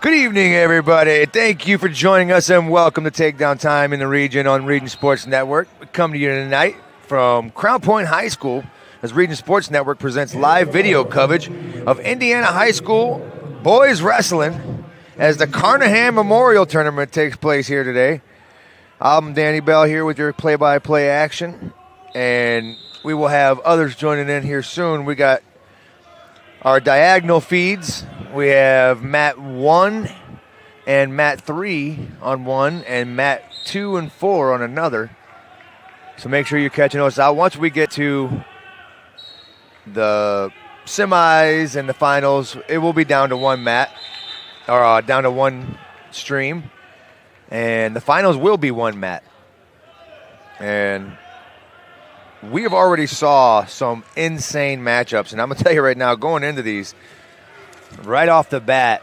Good evening, everybody. Thank you for joining us and welcome to Takedown Time in the Region on Region Sports Network. We come to you tonight from Crown Point High School as Region Sports Network presents live video coverage of Indiana High School boys wrestling as the Carnahan Memorial Tournament takes place here today. I'm Danny Bell here with your play-by-play action, and we will have others joining in here soon. We got our diagonal feeds. We have Mat 1 and Mat 3 on one and Mat 2 and 4 on another. So make sure you're catching us out. Once we get to the semis and the finals, it will be down to one mat, or down to one stream. And the finals will be one mat. And we have already saw some insane matchups. And I'm going to tell you right now, going into these, right off the bat,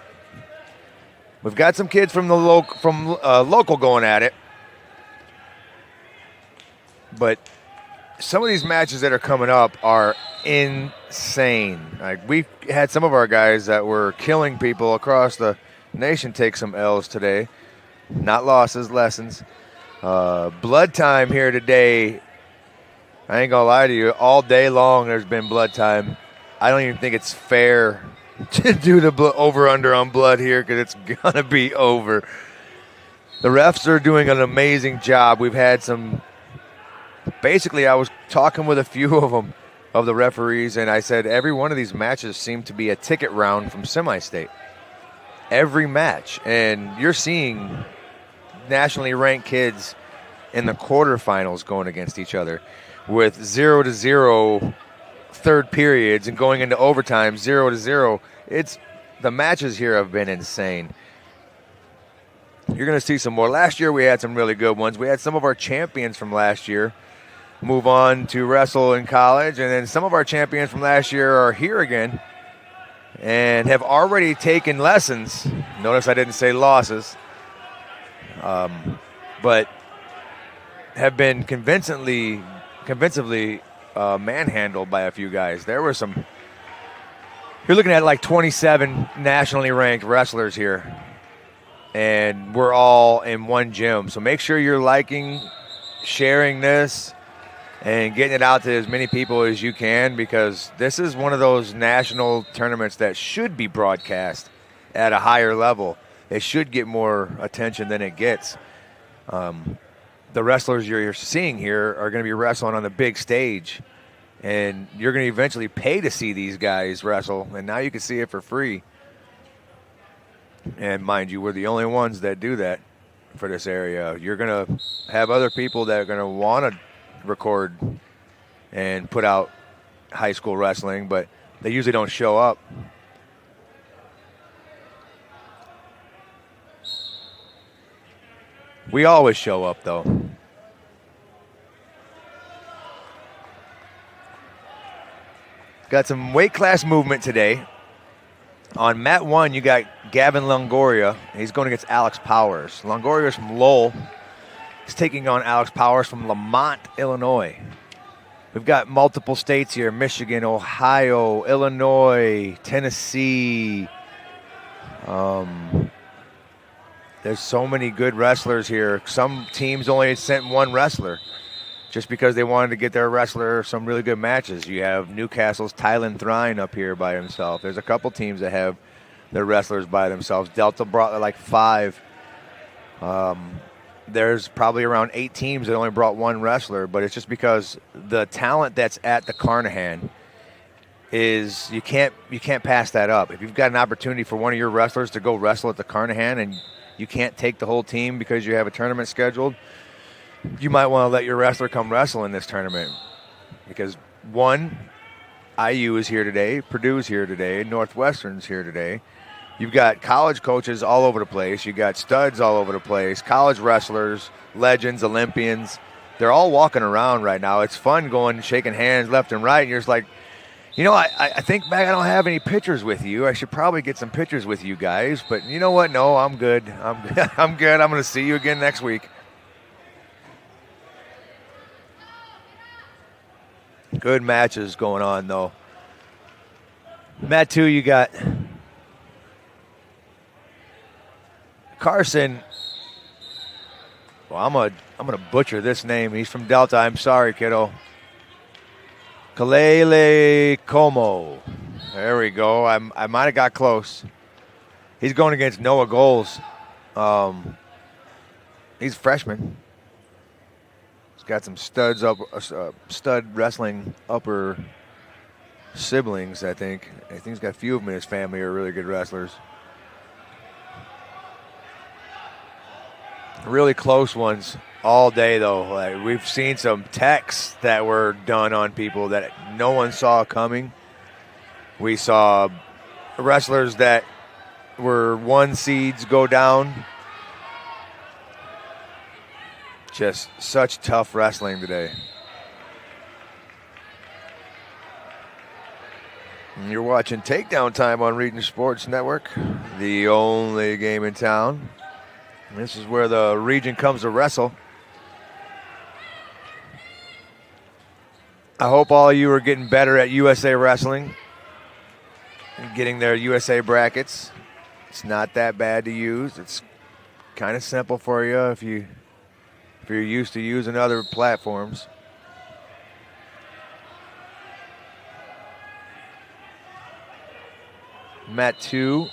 we've got some kids from the local going at it. But some of these matches that are coming up are insane. Like, we've had some of our guys that were killing people across the nation take some L's today. Not losses, lessons. Blood time here today. I ain't gonna lie to you. All day long there's been blood time. I don't even think it's fair to do the over-under on blood here because it's gonna be over. The refs are doing an amazing job. We've had some. Basically, I was talking with a few of them, of the referees, and I said every one of these matches seemed to be a ticket round from semi-state. Every match. And you're seeing nationally ranked kids in the quarterfinals going against each other with 0-0 third periods and going into overtime 0-0. The matches here have been insane. You're going to see some more. Last year we had some really good ones. We had some of our champions from last year move on to wrestle in college, and then some of our champions from last year are here again and have already taken lessons. Notice I didn't say losses, but have been convincingly manhandled by a few guys. There were some. You're looking at like 27 nationally ranked wrestlers here, and we're all in one gym. So make sure you're liking, sharing this, and getting it out to as many people as you can, because this is one of those national tournaments that should be broadcast at a higher level. It should get more attention than it gets. The wrestlers you're seeing here are going to be wrestling on the big stage, and you're going to eventually pay to see these guys wrestle, and now you can see it for free. And mind you, we're the only ones that do that for this area. You're going to have other people that are going to want to record and put out high school wrestling, but they usually don't show up. We always show up, though. Got some weight class movement today. On mat 1, you got Gavin Longoria. He's going against Alex Powers. Longoria is from Lowell. He's taking on Alex Powers from Lamont, Illinois. We've got multiple states here: Michigan, Ohio, Illinois, Tennessee. There's so many good wrestlers here. Some teams only sent one wrestler just because they wanted to get their wrestler some really good matches. You have Newcastle's Tylen Thrine up here by himself. There's a couple teams that have their wrestlers by themselves. Delta brought like 5. There's probably around 8 teams that only brought one wrestler, but it's just because the talent that's at the Carnahan is you can't pass that up. If you've got an opportunity for one of your wrestlers to go wrestle at the Carnahan and you can't take the whole team because you have a tournament scheduled, you might want to let your wrestler come wrestle in this tournament. Because one, IU is here today, Purdue's here today, Northwestern's here today. You've got college coaches all over the place. You've got studs all over the place, college wrestlers, legends, Olympians. They're all walking around right now. It's fun going, shaking hands left and right, and you're just like, you know, I think back, I don't have any pictures with you. I should probably get some pictures with you guys. But you know what? No, I'm good. I'm good. I'm going to see you again next week. Good matches going on, though. Mat 2, you got Carson. Well, I'm gonna butcher this name. He's from Delta. I'm sorry, kiddo. Kalele Como. There we go. I might have got close. He's going against Noah Goals. He's a freshman. He's got some stud wrestling upper siblings, I think. I think he's got a few of them in his family who are really good wrestlers. Really close ones all day, though. Like, we've seen some texts that were done on people that no one saw coming. We saw wrestlers that were 1 seeds go down. Just such tough wrestling today. And you're watching Takedown Time on Region Sports Network, the only game in town. And this is where the region comes to wrestle. I hope all of you are getting better at USA Wrestling and getting their USA brackets. It's not that bad to use. It's kind of simple for you if you're used to using other platforms. Mat 2.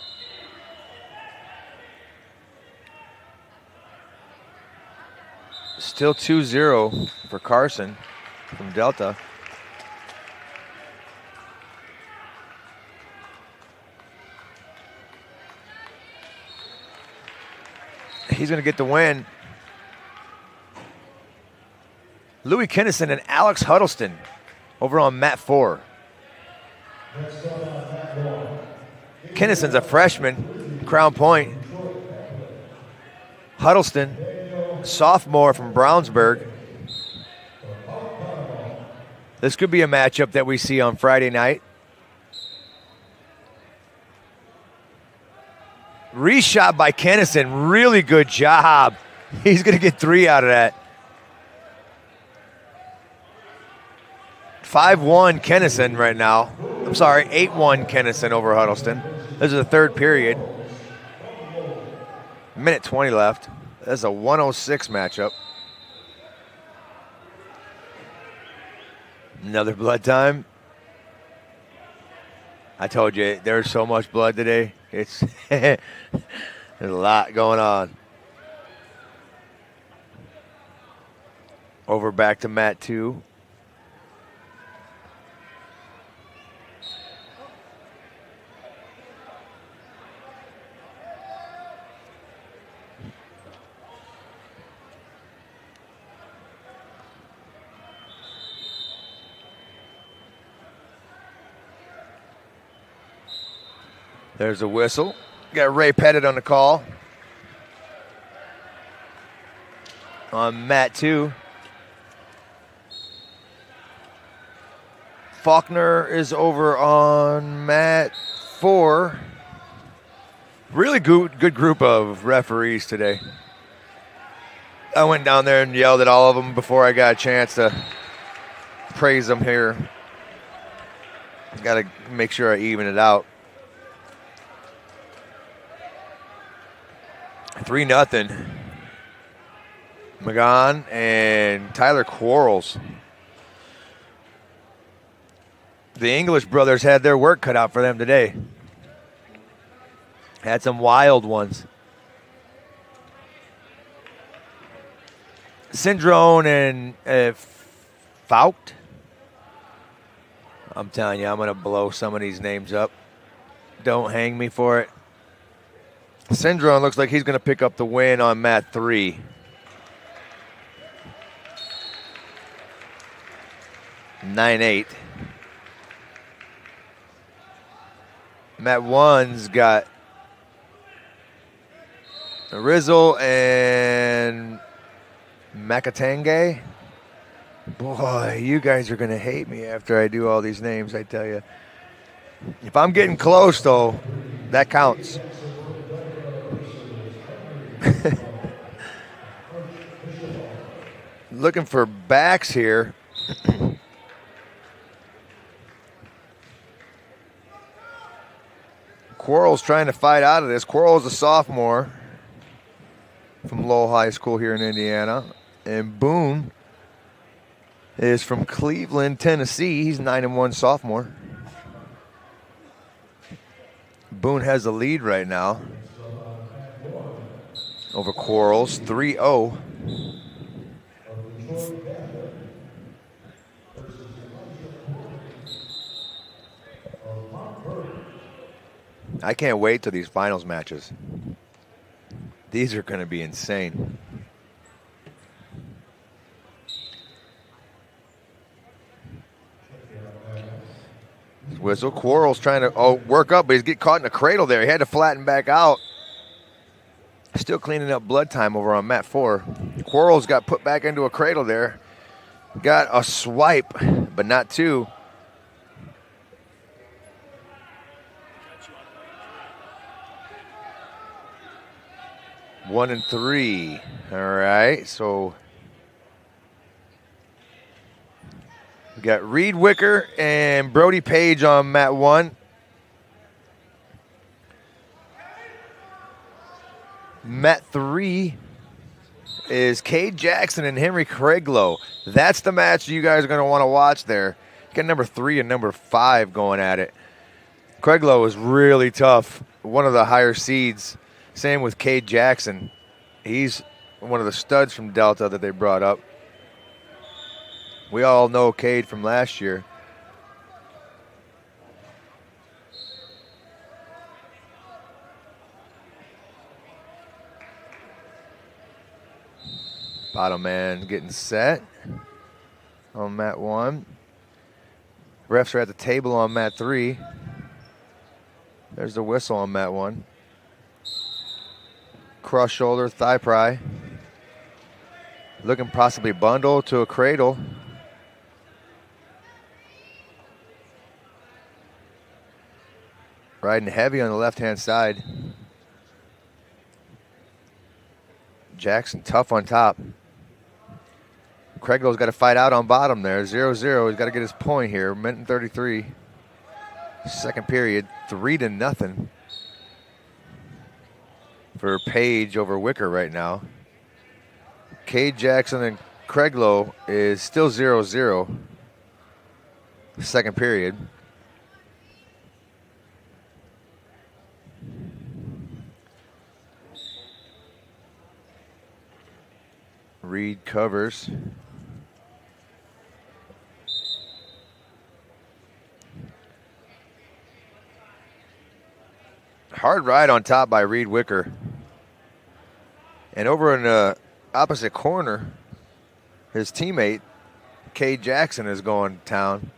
Still 2-0 for Carson from Delta. He's going to get the win. Louis Kinnison and Alex Huddleston over on mat 4. Kinnison's a freshman, Crown Point. Huddleston, sophomore from Brownsburg. This could be a matchup that we see on Friday night. Reshot by Kinnison, really good job. He's going to get 3 out of that. 5-1 Kinnison right now. I'm sorry, 8-1 Kinnison over Huddleston. This is the third period. Minute 20 left. That's a 106 matchup. Another blood time. I told you, there's so much blood today. It's there's a lot going on. Over back to mat 2. There's a whistle. Got Ray Pettit on the call. On mat 2. Faulkner is over on mat 4. Really good group of referees today. I went down there and yelled at all of them before I got a chance to praise them here. Got to make sure I even it out. 3-0. McGon and Tyler Quarles. The English brothers had their work cut out for them today. Had some wild ones. Syndrome and Fout. I'm telling you, I'm going to blow some of these names up. Don't hang me for it. Syndrome looks like he's going to pick up the win on mat 3. 9-8. Mat 1's got Rizzle and Makatange. Boy, you guys are going to hate me after I do all these names, I tell you. If I'm getting close, though, that counts. Looking for backs here. Quarles trying to fight out of this. Quarles a sophomore. from Lowell High School here in Indiana. And Boone is from Cleveland, Tennessee. He's 9-1 sophomore. Boone has the lead right now over Quarles, 3-0. I can't wait till these finals matches. These are going to be insane. Whistle. Quarles trying to work up, but he's getting caught in a cradle there. He had to flatten back out. Still cleaning up blood time over on mat 4. Quarles got put back into a cradle there. Got a swipe, but not two. One and three. All right, so we got Reed Wicker and Brody Page on mat 1. Mat 3 is Cade Jackson and Henry Craiglow. That's the match you guys are going to want to watch there. You got number 3 and number 5 going at it. Craiglow is really tough, one of the higher seeds. Same with Cade Jackson. He's one of the studs from Delta that they brought up. We all know Cade from last year. Bottom man getting set on mat 1. Refs are at the table on mat 3. There's the whistle on mat 1. Cross shoulder, thigh pry. Looking possibly bundle to a cradle. Riding heavy on the left-hand side. Jackson tough on top. Craiglow's got to fight out on bottom there. 0-0. He's got to get his point here. Minute and 33. Second period. 3-0 for Page over Wicker right now. Cade Jackson and Craiglow is still 0-0. Second period. Reed covers. Hard ride on top by Reed Wicker. And over in the opposite corner, his teammate, Cade Jackson, is going to town.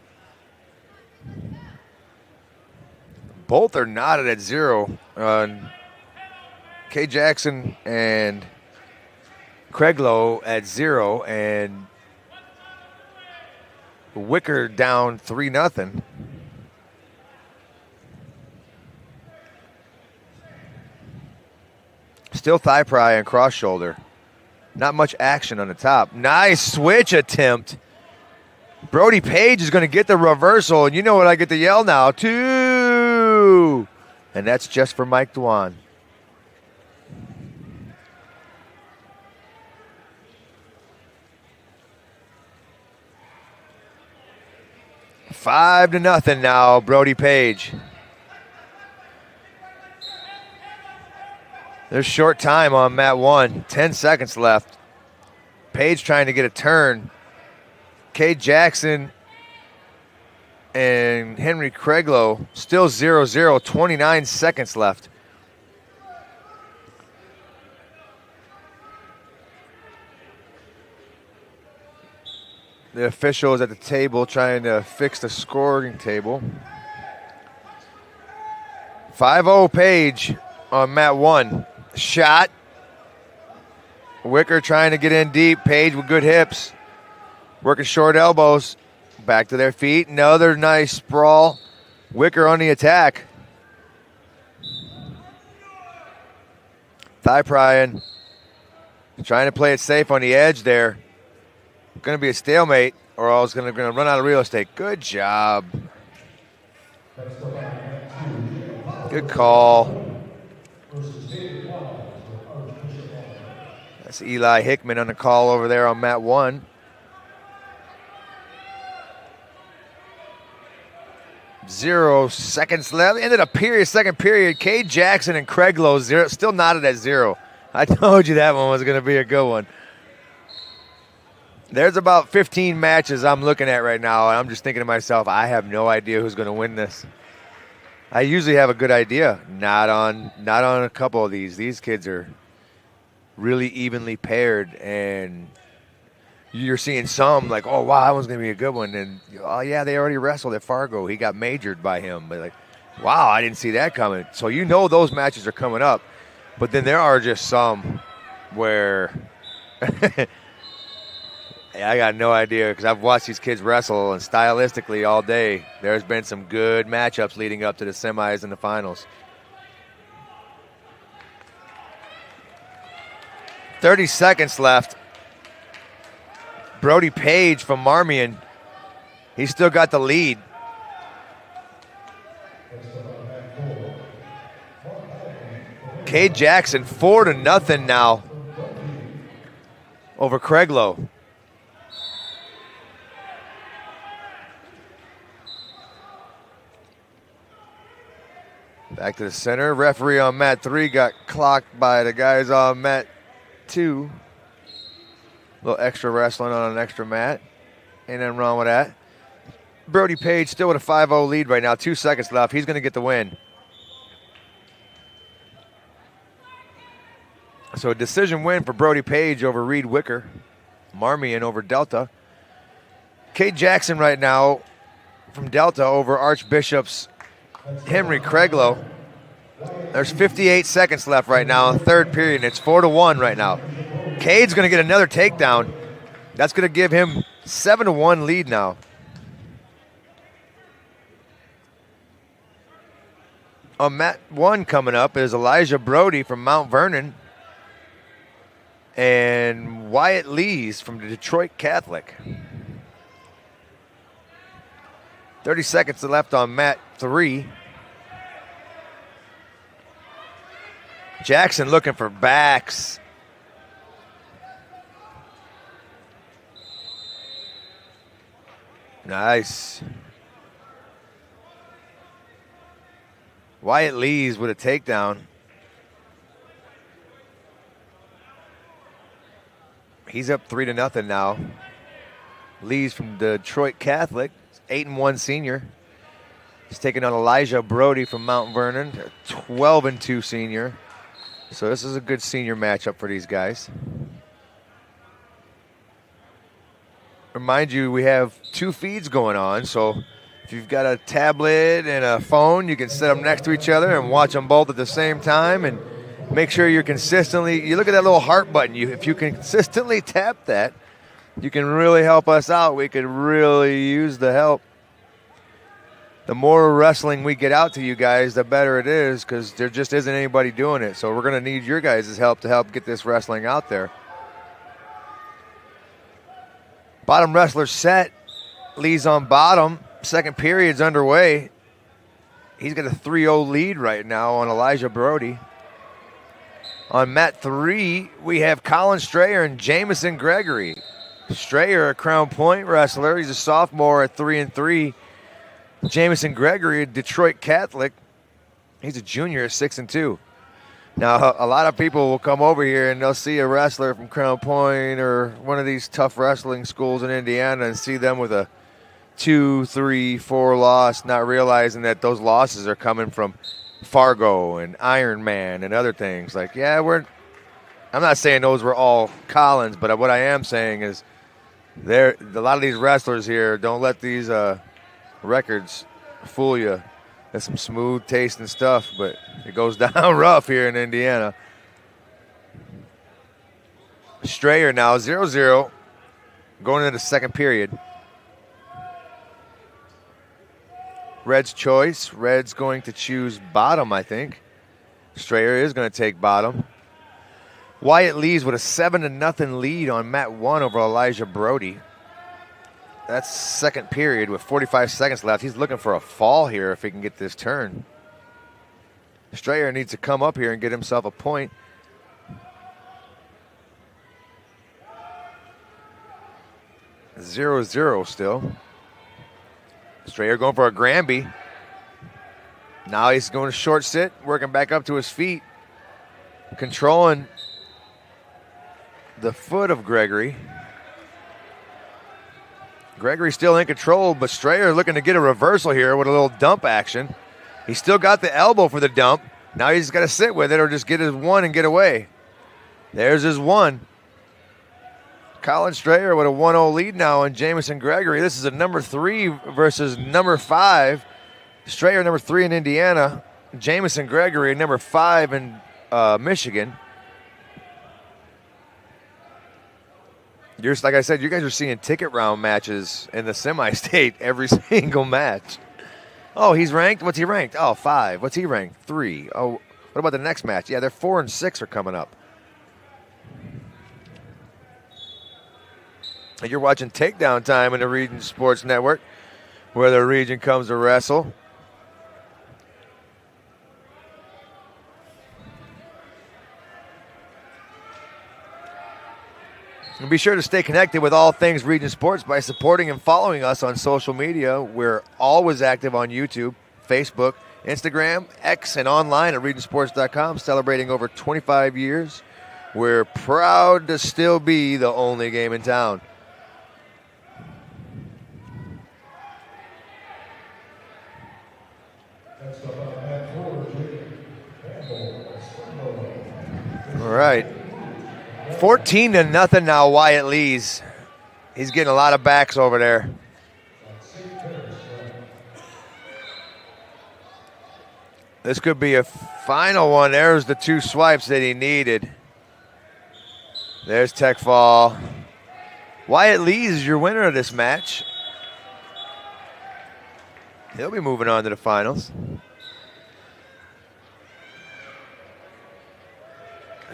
Both are knotted at 0. Cade Jackson and Craiglow at 0, and Wicker down 3-0. Still thigh pry and cross shoulder. Not much action on the top. Nice switch attempt. Brody Page is going to get the reversal, and you know what I get to yell now? 2! And that's just for Mike Dwan. Five to nothing now, Brody Page. There's short time on mat 1. 10 seconds left. Page trying to get a turn. Cade Jackson and Henry Craiglow still 0-0. 29 seconds left. The officials at the table trying to fix the scoring table. 5-0 Page on mat 1. Shot. Wicker trying to get in deep. Page with good hips. Working short elbows. Back to their feet. Another nice sprawl. Wicker on the attack. Thigh prying. Trying to play it safe on the edge there. Going to be a stalemate, or else going to run out of real estate. Good job. Good call. It's Eli Hickman on the call over there on mat 1. Zero seconds left. Ended a period, second period. Cade Jackson and Craig Lowe, still knotted at 0. I told you that one was going to be a good one. There's about 15 matches I'm looking at right now, and I'm just thinking to myself, I have no idea who's going to win this. I usually have a good idea. Not on a couple of these. These kids are really evenly paired, and you're seeing some like, oh, wow, that one's going to be a good one. And, oh, yeah, they already wrestled at Fargo. He got majored by him. But, like, wow, I didn't see that coming. So you know those matches are coming up. But then there are just some where I got no idea because I've watched these kids wrestle, and stylistically all day, there's been some good matchups leading up to the semis and the finals. 30 seconds left. Brody Page from Marmion, he's still got the lead. Cade Jackson 4-0 now over Craig Lowe. Back to the center. Referee on mat 3 got clocked by the guys on mat 2. A little extra wrestling on an extra mat. Ain't nothing wrong with that. Brody Page still with a 5-0 lead right now. 2 seconds left. He's going to get the win. So a decision win for Brody Page over Reed Wicker. Marmion over Delta. Cade Jackson right now from Delta over Archbishop's Henry Craiglow. There's 58 seconds left right now in the third period, and it's 4-1 right now. Cade's going to get another takedown. That's going to give him 7-1 lead now. On mat 1 coming up is Elijah Brody from Mount Vernon and Wyatt Lees from the Detroit Catholic. 30 seconds left on mat 3. Jackson looking for backs. Nice. Wyatt Lees with a takedown. He's up 3-0 now. Lees from Detroit Catholic, 8-1 senior. He's taking on Elijah Brody from Mount Vernon, 12-2 senior. So this is a good senior matchup for these guys. Remind you, we have 2 feeds going on, so if you've got a tablet and a phone, you can set them next to each other and watch them both at the same time, and make sure you're consistently, you look at that little heart button, if you consistently tap that, you can really help us out. We could really use the help. The more wrestling we get out to you guys, the better it is, because there just isn't anybody doing it. So we're going to need your guys' help to help get this wrestling out there. Bottom wrestler set. Lee's on bottom. Second period's underway. He's got a 3-0 lead right now on Elijah Brody. On mat 3, we have Colin Strayer and Jamison Gregory. Strayer, a Crown Point wrestler. He's a sophomore at 3-3. Jamison Gregory, a Detroit Catholic. He's a junior at 6-2. Now, a lot of people will come over here and they'll see a wrestler from Crown Point or one of these tough wrestling schools in Indiana and see them with a 2, 3, 4 loss, not realizing that those losses are coming from Fargo and Iron Man and other things. Like, yeah, I'm not saying those were all Collins, but what I am saying is a lot of these wrestlers here, don't let these records fool you. That's some smooth tasting stuff, but it goes down rough here in Indiana. Strayer now 0-0 going into the second period. Red's choice. Red's going to choose bottom, I think. Strayer is going to take bottom. Wyatt Lees with a 7-0 lead on mat 1 over Elijah Brody. That's second period with 45 seconds left. He's looking for a fall here if he can get this turn. Strayer needs to come up here and get himself a point. 0-0 still. Strayer going for a Granby. Now he's going to short sit, working back up to his feet. Controlling the foot of Gregory. Gregory still in control, but Strayer looking to get a reversal here with a little dump action. He's still got the elbow for the dump. Now he's got to sit with it or just get his one and get away. There's his one. Colin Strayer with a 1-0 lead now on Jamison Gregory. This is a number 3 versus number 5. Strayer number 3 in Indiana. Jamison Gregory number 5 in Michigan. Like I said, you guys are seeing ticket round matches in the semi-state every single match. Oh, he's ranked? What's he ranked? Oh, 5. What's he ranked? 3. Oh, what about the next match? Yeah, they're 4 and 6 are coming up. And you're watching Takedown Time in the Region Sports Network, where the region comes to wrestle. And be sure to stay connected with all things Region Sports by supporting and following us on social media. We're always active on YouTube, Facebook, Instagram, X, and online at regionsports.com, celebrating over 25 years. We're proud to still be the only game in town. All right. 14-0 now, Wyatt Lees. He's getting a lot of backs over there. This could be a final one. There's the 2 swipes that he needed. There's tech fall. Wyatt Lees is your winner of this match. He'll be moving on to the finals.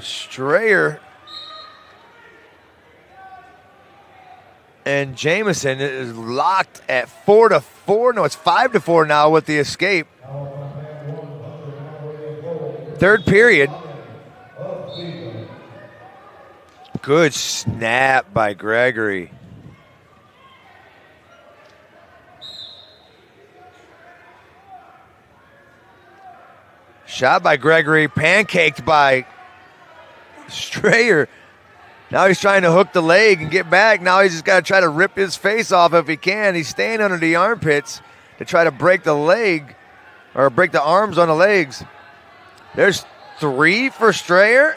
Strayer and Jamison is locked at 4-4. No, it's 5-4 now with the escape. Third period. Good snap by Gregory. Shot by Gregory, pancaked by Strayer. Now he's trying to hook the leg and get back. Now he's just got to try to rip his face off if he can. He's staying under the armpits to try to break the leg or break the arms on the legs. There's 3 for Strayer.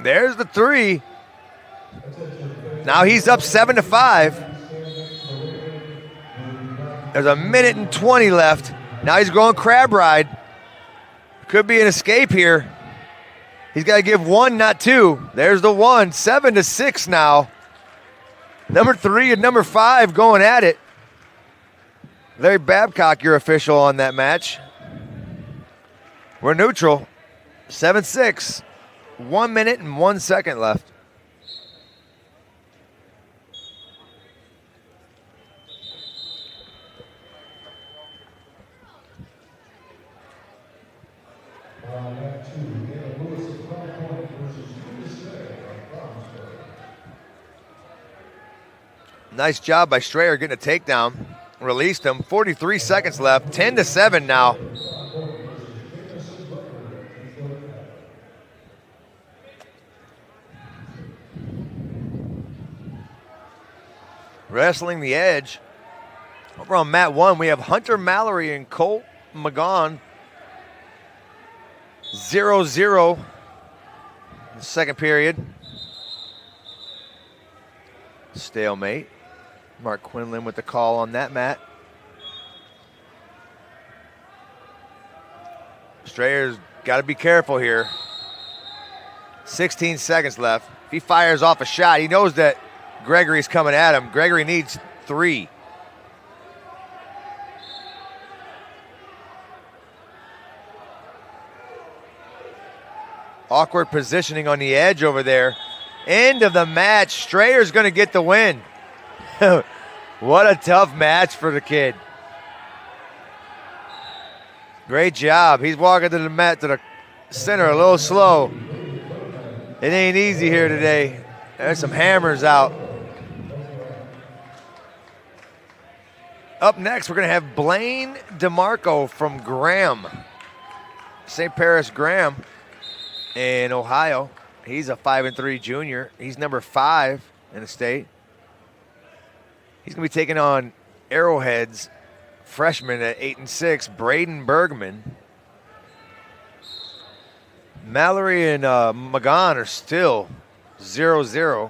There's the 3. Now he's up 7-5. There's a minute and 20 left. Now he's going crab ride. Could be an escape here. He's got to give 1, not 2. There's the 1. 7-6 now. Number 3 and number 5 going at it. Larry Babcock, your official on that match. We're neutral. 7-6. 1 minute and 1 second left. Nice job by Strayer getting a takedown. Released him. 43 seconds left. 10-7 now. Wrestling the edge. Over on mat 1, we have Hunter Mallory and Colt McGaughan. 0-0 in the second period. Stalemate. Mark Quinlan with the call on that mat. Strayer's got to be careful here. 16 seconds left. If he fires off a shot, he knows that Gregory's coming at him. Gregory needs 3. Awkward positioning on the edge over there. End of the match. Strayer's going to get the win. What a tough match for the kid. Great job. He's walking to the mat, to the center a little slow. It ain't easy here today. There's some hammers out. Up next, we're going to have Blaine DeMarco from Graham, St. Paris Graham in Ohio. He's a 5'3" junior. He's number 5 in the state. He's going to be taking on Arrowhead's freshman at 8'6", Braden Bergman. Mallory and Magan are still 0-0,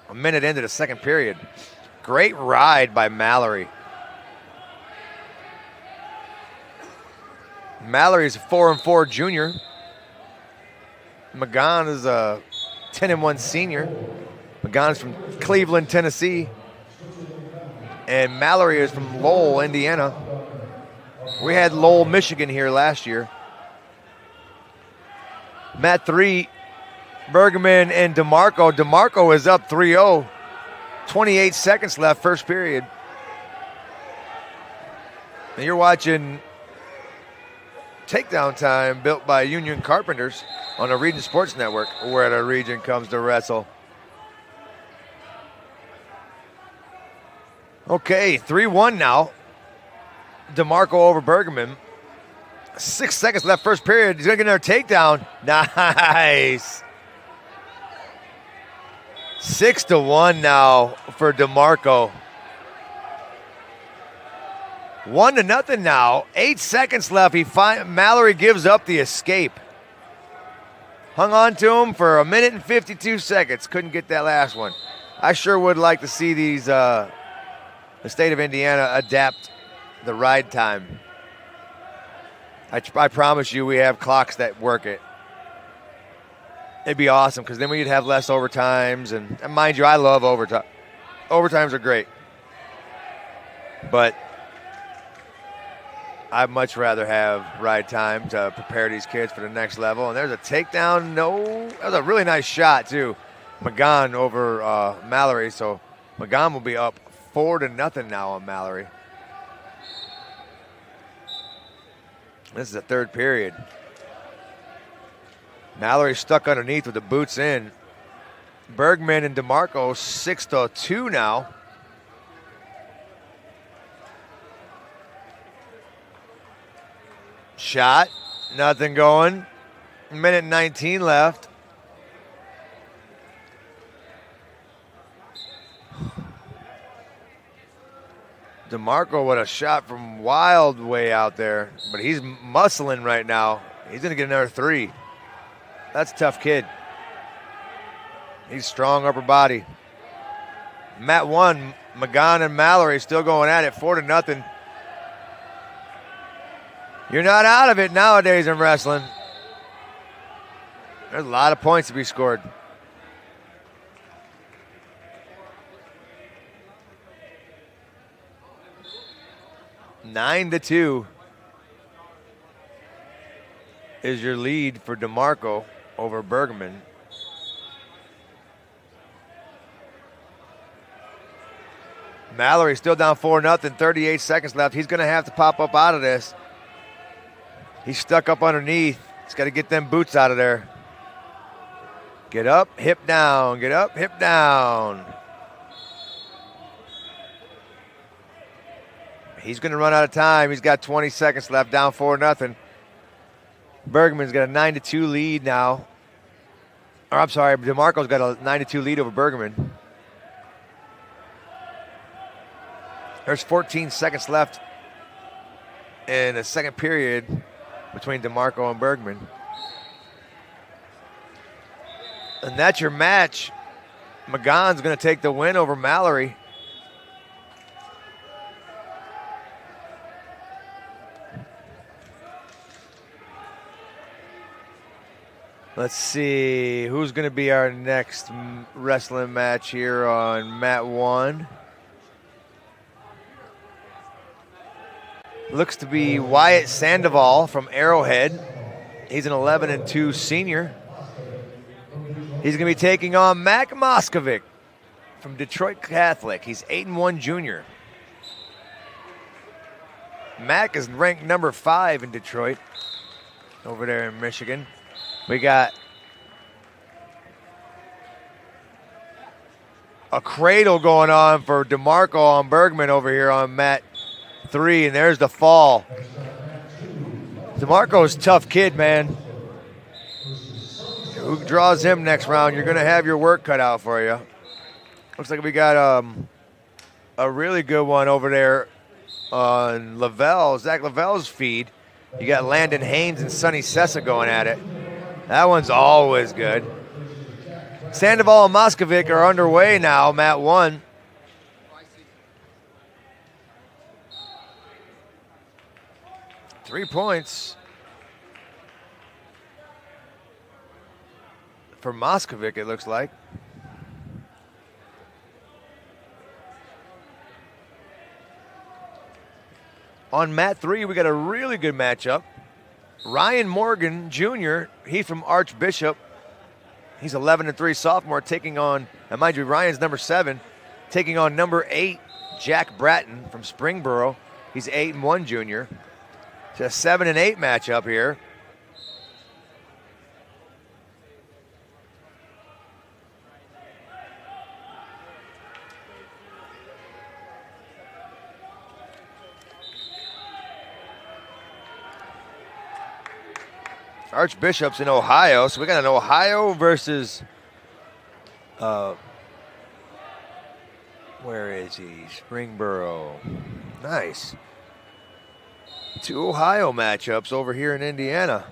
a minute into the second period. Great ride by Mallory. Mallory's a 4-4 junior. Magan is a 10-1 senior. Magan's from Cleveland, Tennessee. And Mallory is from Lowell, Indiana. We had Lowell, Michigan here last year. Mat 3, Bergman and DeMarco. DeMarco is up 3-0. 28 seconds left, first period. And you're watching Takedown Time, built by Union Carpenters on the Region Sports Network, where the region comes to wrestle. Okay, 3-1 now. DeMarco over Bergman. 6 seconds left, first period. He's going to get another takedown. Nice. 6-1 now for DeMarco. 1-0 now. 8 seconds left. Mallory gives up the escape. Hung on to him for 1 minute and 52 seconds. Couldn't get that last one. I sure would like to see these, the state of Indiana adapt the ride time. I promise you we have clocks that work it. It'd be awesome because then we'd have less overtimes. And mind you, I love overtime. Overtimes are great. But I'd much rather have ride time to prepare these kids for the next level. And there's a takedown. No, that was a really nice shot, too. Magan over Mallory. So Magan will be up 4-0 now on Mallory. This is the third period. Mallory stuck underneath with the boots in. Bergman and DeMarco 6-2 now. Shot, nothing going. Minute 19 left. DeMarco with a shot from wild way out there, but he's muscling right now. He's going to get another 3. That's a tough kid. He's strong upper body. Mat 1, Magan and Mallory still going at it, 4-0. You're not out of it nowadays in wrestling. There's a lot of points to be scored. Nine to 2 is your lead for DeMarco over Bergman. Mallory still down 4-0, 38 seconds left. He's going to have to pop up out of this. He's stuck up underneath. He's got to get them boots out of there. Get up, hip down. Get up, hip down. He's going to run out of time. He's got 20 seconds left, down 4-0. Bergman's got a 9-2 lead now. Or I'm sorry, DeMarco's got a 9-2 lead over Bergman. There's 14 seconds left in the second period between DeMarco and Bergman. And that's your match. Magan's going to take the win over Mallory. Let's see who's going to be our next wrestling match here on Mat 1. Looks to be Wyatt Sandoval from Arrowhead. He's an 11-2 senior. He's going to be taking on Mac Moskovic from Detroit Catholic. He's 8-1 junior. Mac is ranked number 5 in Detroit over there in Michigan. We got a cradle going on for DeMarco on Bergman over here on Mat 3, and there's the fall. DeMarco's a tough kid, man. Who draws him next round, you're going to have your work cut out for you. Looks like we got a really good one over there on Zach Lavelle's feed. You got Landon Haynes and Sonny Sessa going at it. That one's always good. Sandoval and Moskovic are underway now, Mat 1. Three points for Moskovic, it looks like. On mat 3, we got a really good matchup. Ryan Morgan Jr., he's from Archbishop. He's 11-3 sophomore, taking on, and mind you, Ryan's number 7, taking on number 8, Jack Bratton from Springboro. He's 8-1 junior. It's a 7-8 matchup here. Archbishop's in Ohio, so we got an Ohio versus, where is he? Springboro. Nice. 2 Ohio matchups over here in Indiana.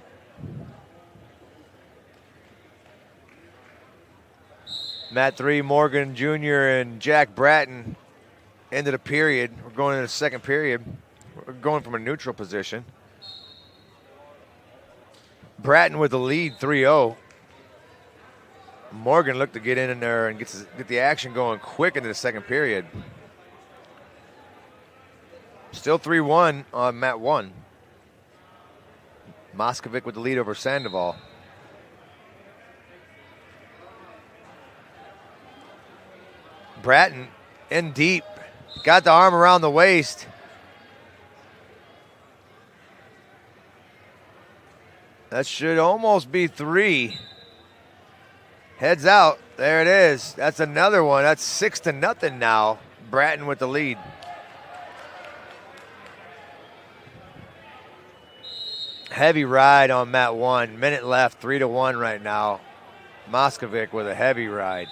Mat 3, Morgan Jr. and Jack Bratton ended the period. We're going into the second period. We're going from a neutral position. Bratton with the lead, 3-0. Morgan looked to get in there and get the action going quick into the second period. Still 3-1 on mat 1. Moskovic with the lead over Sandoval. Bratton in deep. Got the arm around the waist. That should almost be 3. Heads out. There it is. That's another one. That's 6-0 now. Bratton with the lead. Heavy ride on mat 1. Minute left. 3-1 right now. Moskovic with a heavy ride.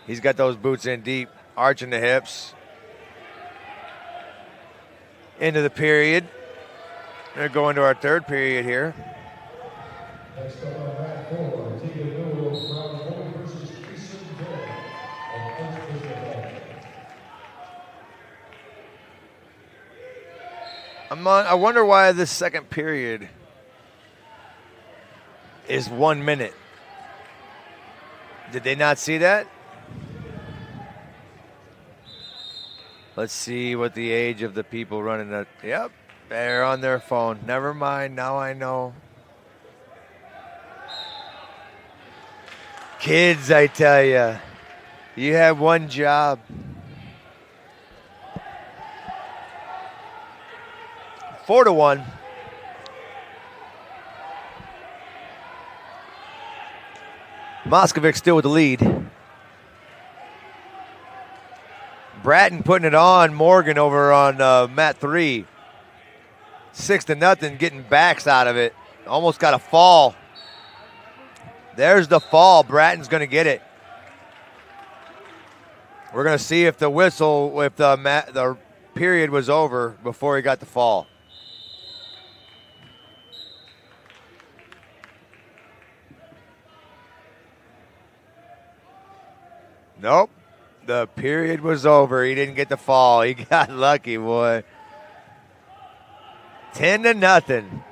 He's got those boots in deep. Arching the hips. Into the period. We're going to our third period here. Next up on mat 4, TAKEDOWN round 1 versus Jason Day of Archbishop. I wonder why this second period is 1 minute. Did they not see that? Let's see what the age of the people running that. Yep, they're on their phone. Never mind, now I know. Kids, I tell you, you have one job. 4-1. Moskovic still with the lead. Bratton putting it on Morgan over on mat 3. 6-0, getting backs out of it. Almost got a fall. There's the fall. Bratton's going to get it. We're going to see if the whistle, if the period was over before he got the fall. Nope. The period was over. He didn't get the fall. He got lucky, boy. 10-0.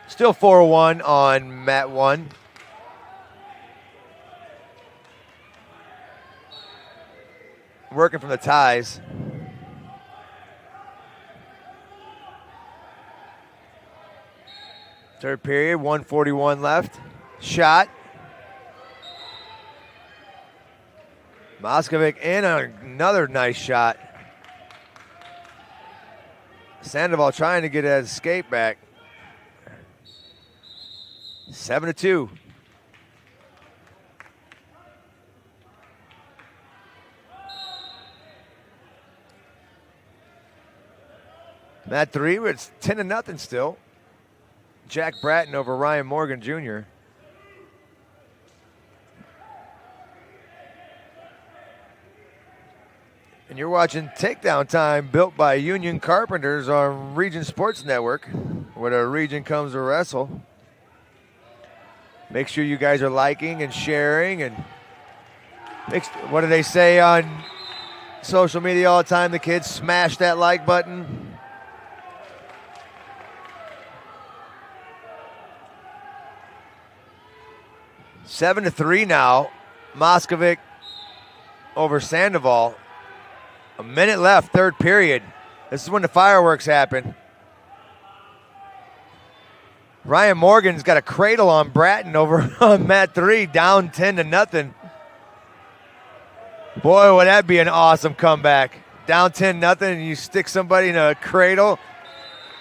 Still 4-1 on mat 1. Working from the ties. Third period, 1:41 left. Shot. Moskovic in another nice shot. Sandoval trying to get an escape back. 7-2. Mat 3, but it's 10-0 still. Jack Bratton over Ryan Morgan Jr. And you're watching Takedown Time, built by Union Carpenters on Region Sports Network, where the region comes to wrestle. Make sure you guys are liking and sharing. And what do they say on social media all the time? The kids, smash that like button. Seven to 3 now. Moskovic over Sandoval. A minute left, third period. This is when the fireworks happen. Ryan Morgan's got a cradle on Bratton over on Mat 3, down 10-0. Boy, would that be an awesome comeback. Down 10-0, and you stick somebody in a cradle.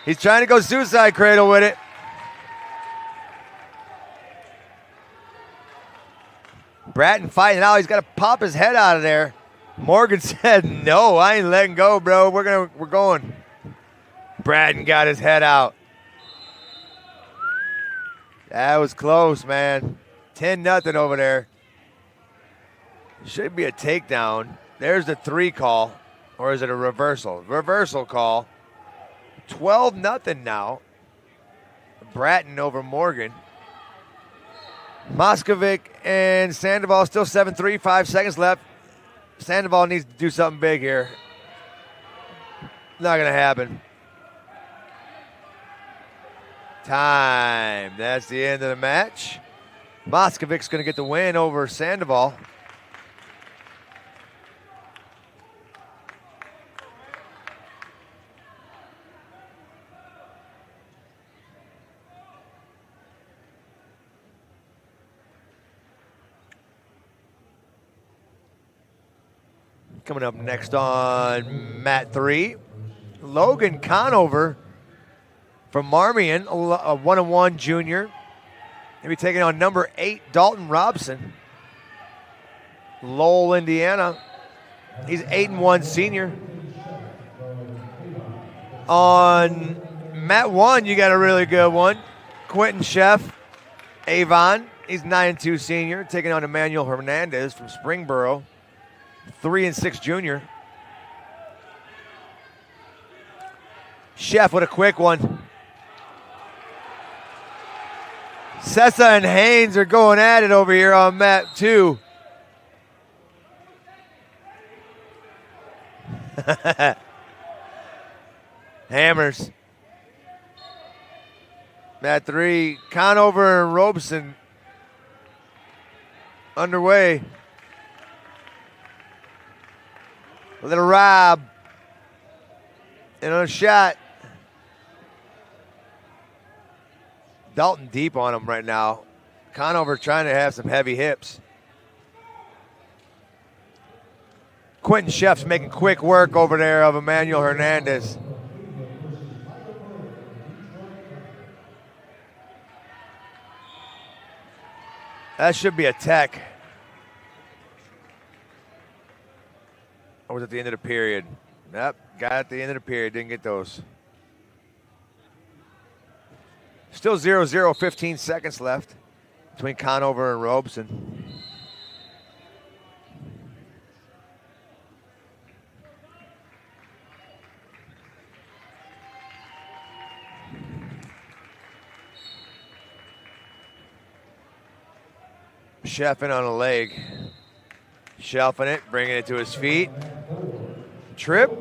He's trying to go suicide cradle with it. Bratton fighting out. He's got to pop his head out of there. Morgan said, "No, I ain't letting go, bro. We're going." Bratton got his head out. That was close, man. 10-0 over there. Should be a takedown. There's the 3 call. Or is it a reversal? Reversal call. 12-0 now. Bratton over Morgan. Moskovic and Sandoval still 7-3, 5 seconds left. Sandoval needs to do something big here. Not going to happen. Time. That's the end of the match. Moskovic's going to get the win over Sandoval. Coming up next on Mat 3, Logan Conover from Marmion, a 1-1 junior. He'll be taking on number 8, Dalton Robson. Lowell, Indiana. He's 8-1 senior. On Mat 1, you got a really good one. Quentin Sheff, Avon. He's 9-2 senior, taking on Emmanuel Hernandez from Springboro. 3-6 junior. Sheff with a quick one. Sessa and Haynes are going at it over here on Mat 2. Hammers. Mat 3, Conover and Robeson underway. A little Rob. And a shot. Dalton deep on him right now. Conover trying to have some heavy hips. Quentin Sheff's making quick work over there of Emmanuel Hernandez. That should be a tech. Or was it the end of the period? Yep, got it at the end of the period. Didn't get those. Still 0-0, 15 seconds left between Conover and Robeson. Sheffin on a leg. Shelfing it, bringing it to his feet. Trip.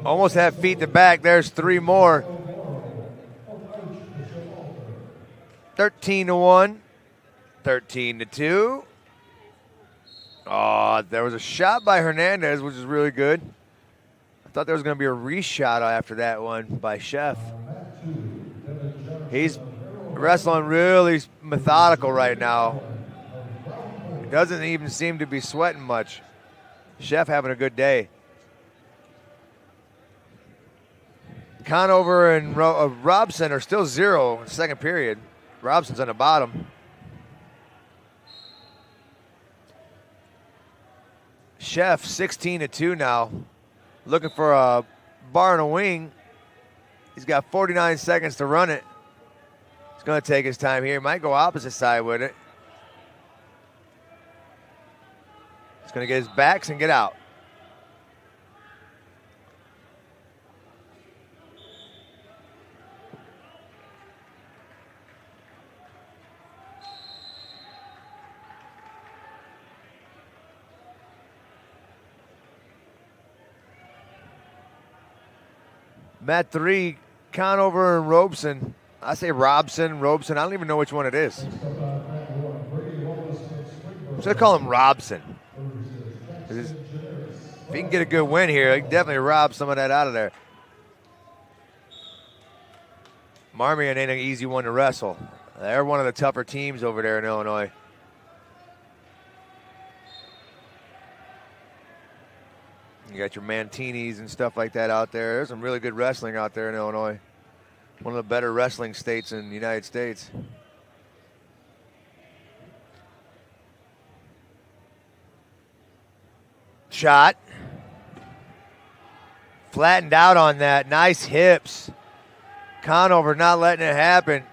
Almost have feet to back. There's 3 more. 13-1. 13-2. Oh, there was a shot by Hernandez, which is really good. I thought there was going to be a reshot after that one by Sheff. He's wrestling really methodical right now. Doesn't even seem to be sweating much. Sheff having a good day. Conover and Robson are still 0 in the second period. Robson's on the bottom. Sheff 16-2 now. Looking for a bar and a wing. He's got 49 seconds to run it. He's going to take his time here. Might go opposite side with it. He's going to get his backs and get out. Mat 3, Conover and Robeson. I say Robeson. I don't even know which one it is. I'm just going to call him Robson. If he can get a good win here, he can definitely rob some of that out of there. Marmion ain't an easy one to wrestle. They're one of the tougher teams over there in Illinois. You got your Mantinis and stuff like that out there. There's some really good wrestling out there in Illinois. One of the better wrestling states in the United States. Shot. Flattened out on that. Nice hips. Conover not letting it happen.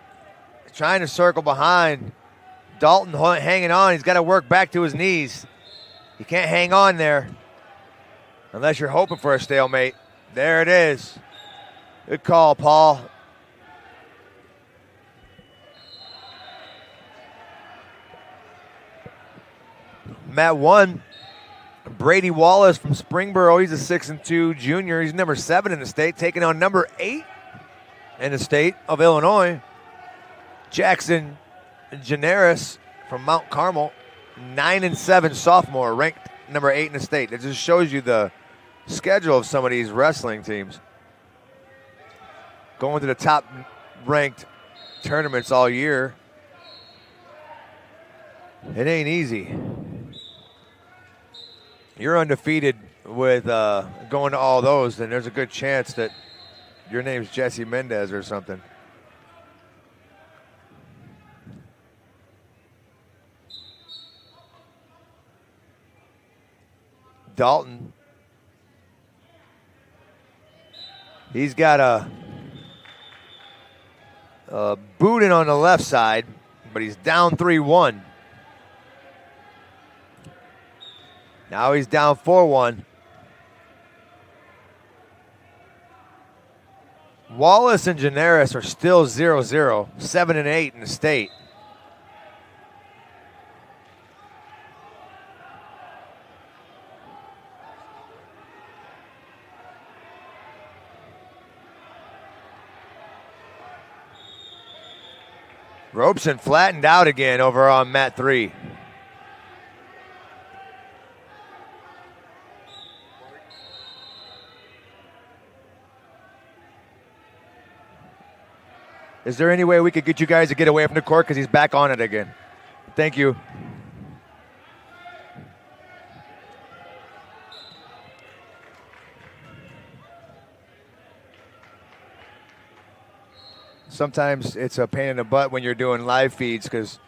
Trying to circle behind. Dalton hanging on. He's got to work back to his knees. He can't hang on there unless you're hoping for a stalemate. There it is. Good call, Paul. Mat 1. Brady Wallace from Springboro. He's a 6'2" junior. He's number 7 in the state, taking on number 8 in the state of Illinois. Jackson Generis from Mount Carmel, 9-7 sophomore, ranked number 8 in the state. It just shows you the schedule of some of these wrestling teams. Going to the top ranked tournaments all year. It ain't easy. You're undefeated with going to all those, then there's a good chance that your name's Jesse Mendez or something. Dalton. He's got a boot in on the left side, but he's down 3-1. Now he's down 4-1. Wallace and Generis are still 0-0, 7-8 in the state. Robeson flattened out again over on Mat 3. Is there any way we could get you guys to get away from the court because he's back on it again? Thank you. Sometimes it's a pain in the butt when you're doing live feeds because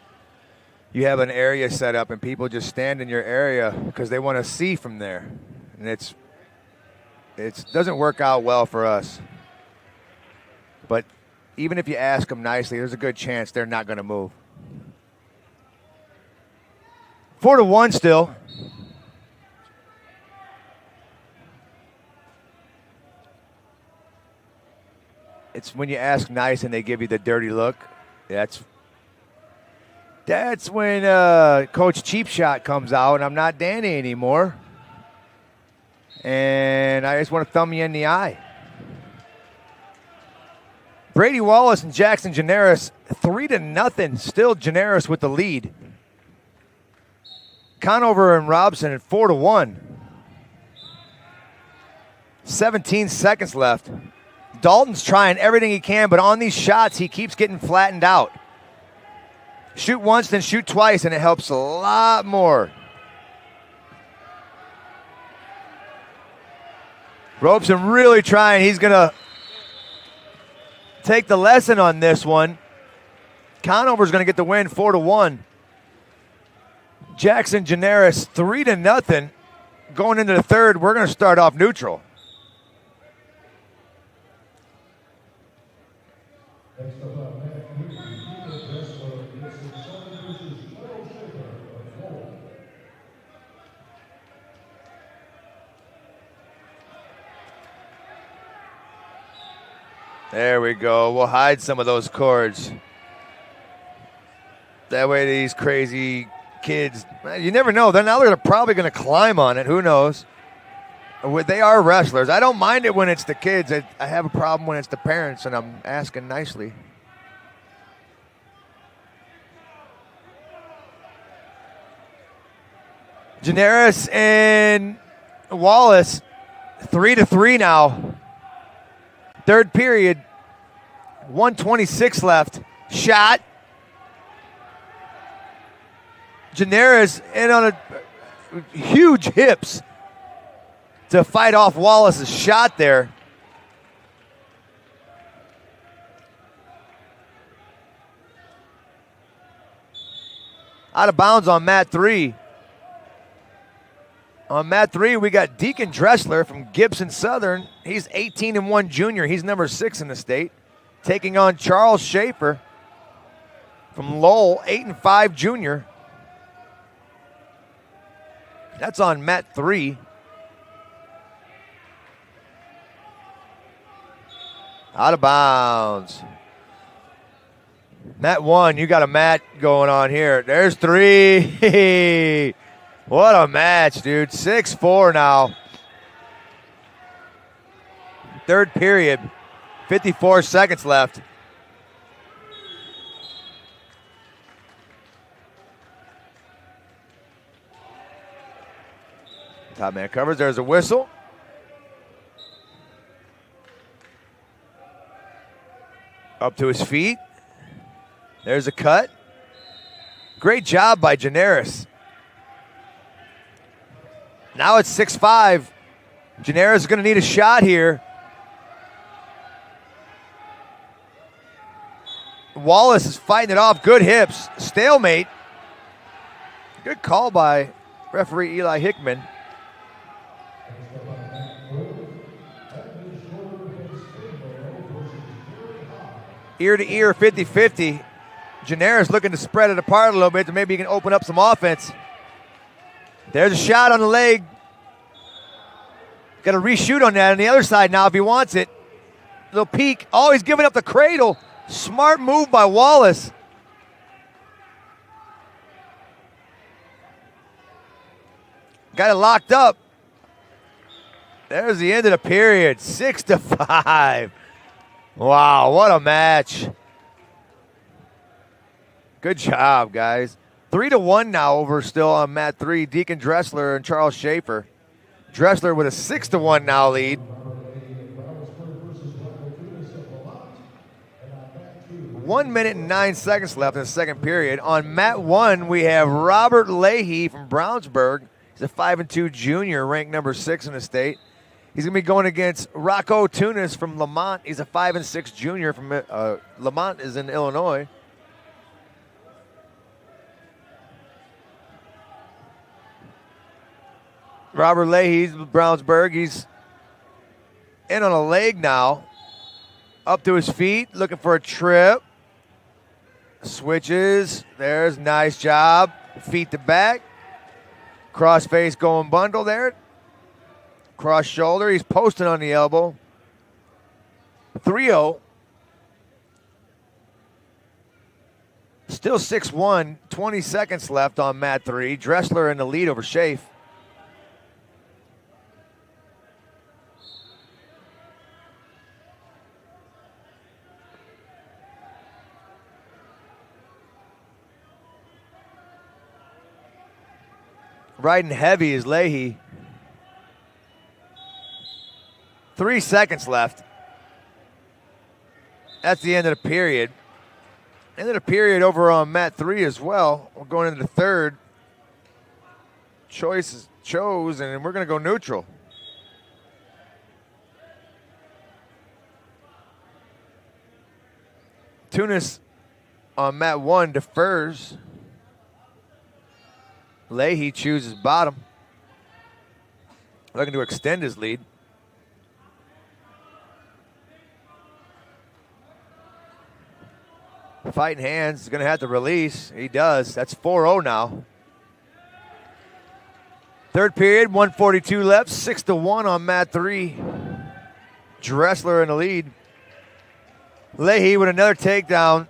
you have an area set up and people just stand in your area because they want to see from there. And it doesn't work out well for us. But even if you ask them nicely, there's a good chance they're not going to move. 4-1 still. It's when you ask nice and they give you the dirty look. That's when Coach Cheap Shot comes out and I'm not Danny anymore. And I just want to thumb you in the eye. Brady Wallace and Jackson Generis, 3-0. Still Generis with the lead. Conover and Robson at 4-1. 17 seconds left. Dalton's trying everything he can, but on these shots, he keeps getting flattened out. Shoot once, then shoot twice, and it helps a lot more. Robeson really trying. He's going to take the lesson on this one. Conover's going to get the win, 4-1. Jackson Generis, 3-0. Going into the third, we're going to start off neutral. There we go. We'll hide some of those cords. That way these crazy kids, you never know. They're probably going to climb on it. Who knows? They are wrestlers. I don't mind it when it's the kids. I have a problem when it's the parents, and I'm asking nicely. Generis and Wallace, 3-3 now. Third period, 1:26 left. Shot. Generis in on a huge hips to fight off Wallace's shot there. Out of bounds on mat 3. On mat 3, we got Deacon Dressler from Gibson Southern. He's 18-1 junior. He's number 6 in the state. Taking on Charles Schaefer from Lowell, 8-5 junior. That's on mat 3. Out of bounds. Mat 1, you got a mat going on here. There's 3. What a match, dude. 6-4 now. Third period. 54 seconds left. Top man covers. There's a whistle. Up to his feet. There's a cut. Great job by Generis. Now it's 6-5. Generis is going to need a shot here. Wallace is fighting it off. Good hips. Stalemate. Good call by referee Eli Hickman. Ear to ear, 50-50. Generis looking to spread it apart a little bit to maybe he can open up some offense. There's a shot on the leg. Got to reshoot on that on the other side now if he wants it. Little peek. Oh, he's giving up the cradle. Smart move by Wallace. Got it locked up. There's the end of the period. 6-5. Wow, what a match. Good job, guys. 3-1 now over still on mat 3. Deacon Dressler and Charles Schaefer. Dressler with a 6-1 now lead. 1 minute and 9 seconds left in the second period. On mat 1, we have Robert Leahy from Brownsburg. He's a 5-2 junior, ranked number 6 in the state. He's going to be going against Rocco Tunis from Lamont. He's a 5-6 junior from Lamont is in Illinois. Robert Leahy's Brownsburg. He's in on a leg now. Up to his feet, looking for a trip. Switches. There's nice job. Feet to back. Cross face going bundle there. Cross shoulder. He's posting on the elbow. 3-0. Still 6-1. 20 seconds left on mat 3. Dressler in the lead over Schaaf. Riding heavy is Leahy. 3 seconds left. That's the end of the period. End of the period over on mat 3 as well. We're going into the third. Choice chose, and we're going to go neutral. Tunis on mat 1 defers. Leahy chooses bottom. Looking to extend his lead. Fighting hands, going to have to release. He does. That's 4-0 now. Third period, 1:42 left. 6-1 on mat 3. Dressler in the lead. Leahy with another takedown.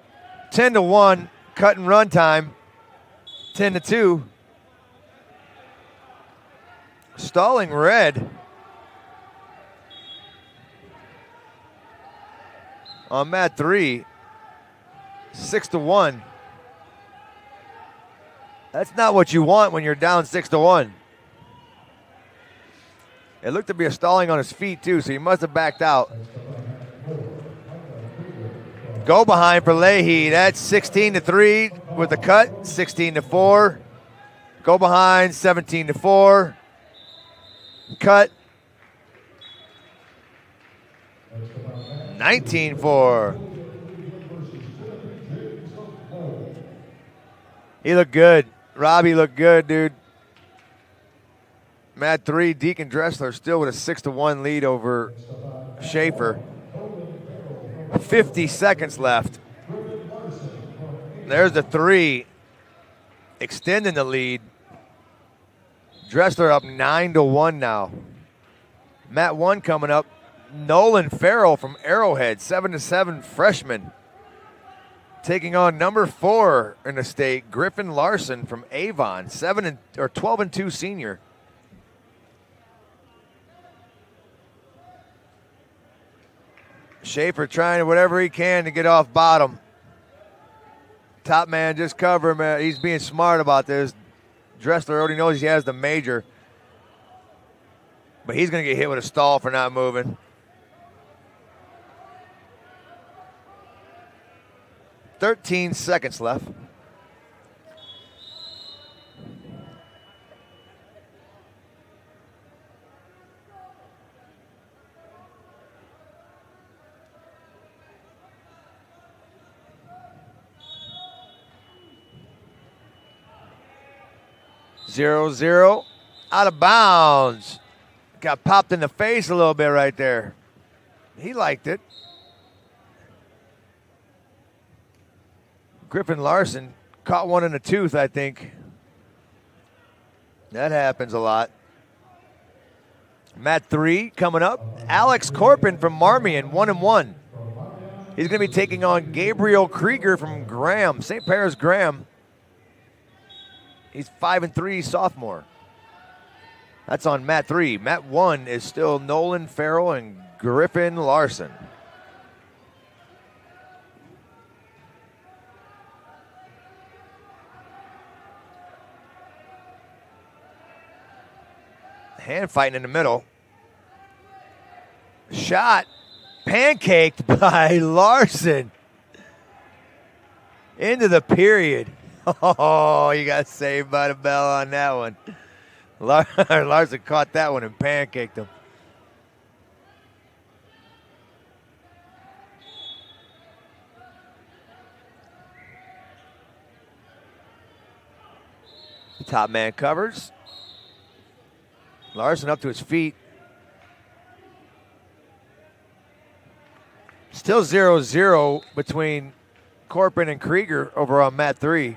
10-1, cut and run time. 10-2. Stalling red on mat 3. 6-1. That's not what you want when you're down 6-1. It looked to be a stalling on his feet too, so he must have backed out. Go behind for Leahy. That's 16-3 with the cut. 16-4. Go behind. 17-4. Cut. 19-4. He looked good. Robbie looked good, dude. Mat 3, Deacon Dressler still with a 6-1 lead over Schaefer. 50 seconds left. There's the 3, extending the lead. Dressler up 9-1 now. Mat 1 coming up. Nolan Farrell from Arrowhead, 7-7 freshman. Taking on number 4 in the state, Griffin Larson from Avon, 12-2 senior. Schaefer trying whatever he can to get off bottom. Top man, just cover him. He's being smart about this. Dressler already knows he has the major. But he's going to get hit with a stall for not moving. "13 seconds left. Zero, zero, out of bounds. Got popped in the face a little bit right there. He liked it. Griffin Larson caught one in the tooth, I think. That happens a lot. Mat 3 coming up. Alex Corpin from Marmion, 1-1. He's going to be taking on Gabriel Krieger from Graham, St. Paris Graham. He's 5-3 sophomore. That's on mat 3. Mat 1 is still Nolan Farrell and Griffin Larson. Hand fighting in the middle. Shot pancaked by Larson. Into the period. Oh, you got saved by the bell on that one. Larson caught that one and pancaked him. Top man covers. Larson up to his feet. Still 0-0 between Corpin and Krieger over on mat 3.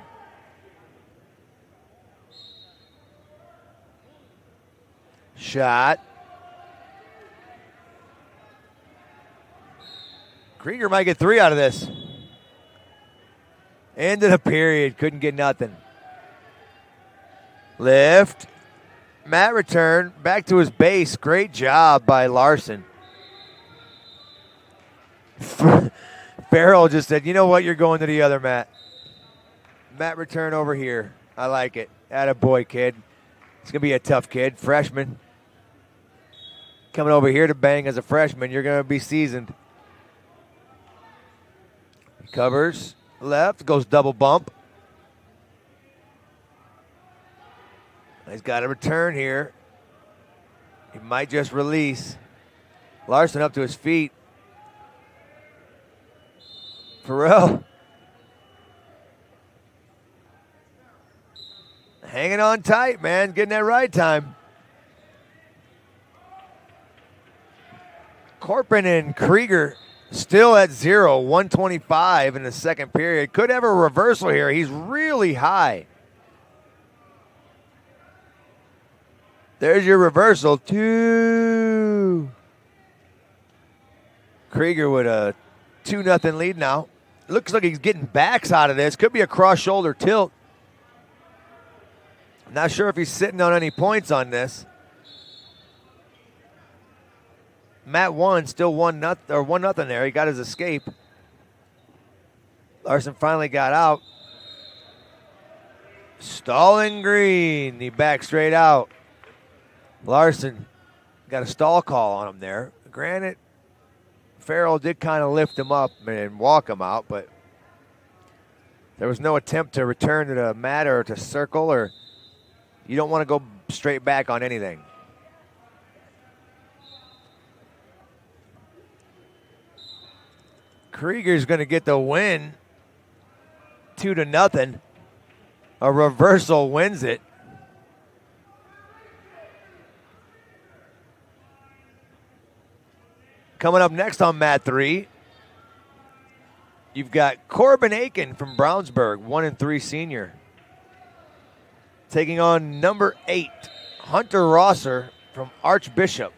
Shot. Krieger might get 3 out of this. End of the period. Couldn't get nothing. Lift. Mat return. Back to his base. Great job by Larson. Farrell just said, you know what? You're going to the other mat. Mat return over here. I like it. Attaboy, kid. It's going to be a tough kid. Freshman. Coming over here to bang as a freshman. You're going to be seasoned. Covers. Left. Goes double bump. He's got a return here. He might just release. Larson up to his feet. Farrell. Hanging on tight, man. Getting that right time. Corpin and Krieger still at 0. 125 in the second period. Could have a reversal here. He's really high. There's your reversal. 2. Krieger with a 2-0 lead now. Looks like he's getting backs out of this. Could be a cross-shoulder tilt. Not sure if he's sitting on any points on this. Matt won, still 1-0 there. He got his escape. Larson finally got out. Stalling Green. He backed straight out. Larson got a stall call on him there. Granted, Farrell did kind of lift him up and walk him out, but there was no attempt to return to the mat or to circle, or you don't want to go straight back on anything. Krieger's going to get the win, 2-0. A reversal wins it. Coming up next on mat 3, you've got Corbin Aiken from Brownsburg, 1-3 senior, taking on number 8, Hunter Rosser from Archbishop.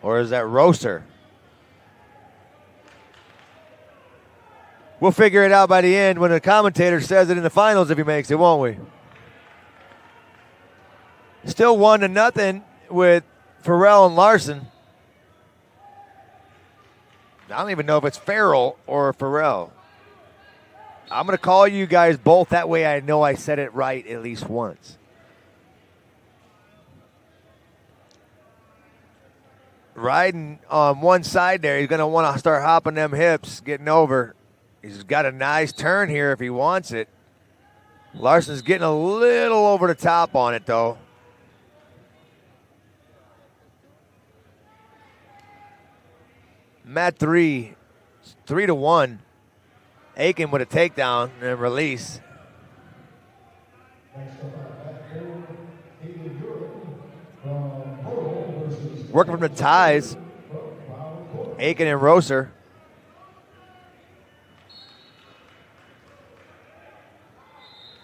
Or is that Rosser? We'll figure it out by the end when the commentator says it in the finals if he makes it, won't we? Still 1-0 with Farrell and Larson. I don't even know if it's Farrell or Farrell. I'm going to call you guys both. That way I know I said it right at least once. Riding on one side there. He's going to want to start hopping them hips, getting over. He's got a nice turn here if he wants it. Larson's getting a little over the top on it, though. Mat 3, 3-1. Aiken with a takedown and release. Working from the ties. Aiken and Rosser.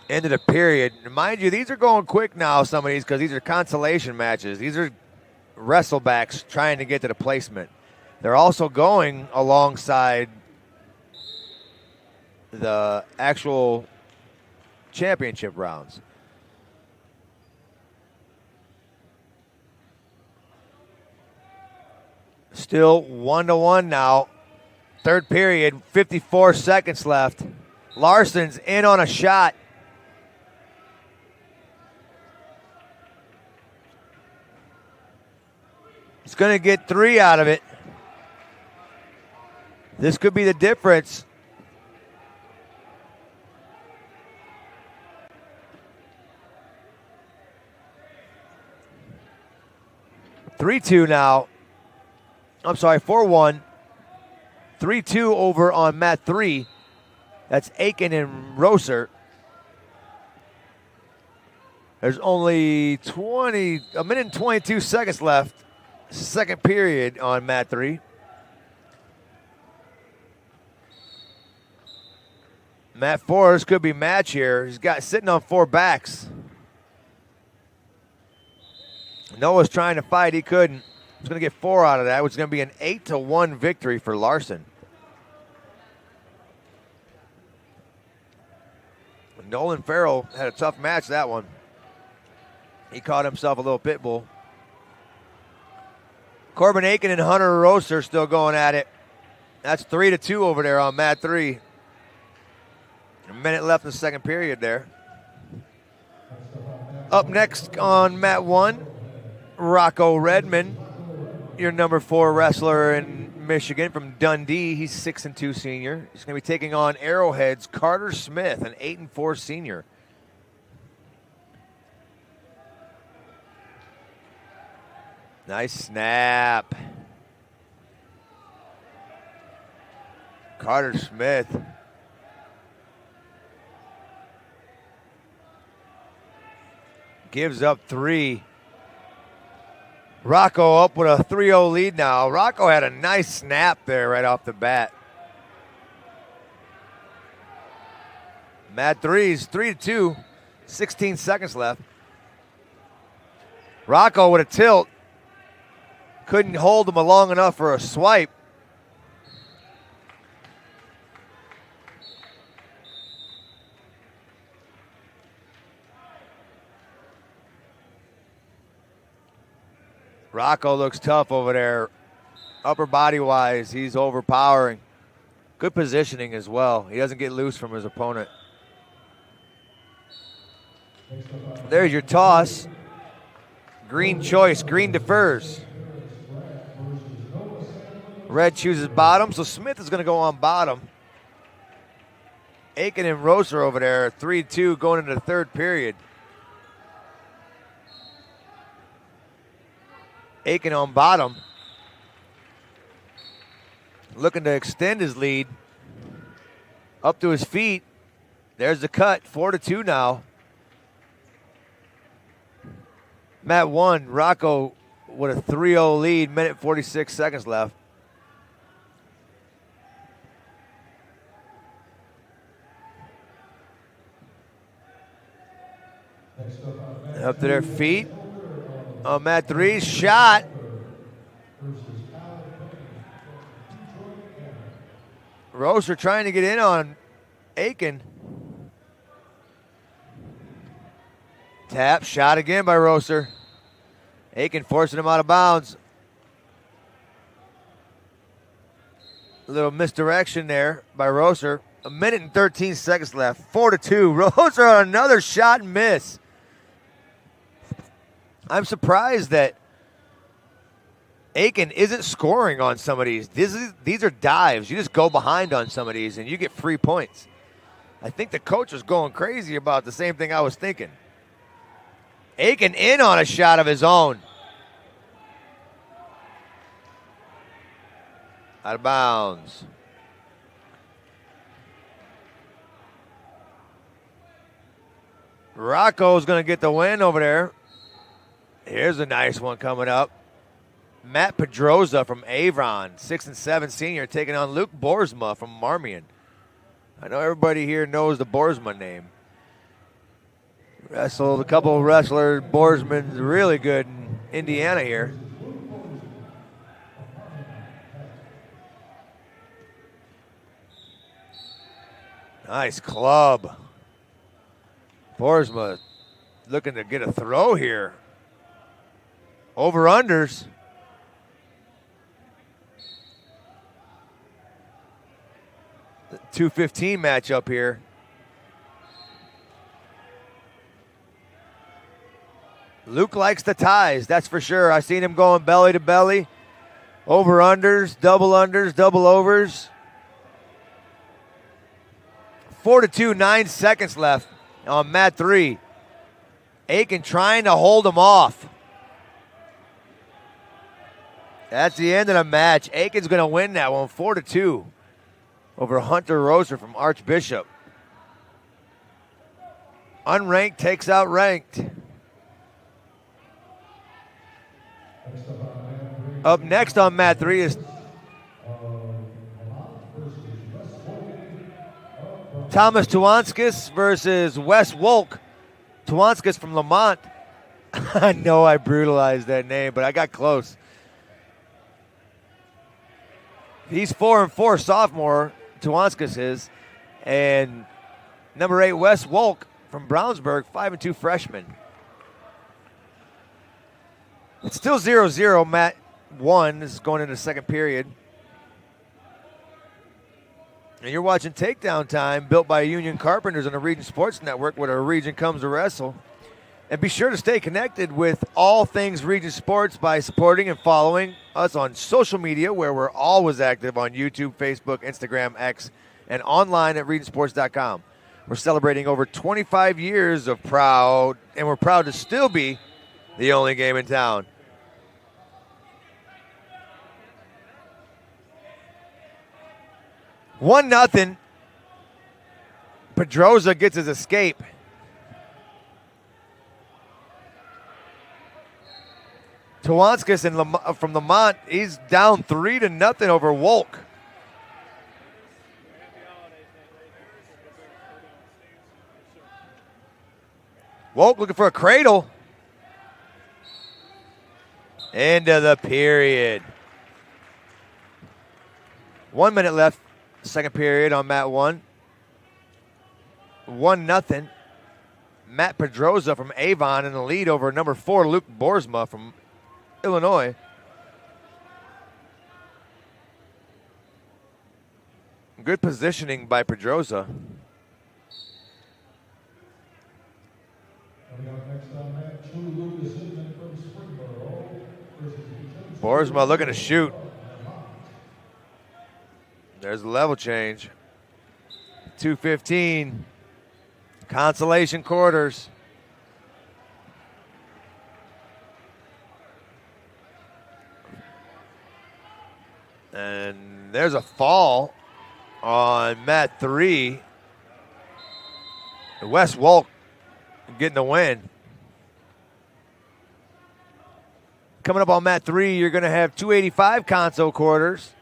End of the period. And mind you, these are going quick now, some of these, because these are consolation matches. These are wrestlebacks trying to get to the placement. They're also going alongside the actual championship rounds. Still 1-1 now. Third period, 54 seconds left. Larson's in on a shot. He's going to get 3 out of it. This could be the difference. (3-2) now. I'm sorry, 4-1. 3-2 over on mat 3. That's Aiken and Rosser. There's only a minute and 22 seconds left. Second period on mat 3. Mat 4, this could be match here. He's got sitting on 4 backs. Noah's trying to fight, he couldn't. He's going to get 4 out of that, which is going to be an 8-1 victory for Larson. Nolan Farrell had a tough match, that one. He caught himself a little pit bull. Corbin Aiken and Hunter Rosser still going at it. That's 3-2 over there on mat 3. A minute left in the second period there. Up next on mat 1, Rocco Redmond, your number 4 wrestler in Michigan from Dundee. He's 6-2 senior. He's going to be taking on Arrowhead's Carter Smith, an 8-4 senior. Nice snap. Carter Smith. Gives up 3. Rocco up with a 3-0 lead now. Rocco had a nice snap there right off the bat. Mat 3's 3-2. 16 seconds left. Rocco with a tilt. Couldn't hold him long enough for a swipe. Rocco looks tough over there. Upper body wise, he's overpowering. Good positioning as well. He doesn't get loose from his opponent. There's your toss. Green choice, green defers. Red chooses bottom, so Smith is going to go on bottom. Aiken and Roser over there, 3-2 going into the third period. Aiken on bottom. Looking to extend his lead. Up to his feet. There's the cut, 4-2 now. Matt won. Rocco with a 3-0 lead, minute 46 seconds left. Up to their feet. On Matt 3, shot. Roser trying to get in on Aiken. Tap, shot again by Roser. Aiken forcing him out of bounds. A little misdirection there by Roser. A minute and 13 seconds left. 4-2. Roser on another shot and miss. I'm surprised that Aiken isn't scoring on some of these. These are dives. You just go behind on some of these and you get free points. I think the coach was going crazy about the same thing I was thinking. Aiken in on a shot of his own. Out of bounds. Rocco's going to get the win over there. Here's a nice one coming up. Matt Pedroza from Avon, 6'7" senior, taking on Luke Boersma from Marmion. I know everybody here knows the Boersma name. Wrestled a couple of wrestlers. Boersman's really good in Indiana here. Nice club. Boersma looking to get a throw here. Over-unders. The 2:15 matchup here. Luke likes the ties, that's for sure. I've seen him going belly to belly. Over-unders, double overs. 4-2, 9 seconds left on mat 3. Aiken trying to hold him off. That's the end of the match. Aiken's going to win that one, 4-2 over Hunter Roser from Archbishop. Unranked takes out ranked. Up next on mat 3 is Thomas Tuanskis versus Wes Wolk. Tuanskis from Lamont. I know I brutalized that name, but I got close. He's 4-4 sophomore, Tuanskis is. And number 8, Wes Wolk from Brownsburg, 5-2 freshman. It's still 0-0. Matt won. This is going into the second period. And you're watching Takedown Time, built by Union Carpenters on the Region Sports Network, where the region comes to wrestle. And be sure to stay connected with all things Region Sports by supporting and following us on social media, where we're always active on YouTube, Facebook, Instagram, X, and online at regionsports.com. We're celebrating over 25 years of proud, and we're proud to still be the only game in town. One nothing. Pedroza gets his escape. Tuanskis from Lamont, he's down 3-0 over Wolk. Wolk looking for a cradle. Into the period. 1 minute left, second period on mat 1. 1-0. Matt Pedroza from Avon in the lead over number 4, Luke Boersma from Illinois. Good positioning by Pedroza. Boersma looking to shoot. There's a level change. 2:15. Consolation quarters. And there's a fall on mat 3. Wes Wolk getting the win. Coming up on mat 3, you're going to have 285 console quarters.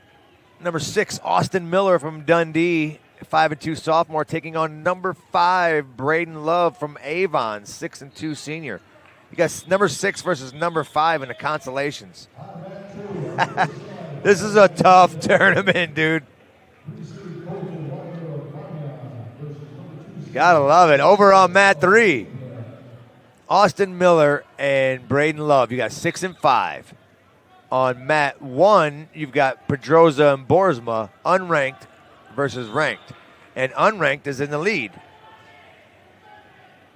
Number 6, Austin Miller from Dundee, 5-2 sophomore, taking on number 5, Braden Love from Avon, 6-2 senior. You got number 6 versus number 5 in the consolations. This is a tough tournament, dude. You gotta love it. Over on mat 3, Austin Miller and Braden Love. You got 6 and 5. On mat 1, you've got Pedroza and Boersma, unranked versus ranked. And unranked is in the lead.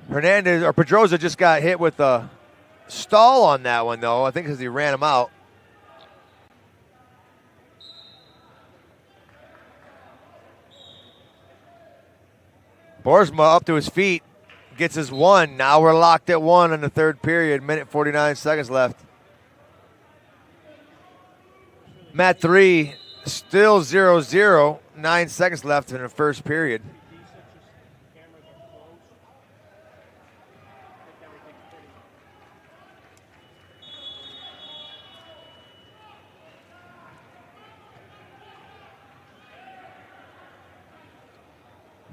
Pedroza just got hit with a stall on that one, though. I think because he ran him out. Boersma up to his feet, gets his 1. Now we're locked at 1 in the third period, minute 49 seconds left. Mat 3, still 0-0, 9 seconds left in the first period.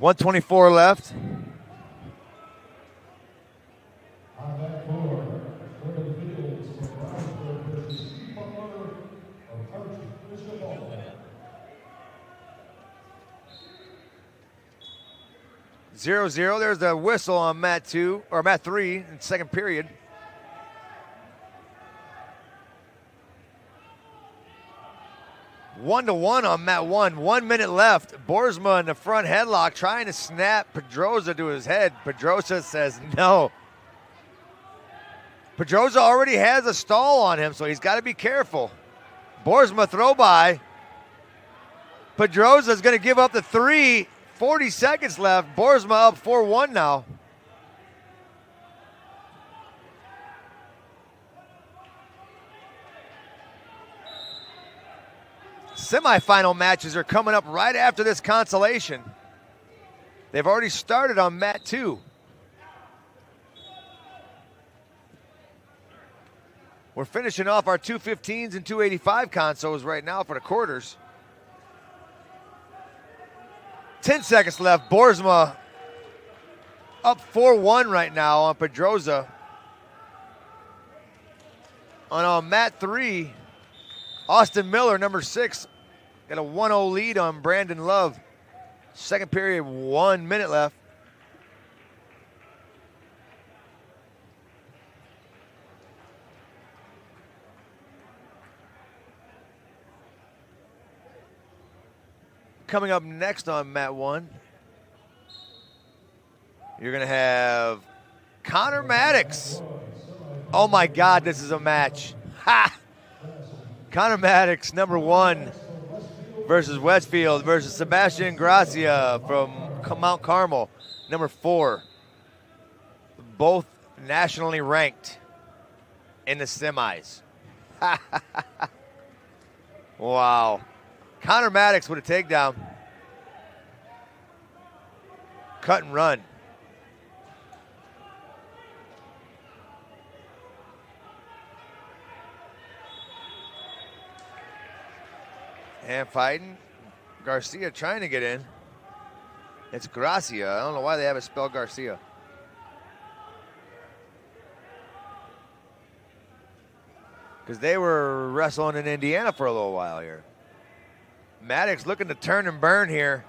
$124 left. On that floor, go to the fields for Brownsburg versus Steve Butler of Archbishop Hall. 0-0. There's the whistle on mat 2 or mat 3 in second period. One to one on mat 1. 1 minute left. Boersma in the front headlock trying to snap Pedroza to his head. Pedroza says no. Pedroza already has a stall on him, so he's got to be careful. Boersma throw by. Pedroza's going to give up the 3. 40 seconds left. Boersma up 4-1 now. Semifinal matches are coming up right after this consolation. They've already started on mat 2. We're finishing off our 215s and 285 consoles right now for the quarters. 10 seconds left. Boersma up 4-1 right now on Pedroza. And on mat 3, Austin Miller, number 6, got a 1-0 lead on Brandon Love. Second period, 1 minute left. Coming up next on mat 1, you're going to have Connor Maddox. Oh my God, this is a match. Ha! Connor Maddox, number 1, versus Westfield versus Sebastian Gracia from Mount Carmel, number 4. Both nationally ranked in the semis. Wow. Connor Maddox with a takedown. Cut and run. And fighting. Garcia trying to get in. It's Gracia. I don't know why they have it spelled Garcia. because they were wrestling in Indiana for a little while here. Maddox looking to turn and burn here.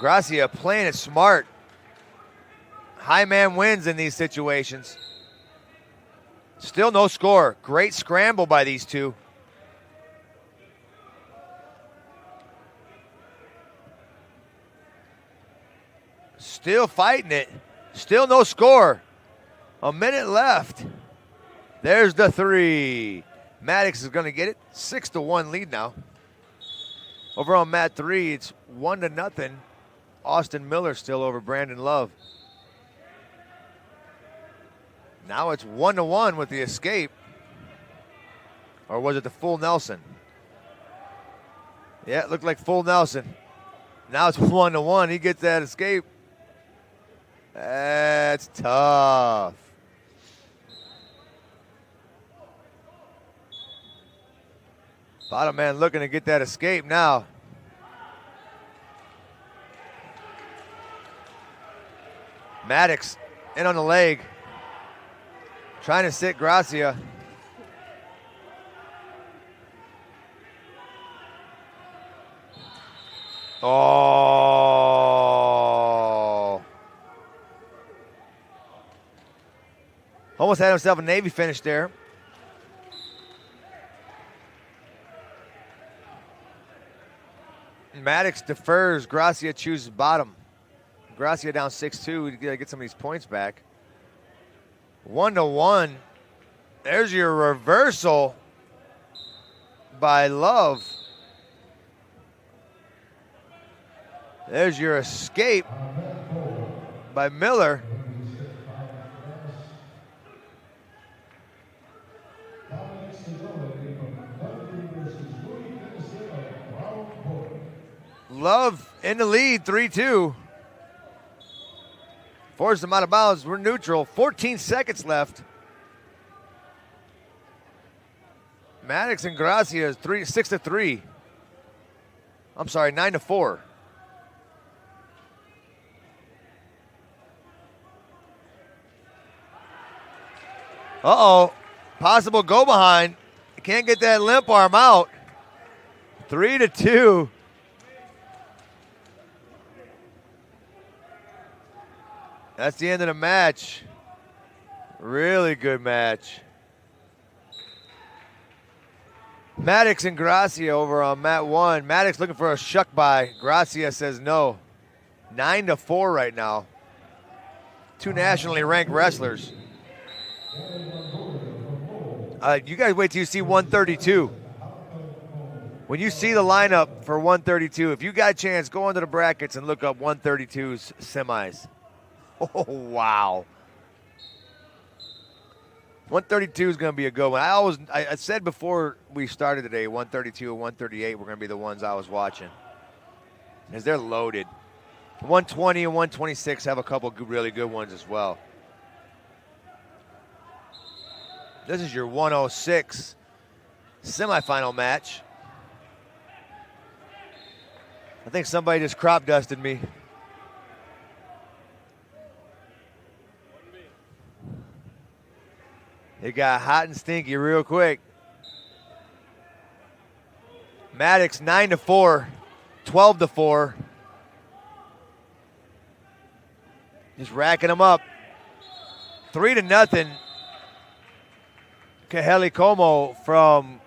Gracia playing it smart. High man wins in these situations. Still no score. Great scramble by these two. Still fighting it. Still no score. A minute left. There's the three. Maddox is going to get it. 6-1 lead now. Over on mat 3, it's 1-0. Austin Miller still over Brandon Love. Now it's 1-1 with the escape. Or was it the full Nelson? Yeah, it looked like full Nelson. Now it's 1-1. He gets that escape. That's tough. Bottom man looking to get that escape now. Maddox in on the leg. Trying to sit Gracia. Oh. Almost had himself a Navy finish there. Maddox defers. Gracia chooses bottom. Gracia down 6-2. We gotta get some of these points back. 1-1. There's your reversal by Love. There's your escape by Miller. Love in the lead, 3-2. Forced them out of bounds. We're neutral. 14 seconds left. Maddox and Gracia is 6-3. I'm sorry, 9-4. Uh-oh. Possible go behind. Can't get that limp arm out. 3-2. That's the end of the match. Really good match. Maddox and Gracia over on mat 1. Maddox looking for a shuck by. Gracia says no. 9-4 right now. Two nationally ranked wrestlers. You guys wait till you see 132. When you see the lineup for 132, if you got a chance, go into the brackets and look up 132's semis. Oh, wow. 132 is going to be a good one. I said before we started today, 132 and 138 were going to be the ones I was watching. Because they're loaded. 120 and 126 have a couple really good ones as well. This is your 106 semifinal match. I think somebody just crop dusted me. It got hot and stinky real quick. Maddox 9-4, 12-4. Just racking them up. 3-0. Kaheli Como from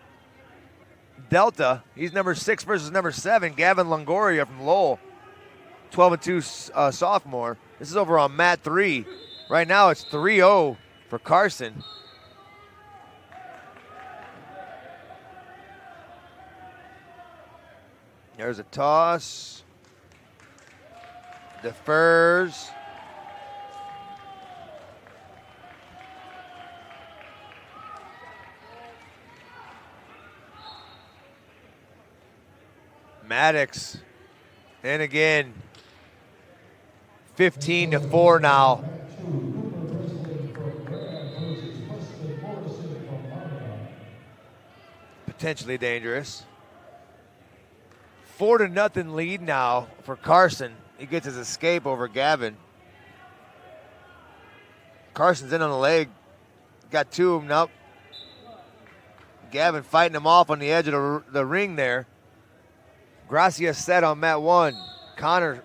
Delta. He's number 6 versus number 7. Gavin Longoria from Lowell. 12-2 sophomore. This is over on mat 3. Right now it's 3-0 for Carson. There's a toss. Defers. Maddox. And again, 15-4 now. Potentially dangerous. 4-0 lead now for Carson. He gets his escape over Gavin. Carson's in on the leg. Got two of them now. Gavin fighting him off on the edge of the ring there. Gracia set on mat 1. Connor,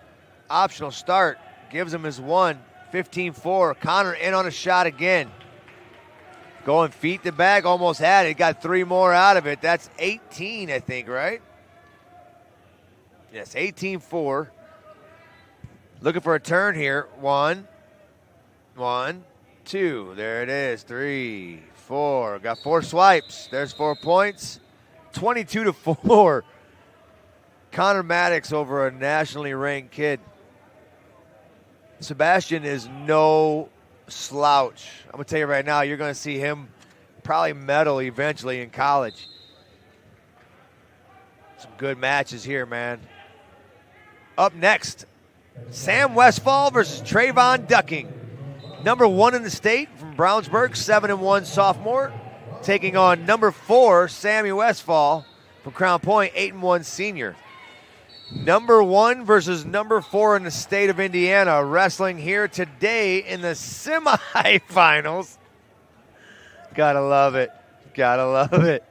optional start. Gives him his 1. 15-4. Connor in on a shot again. Going feet to back, almost had it. Got 3 more out of it. That's 18, I think, right? Yes, 18-4. Looking for a turn here. 1, 2. There it is. 3, 4. Got 4 swipes. There's 4 points. 22-4. Connor Maddox over a nationally ranked kid. Sebastian is no slouch. I'm going to tell you right now, you're going to see him probably medal eventually in college. Some good matches here, man. Up next, Sam Westfall versus Trayvon Ducking. Number 1 in the state from Brownsburg, 7-1 sophomore. Taking on number 4, Sammy Westfall from Crown Point, 8-1 senior. Number 1 versus number 4 in the state of Indiana, wrestling here today in the semifinals. Gotta love it. Gotta love it.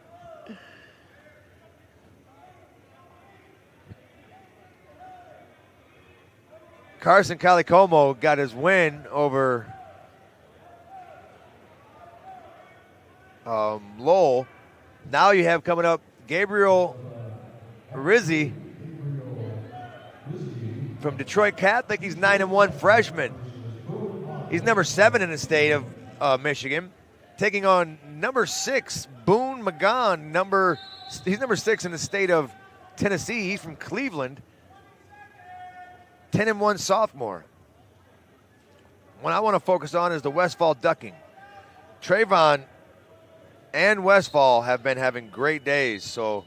Carson Calicomo got his win over Lowell. Now you have coming up Gabriel Rizzi from Detroit Catholic. He's 9-1 freshman. He's number 7 in the state of Michigan. Taking on number 6, Boone McGon. He's number 6 in the state of Tennessee. He's from Cleveland. 10-1 sophomore. What I want to focus on is the Westfall Ducking. Trayvon and Westfall have been having great days, so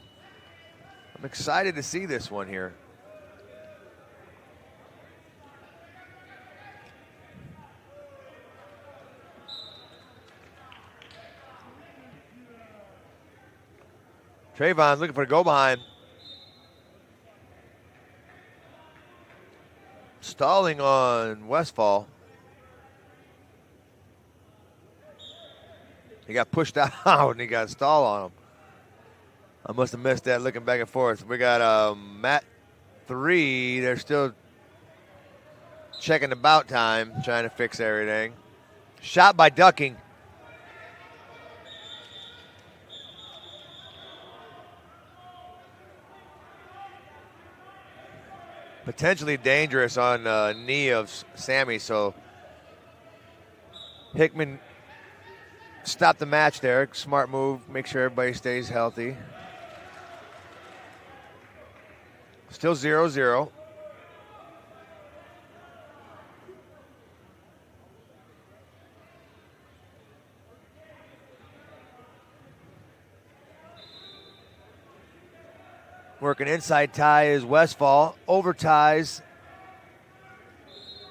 I'm excited to see this one here. Trayvon looking for a go behind. Stalling on Westfall. He got pushed out and he got a stall on him. I must have missed that looking back and forth. We got mat 3. They're still checking the bout time, trying to fix everything. Shot by Ducking. Potentially dangerous on knee of Sammy, so Hickman stopped the match there. Smart move, make sure everybody stays healthy. Still 0-0. Working inside tie is Westfall. Over ties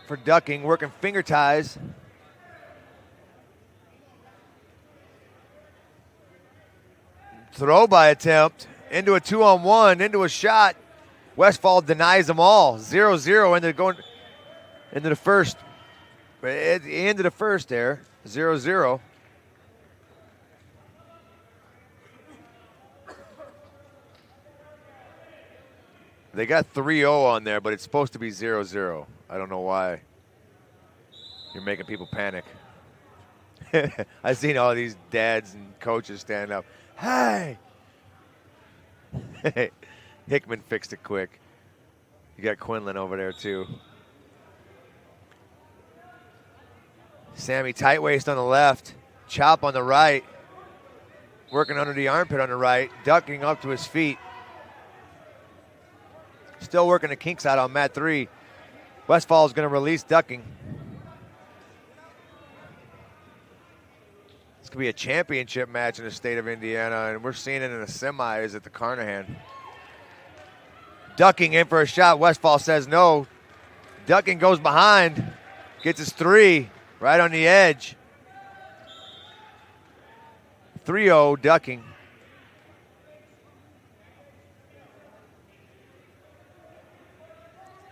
for Ducking. Working finger ties. Throw by attempt. Into a 2-on-1. Into a shot. Westfall denies them all. 0-0 into the first. At the end of the first there. 0-0. They got 3-0 on there, but it's supposed to be 0-0. I don't know why. You're making people panic. I've seen all these dads and coaches stand up. Hey! Hickman fixed it quick. You got Quinlan over there, too. Sammy tight waist on the left. Chop on the right. Working under the armpit on the right. Ducking up to his feet. Still working the kinks out on mat 3. Westfall is going to release Ducking. It's going to be a championship match in the state of Indiana, and we're seeing it in the semis at the Carnahan. Ducking in for a shot. Westfall says no. Ducking goes behind. Gets his 3 right on the edge. 3-0 Ducking.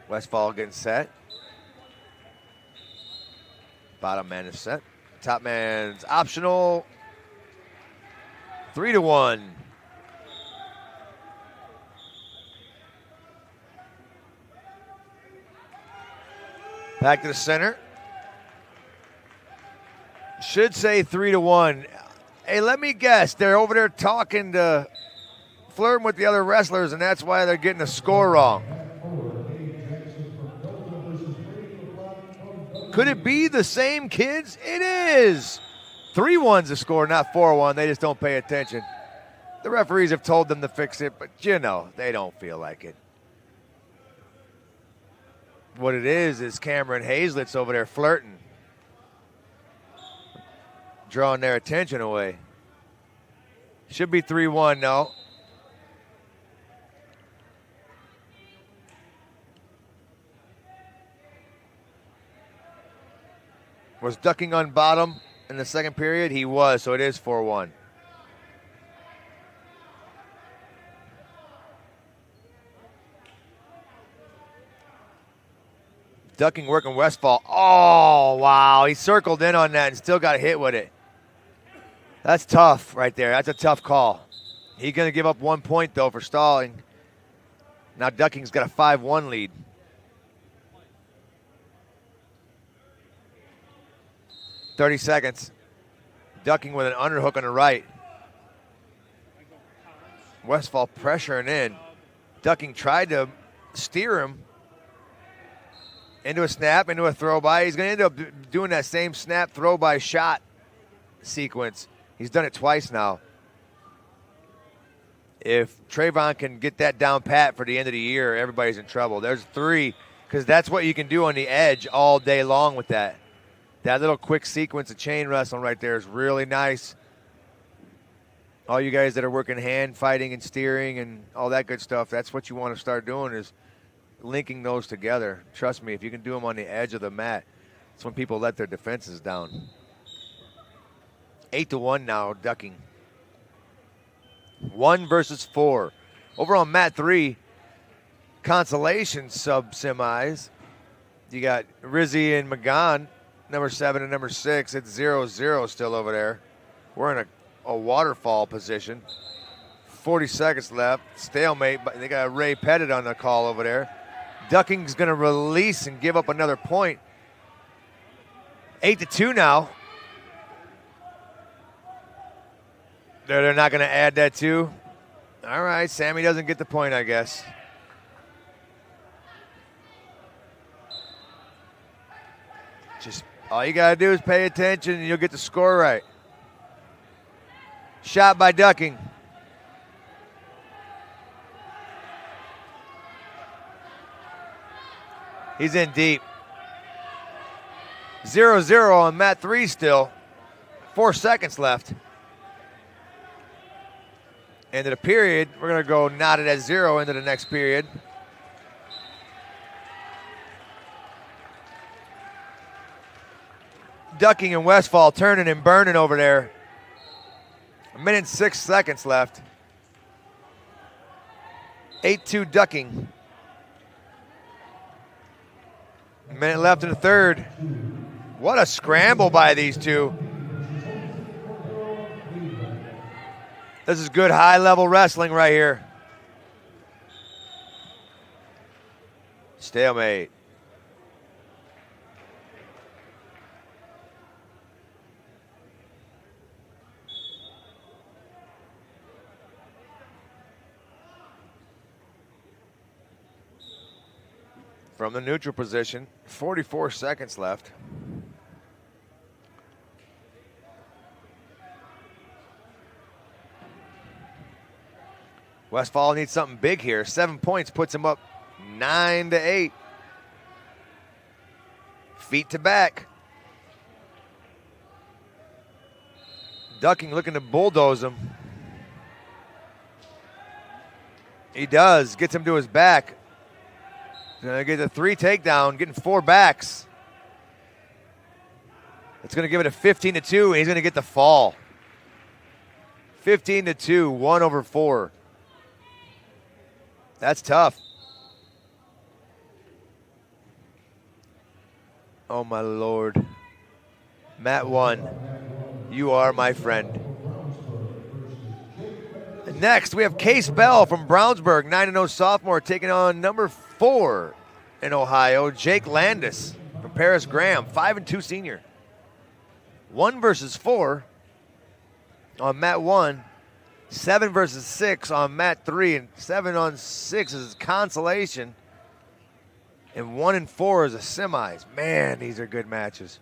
Westfall getting set. Bottom man is set. Top man's optional. 3-1. Back to the center. Should say 3-1. Hey, let me guess. They're over there talking to, flirting with the other wrestlers, and that's why they're getting the score wrong. Could it be the same kids? It is. 3-1's the score, not 4-1. They just don't pay attention. The referees have told them to fix it, but you know, they don't feel like it. What it is Cameron Hazlett's over there flirting, drawing their attention away. Should be 3-1 now. Was Ducking on bottom in the second period? He was, so it is 4-1. Ducking working Westfall. Oh, wow. He circled in on that and still got hit with it. That's tough right there. That's a tough call. He's going to give up 1 point, though, for stalling. Now Ducking's got a 5-1 lead. .30 seconds. Ducking with an underhook on the right. Westfall pressuring in. Ducking tried to steer him into a snap, into a throw by. He's going to end up doing that same snap, throw by, shot sequence. He's done it twice now. If Trayvon can get that down pat for the end of the year, everybody's in trouble. There's 3, because that's what you can do on the edge all day long with that. That little quick sequence of chain wrestling right there is really nice. All you guys that are working hand fighting and steering and all that good stuff, that's what you want to start doing, is linking those together. Trust me, if you can do them on the edge of the mat, it's when people let their defenses down. 8-1 now, Ducking. 1 versus 4. Over on mat 3, Consolation sub-semis. You got Rizzy and McGon, number 7 and number 6. It's 0-0 still over there. We're in a waterfall position. 40 seconds left. Stalemate, but they got Ray Pettit on the call over there. Ducking's going to release and give up another point. 8-2 now. They're not going to add that too. All right, Sammy doesn't get the point, I guess. Just all you got to do is pay attention and you'll get the score right. Shot by Ducking. He's in deep. 0-0 on mat 3 still. 4 seconds left. End of the period. We're going to go knotted at 0 into the next period. Ducking and Westfall turning and burning over there. 1 minute and 6 seconds left. 8-2 Ducking. A minute left in the third. What a scramble by these two. This is good high-level wrestling right here. Stalemate. From the neutral position, 44 seconds left. Westfall needs something big here. 7 points puts him up 9-8. Feet to back. Ducking looking to bulldoze him. He does. Gets him to his back. Gonna get the 3 takedown, getting 4 backs. It's gonna give it a 15-2, and he's gonna get the fall. 15-2, 1/4. That's tough. Oh my Lord. Mat 1, you are my friend. Next, we have Case Bell from Brownsburg, 9-0 sophomore, taking on number 4 in Ohio, Jake Landis from Paris Graham, 5-2 senior. 1 versus 4 on Mat 1, 7 versus 6 on Mat 3, and 7 on 6 is Consolation, and 1 and 4 is a semis. Man, these are good matches.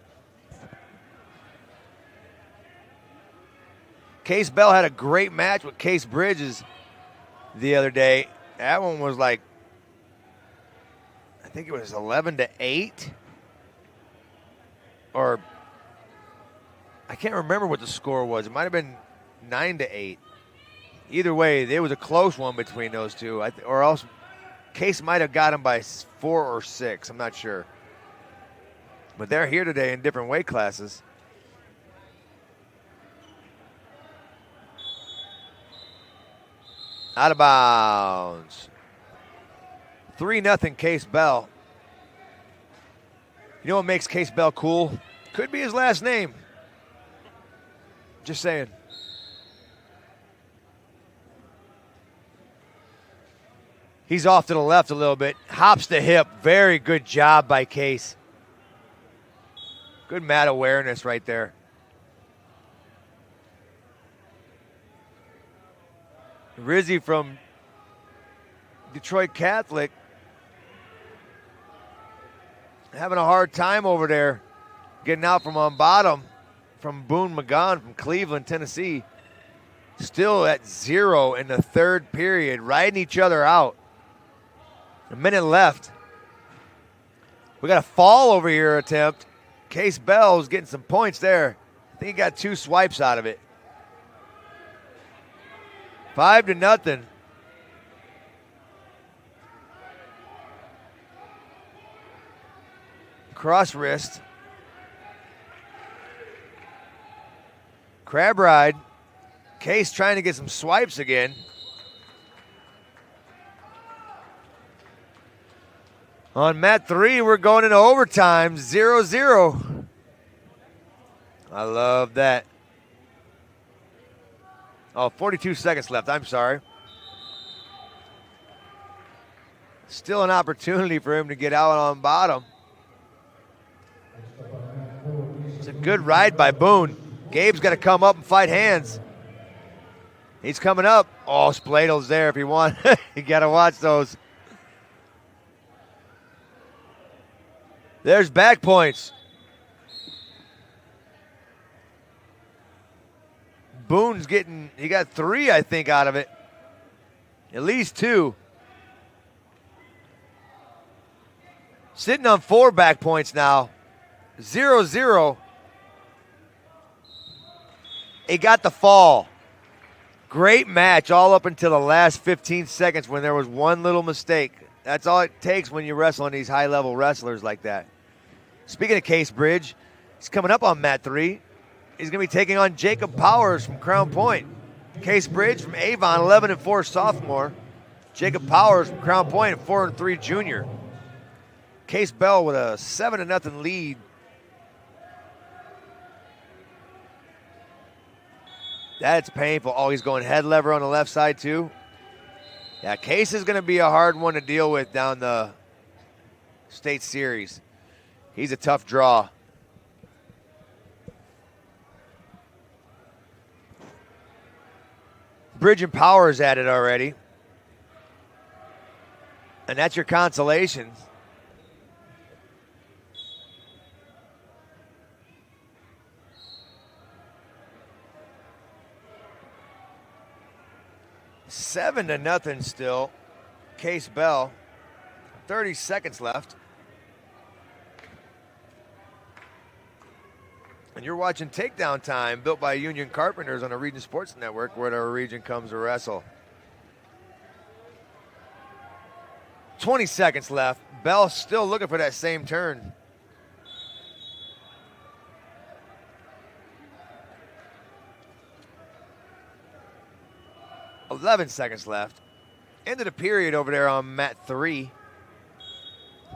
Case Bell had a great match with Case Bridges the other day. That one was like, I think it was 11-8, or I can't remember what the score was. It might have been 9-8. Either way, there was a close one between those two, or else Case might have got him by 4 or 6. I'm not sure. But they're here today in different weight classes. Out of bounds. 3-0 Case Bell. You know what makes Case Bell cool? Could be his last name. Just saying. He's off to the left a little bit. Hops the hip. Very good job by Case. Good mat awareness right there. Rizzy from Detroit Catholic having a hard time over there getting out from on bottom from Boone McGon from Cleveland, Tennessee. Still at 0 in the third period, riding each other out. A minute left. We got a fall over here attempt. Case Bell's getting some points there. I think he got 2 swipes out of it. 5-0. Cross wrist. Crab ride. Case trying to get some swipes again. On mat 3, we're going into overtime, 0-0. I love that. Oh, 42 seconds left. I'm sorry. Still an opportunity for him to get out on bottom. It's a good ride by Boone. Gabe's got to come up and fight hands. He's coming up. Oh, Spladle's there if you want. You got to watch those. There's back points. Boone's he got 3, I think, out of it. At least 2. Sitting on 4 back points now. 0-0. He got the fall. Great match all up until the last 15 seconds when there was one little mistake. That's all it takes when you wrestle on these high-level wrestlers like that. Speaking of Case Bridge, he's coming up on mat 3. He's going to be taking on Jacob Powers from Crown Point. Case Bridge from Avon, 11-4 sophomore. Jacob Powers from Crown Point, 4-3 junior. Case Bell with a 7-0 lead. That's painful. Oh, he's going head lever on the left side too. Yeah, Case is going to be a hard one to deal with down the state series. He's a tough draw. Bridge and Powers at it already. And that's your consolation. Seven to nothing still. Case Bell. 30 seconds left. And you're watching Takedown Time, built by Union Carpenters on the Region Sports Network, where our region comes to wrestle. 20 seconds left. Bell still looking for that same turn. $11 seconds left. End of the period over there on mat 3.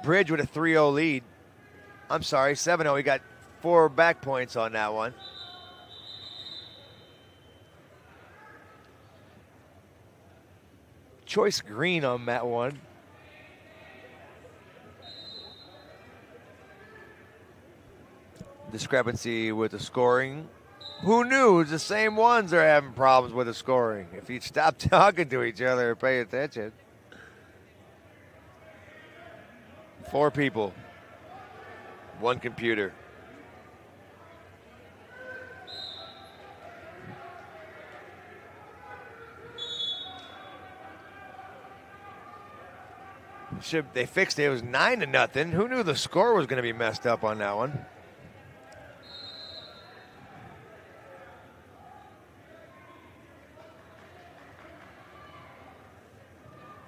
Bridge with a 3-0 lead. I'm sorry, 7-0. He got 4 back points on that one. Choice green on mat 1. Discrepancy with the scoring. Who knew? It's the same ones are having problems with the scoring. If you'd stop talking to each other and pay attention. 4 people. 1 computer. They fixed it. It was 9-0. Who knew the score was going to be messed up on that one?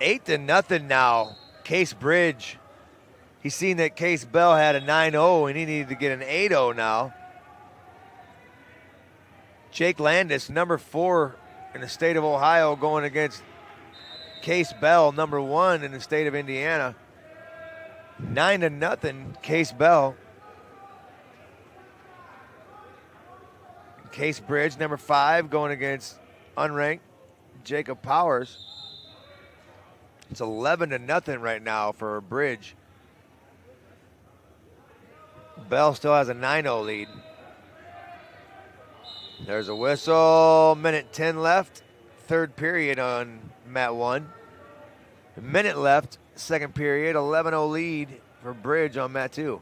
Eight to nothing now. Case Bridge. He's seen that Case Bell had a 9-0 and he needed to get an 8-0 now. Jake Landis, number 4 in the state of Ohio, going against Case Bell, number 1 in the state of Indiana. 9-0, Case Bell. Case Bridge, number 5, going against unranked Jacob Powers. It's 11-0 right now for Bridge. Bell still has a 9-0 lead. There's a whistle. Minute 10 left. Third period on mat 1. A minute left. Second period. 11-0 lead for Bridge on mat 2.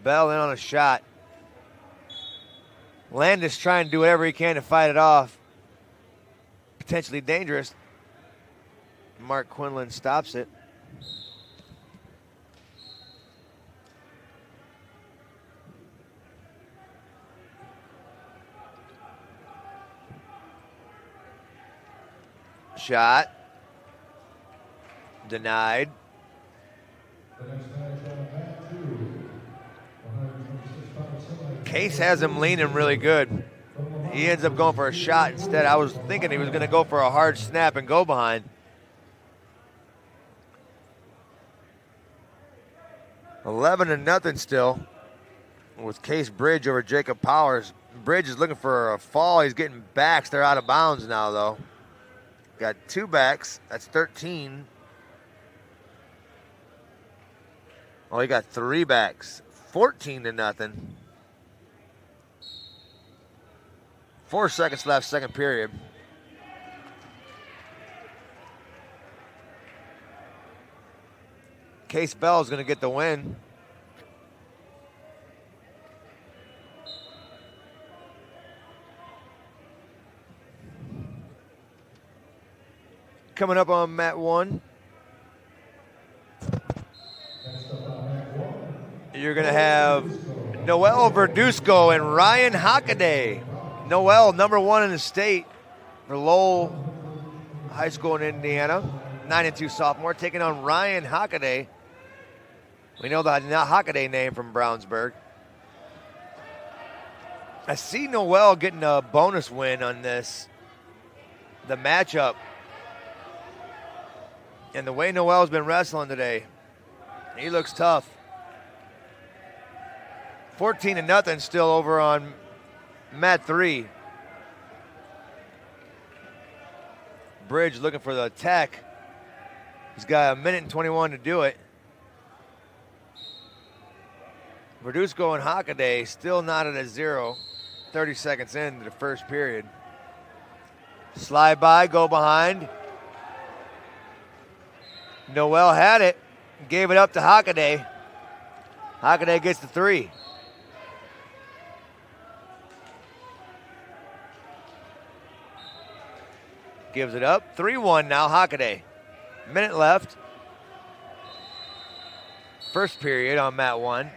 Bell in on a shot. Landis trying to do whatever he can to fight it off. Potentially dangerous. Mark Quinlan stops it. Shot. Denied. Case has him leaning really good. He ends up going for a shot instead. I was thinking he was going to go for a hard snap and go behind. 11-0 still with Case Bridge over Jacob Powers. Bridge is looking for a fall. He's getting backs. They're out of bounds now, though. Got 2 backs. That's 13. Oh, he got 3 backs. 14-0. 4 seconds left, second period. Case Bell is going to get the win. Coming up on mat 1. You're going to have Noel Verduzco and Ryan Hockaday. Noel, number 1 in the state for Lowell High School in Indiana. 9-2 sophomore, taking on Ryan Hockaday. We know the Hockaday name from Brownsburg. I see Noel getting a bonus win on this, the matchup. And the way Noel's been wrestling today, he looks tough. 14-0 still over on mat 3. Bridge looking for the attack. He's got a minute and 21 to do it. Verduzco and Hockaday still not at a 0. 30 seconds into the first period. Slide by, go behind. Noel had it, gave it up to Hockaday. Hockaday gets the 3. Gives it up. 3-1 now, Hockaday. Minute left. First period on mat 1.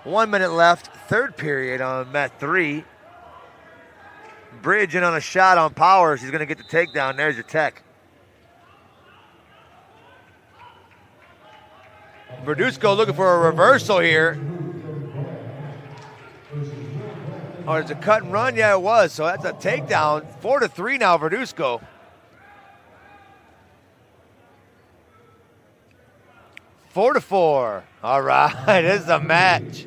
1 minute left. Third period on mat 3. Bridge in on a shot on Powers. He's going to get the takedown. There's your tech. Verduzco looking for a reversal here. Oh, it's a cut and run? Yeah, it was. So that's a takedown. 4-3 now, Verduzco. 4-4. All right, this is a match.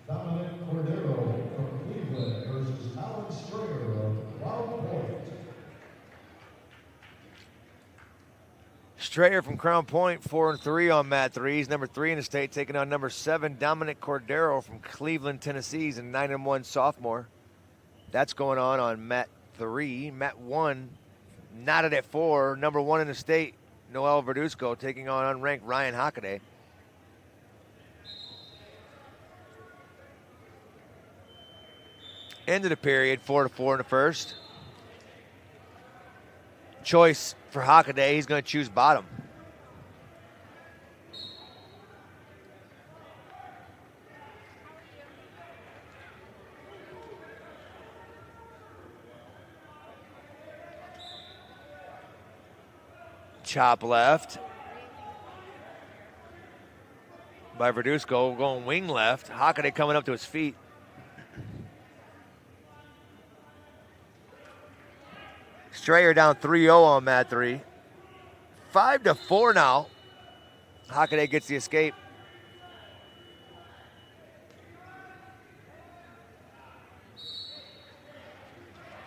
Dominic Cordero from Cleveland versus Alan Strayer of Crown Point. Strayer from Crown Point, 4-3 on mat 3. He's number 3 in the state, taking on number 7, Dominic Cordero from Cleveland, Tennessee. He's a 9-1 sophomore. That's going on mat 3. Mat 1, knotted at 4. Number 1 in the state, Noel Verduzco, taking on unranked Ryan Hockaday. End of the period, 4-4 in the first. Choice for Hockaday, he's going to choose bottom. Chop left by Verduzco, going wing left. Hockaday coming up to his feet. Strayer down 3-0 on mat 3. 5-4 now. Hockaday gets the escape.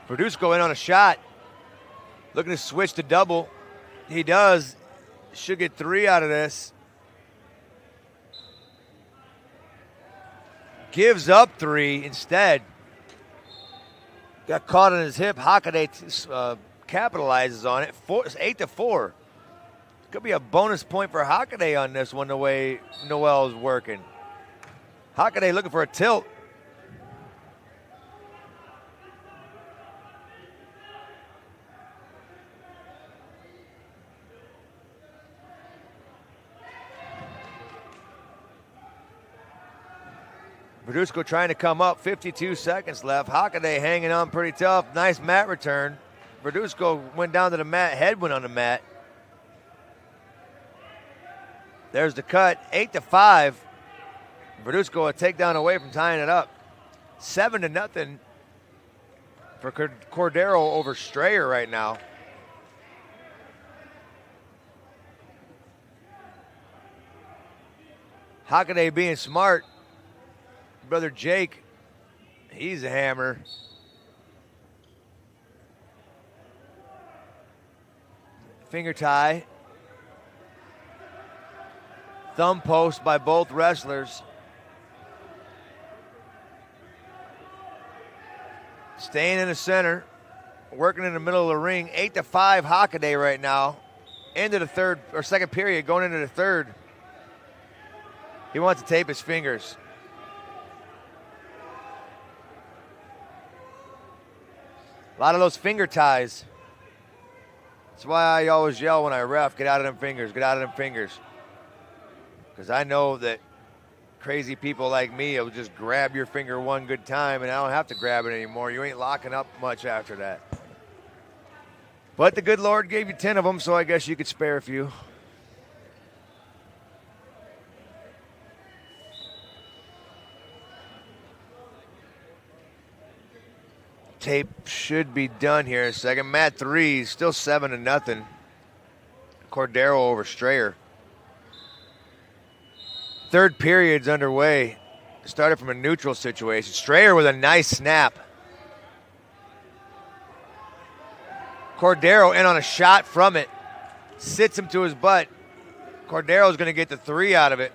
Verduzco in on a shot. Looking to switch to double. He does. Should get 3 out of this. Gives up 3 instead. Got caught on his hip. Hockaday capitalizes on it. 8-4. Could be a bonus point for Hockaday on this one, the way Noel is working. Hockaday looking for a tilt. Verduzco trying to come up, 52 seconds left. Hockaday hanging on pretty tough. Nice mat return. Verduzco went down to the mat, head went on the mat. There's the cut, 8-5. Verduzco a takedown away from tying it up. 7-0 for Cordero over Strayer right now. Hockaday being smart. Brother Jake, he's a hammer. Finger tie. Thumb post by both wrestlers. Staying in the center, working in the middle of the ring. 8-5 Hockaday right now. Into the third or second period, going into the third. He wants to tape his fingers. A lot of those finger ties. That's why I always yell when I ref, get out of them fingers, get out of them fingers. Because I know that crazy people like me will just grab your finger one good time and I don't have to grab it anymore. You ain't locking up much after that. But the good Lord gave you 10 of them, so I guess you could spare a few. Tape should be done here in a second. Mat 3, still 7-0. Cordero over Strayer. Third period's underway. Started from a neutral situation. Strayer with a nice snap. Cordero in on a shot from it. Sits him to his butt. Cordero's going to get the 3 out of it.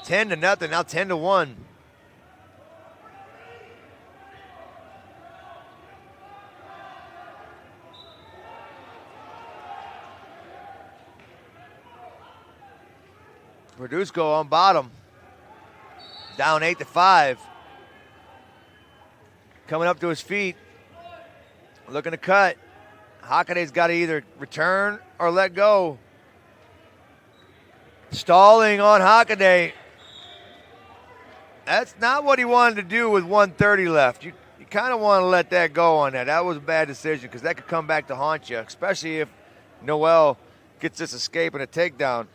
10-0, now 10-1. Verduzco on bottom. Down 8-5. Coming up to his feet. Looking to cut. Hockaday's got to either return or let go. Stalling on Hockaday. That's not what he wanted to do with 1:30 left. You kind of want to let that go on that. That was a bad decision because that could come back to haunt you, especially if Noel gets this escape and a takedown.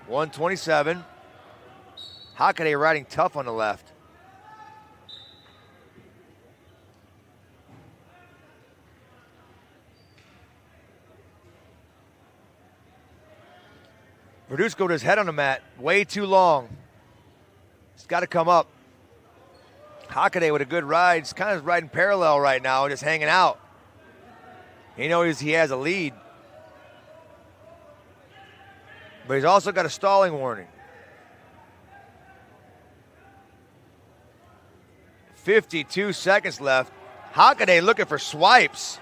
$127. Hockaday riding tough on the left. Verduzco with his head on the mat, way too long. He's got to come up. Hockaday with a good ride. He's kind of riding parallel right now, just hanging out. He knows he has a lead. But he's also got a stalling warning. 52 seconds left. Hockaday looking for swipes.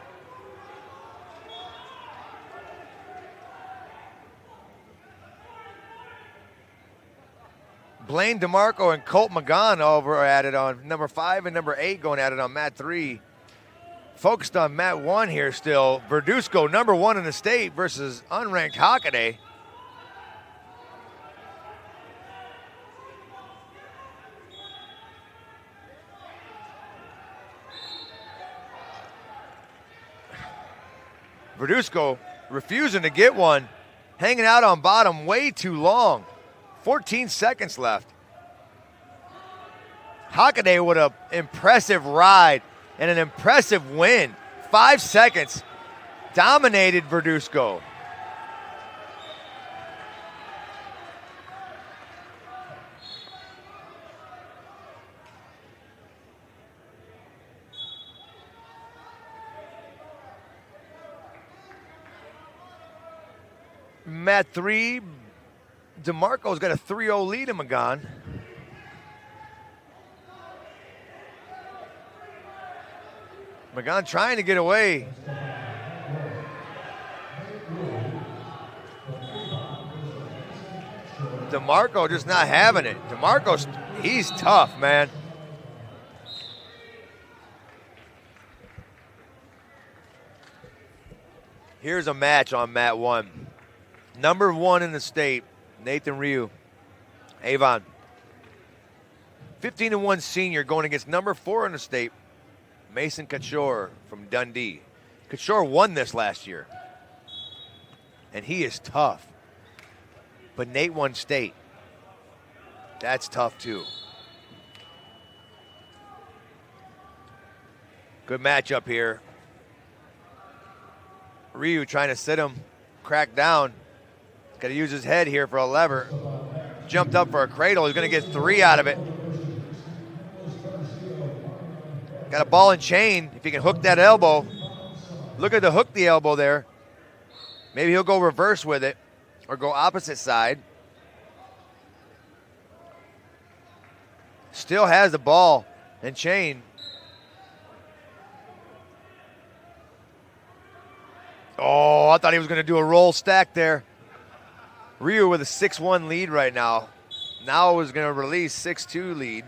Blaine DeMarco and Colt McGon over at it on number 5 and number 8 going at it on mat 3. Focused on mat 1 here still. Verduzco, number 1 in the state versus unranked Hockaday. Verduzco refusing to get one, hanging out on bottom way too long. 14 seconds left. Hockaday with an impressive ride and an impressive win. 5 seconds. Dominated Verduzco. Mat 3, DeMarco's got a 3-0 lead in McGon. McGon trying to get away. DeMarco just not having it. DeMarco's, he's tough, man. Here's a match on mat 1. Number 1 in the state, Nathan Ryu, Avon. 15-1 senior going against number 4 in the state, Mason Couture from Dundee. Couture won this last year, and he is tough. But Nate won state. That's tough too. Good matchup here. Ryu trying to sit him, crack down. Got to use his head here for a lever. Jumped up for a cradle. He's going to get 3 out of it. Got a ball and chain. If he can hook that elbow. Look at the hook the elbow there. Maybe he'll go reverse with it or go opposite side. Still has the ball and chain. Oh, I thought he was going to do a roll stack there. Ryu with a 6-1 lead right now. Now is going to release 6-2 lead.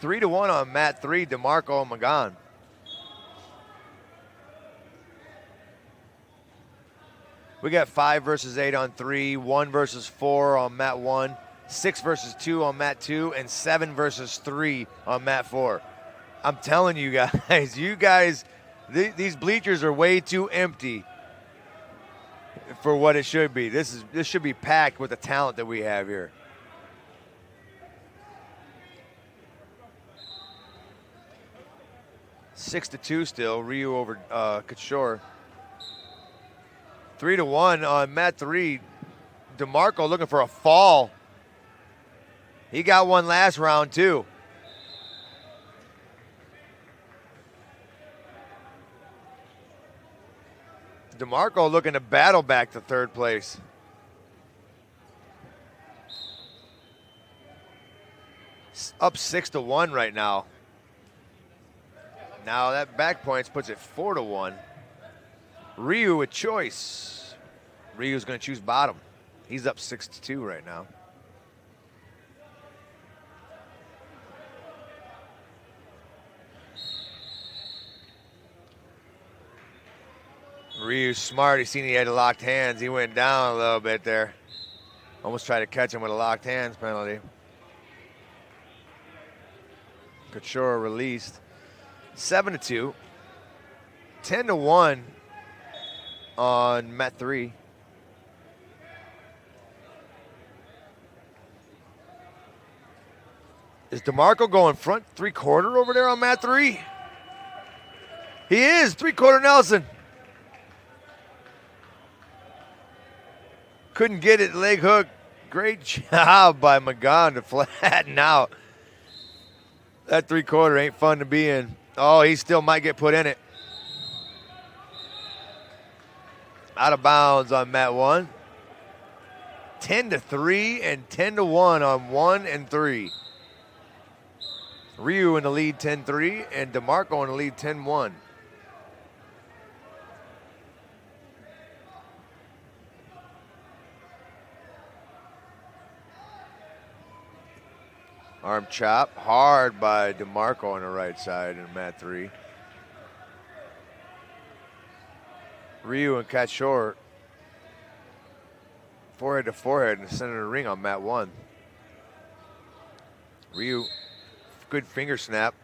3-1 on mat 3, DeMarco and McGon. We got 5 versus 8 on 3, 1 versus 4 on mat 1, 6 versus 2 on mat 2, and 7 versus 3 on mat 4. I'm telling you guys, these bleachers are way too empty for what it should be. This should be packed with the talent that we have here. Six to 2 still. Ryu over Couture. 3-1 on mat 3. DeMarco looking for a fall. He got one last round too. DeMarco looking to battle back to 3rd place. Up 6-1 right now. Now that back points puts it 4-1. Ryu with choice. Ryu's going to choose bottom. He's up 6-2 right now. Ryu's smart. He seen he had locked hands. He went down a little bit there. Almost tried to catch him with a locked hands penalty. Couture released. 7-2. 10-1 on mat 3. Is DeMarco going front 3/4 over there on mat 3? He is. 3/4 Nelson. Couldn't get it, leg hook. Great job by Magan to flatten out. That 3/4 ain't fun to be in. Oh, he still might get put in it. Out of bounds on mat 1. 10-3 and 10-1 on 1 and 3. Ryu in the lead 10-3 and DeMarco in the lead 10-1. Arm chop, hard by DeMarco on the right side in mat 3. Ryu and Kachor, forehead to forehead in the center of the ring on mat 1. Ryu, good finger snap.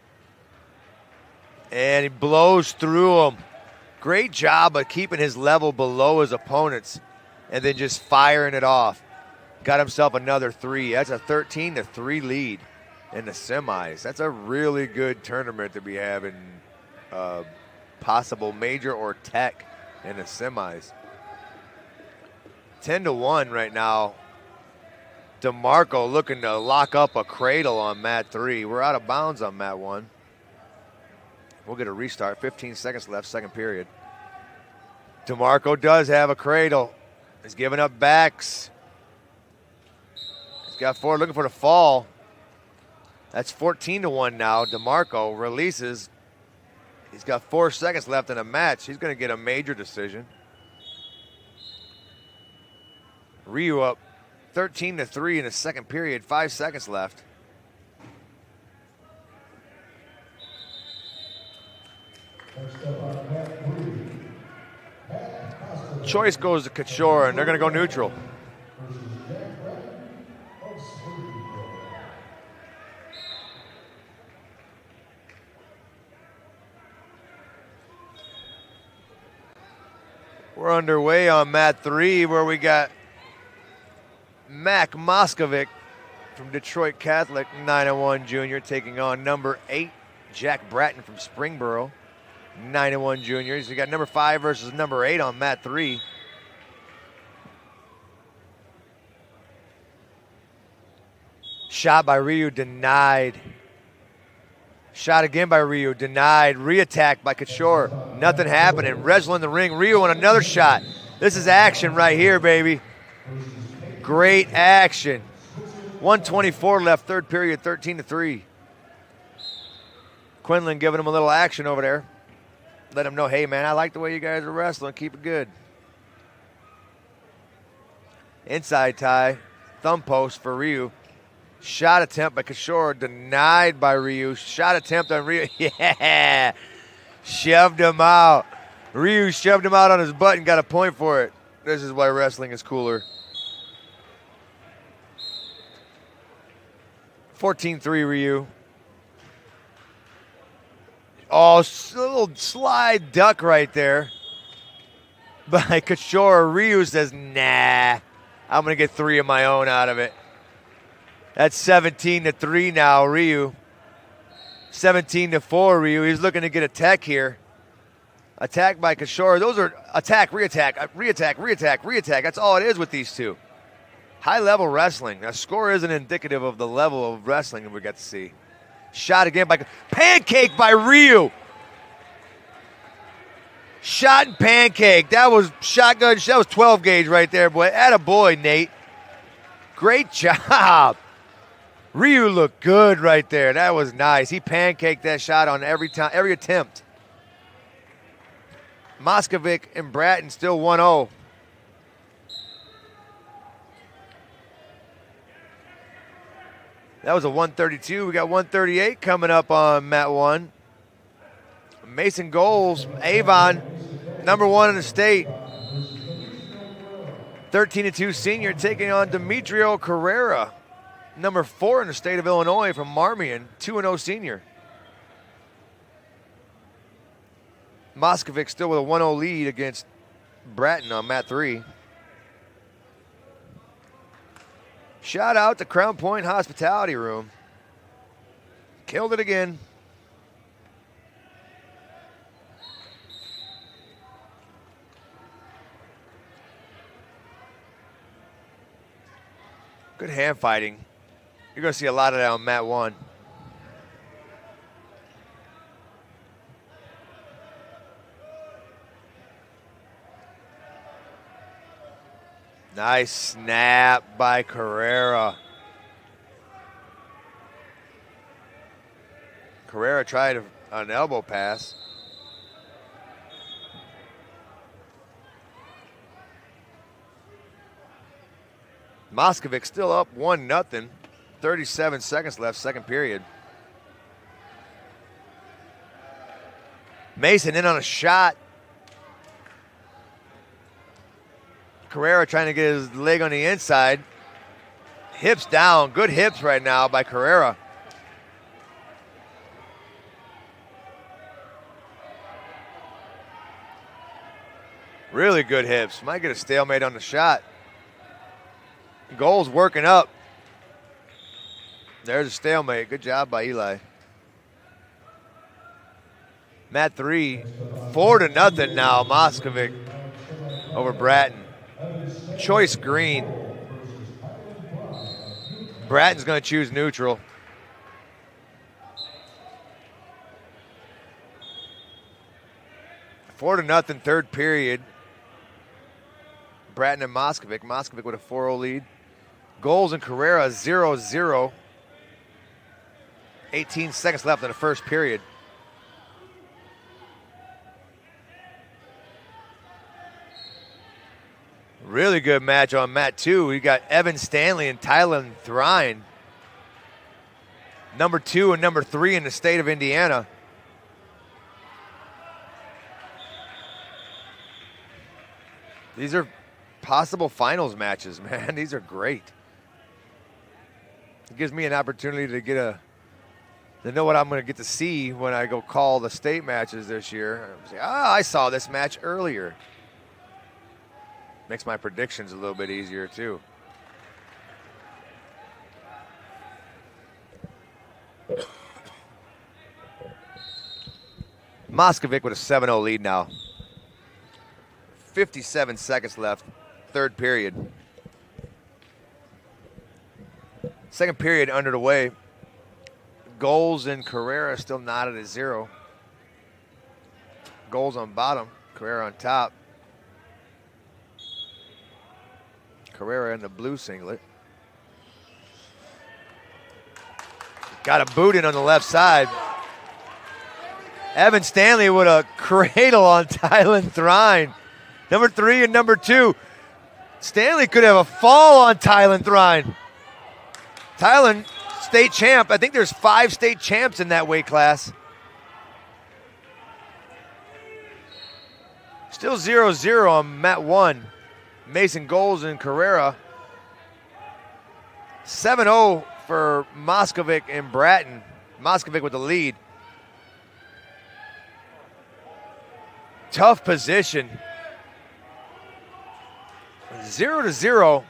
And he blows through him. Great job of keeping his level below his opponents and then just firing it off. Got himself another 3. That's a 13-3 lead in the semis. That's a really good tournament to be having possible major or tech in the semis. 10-1 right now. DeMarco looking to lock up a cradle on mat 3. We're out of bounds on mat 1. We'll get a restart. 15 seconds left, second period. DeMarco does have a cradle. He's giving up backs. He's got 4 looking for the fall. That's 14-1 now. DeMarco releases. He's got 4 seconds left in the match. He's going to get a major decision. Ryu up 13-3 in the second period. 5 seconds left. Choice goes to Kachor, and they're going to go neutral. We're underway on mat 3 where we got Mac Moskovic from Detroit Catholic, 9-1 junior, taking on number 8, Jack Bratton from Springboro, 9-1 juniors. You got number 5 versus number 8 on mat 3. Shot by Ryu, denied. Shot again by Ryu, denied. Re-attack by Kachor, nothing happening. Wrestle in the ring, Ryu on another shot. This is action right here, baby. Great action. 1:24 left, third period, 13-3. Quinlan giving him a little action over there. Let him know, hey, man, I like the way you guys are wrestling. Keep it good. Inside tie, thumb post for Ryu. Shot attempt by Kachor, denied by Ryu. Shot attempt on Ryu. Yeah! Shoved him out. Ryu shoved him out on his butt and got a point for it. This is why wrestling is cooler. 14-3 Ryu. Oh, little slide duck right there by Kachor. Ryu says, nah, I'm going to get 3 of my own out of it. That's 17-3 now, Ryu. 17-4, Ryu. He's looking to get a tech here. Attack by Kachor. Those are attack, re-attack, re-attack, re-attack, re-attack. That's all it is with these two. High-level wrestling. A score isn't indicative of the level of wrestling we got to see. Shot again by pancake by Ryu. Shot and pancake. That was shotgun. That was 12 gauge right there, boy. Attaboy, Nate. Great job. Ryu looked good right there. That was nice. He pancaked that shot on every attempt. Moskovic and Bratton still 1-0. That was a 132. We got 138 coming up on mat 1. Mason Goals, Avon, number 1 in the state. 13-2 senior taking on Demetrio Carrera, number 4 in the state of Illinois from Marmion, 2-0 senior. Moskovic still with a 1-0 lead against Bratton on mat 3. Shout out to Crown Point Hospitality Room. Killed it again. Good hand fighting. You're going to see a lot of that on mat 1. Nice snap by Carrera. Carrera tried an elbow pass. Moskovic still up 1-0. 37 seconds left, second period. Mason in on a shot. Carrera trying to get his leg on the inside. Hips down. Good hips right now by Carrera. Really good hips. Might get a stalemate on the shot. Goal's working up. There's a stalemate. Good job by Eli. Mat 3, 4-0 now. Moskovic over Bratton. Choice green. Bratton's going to choose neutral. Four to nothing, third period. Bratton and Moskovic. Moskovic with a 4-0 lead. Goals in Carrera 0-0. 18 seconds left in the first period. Really good match on mat 2. We got Evan Stanley and Tylen Thrine. Number 2 and number 3 in the state of Indiana. These are possible finals matches, man. These are great. It gives me an opportunity to know what I'm going to get to see when I go call the state matches this year. I saw this match earlier. Makes my predictions a little bit easier too. Moskovic with a 7-0 lead now. 57 seconds left, third period. Second period under the way. Goals in Carrera still knotted at 0. Goals on bottom, Carrera on top. Carrera in the blue singlet. Got a boot in on the left side. Evan Stanley with a cradle on Tylen Thrine. Number 3 and number 2. Stanley could have a fall on Tylen Thrine. Tylen, state champ. I think there's 5 state champs in that weight class. Still 0-0 on mat 1. Mason goals in Carrera. 7-0 for Moskovic and Bratton. Moskovic with the lead. Tough position. 0-0.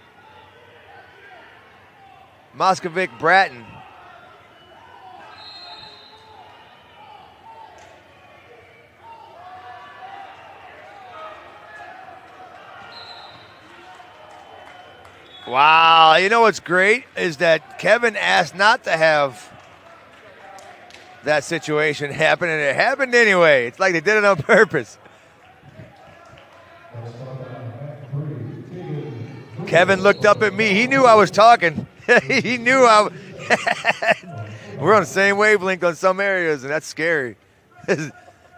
Moskovic, Bratton. Wow, you know what's great is that Kevin asked not to have that situation happen, and it happened anyway. It's like they did it on purpose. Kevin looked up at me. He knew I was talking. He knew we're on the same wavelength on some areas, and that's scary.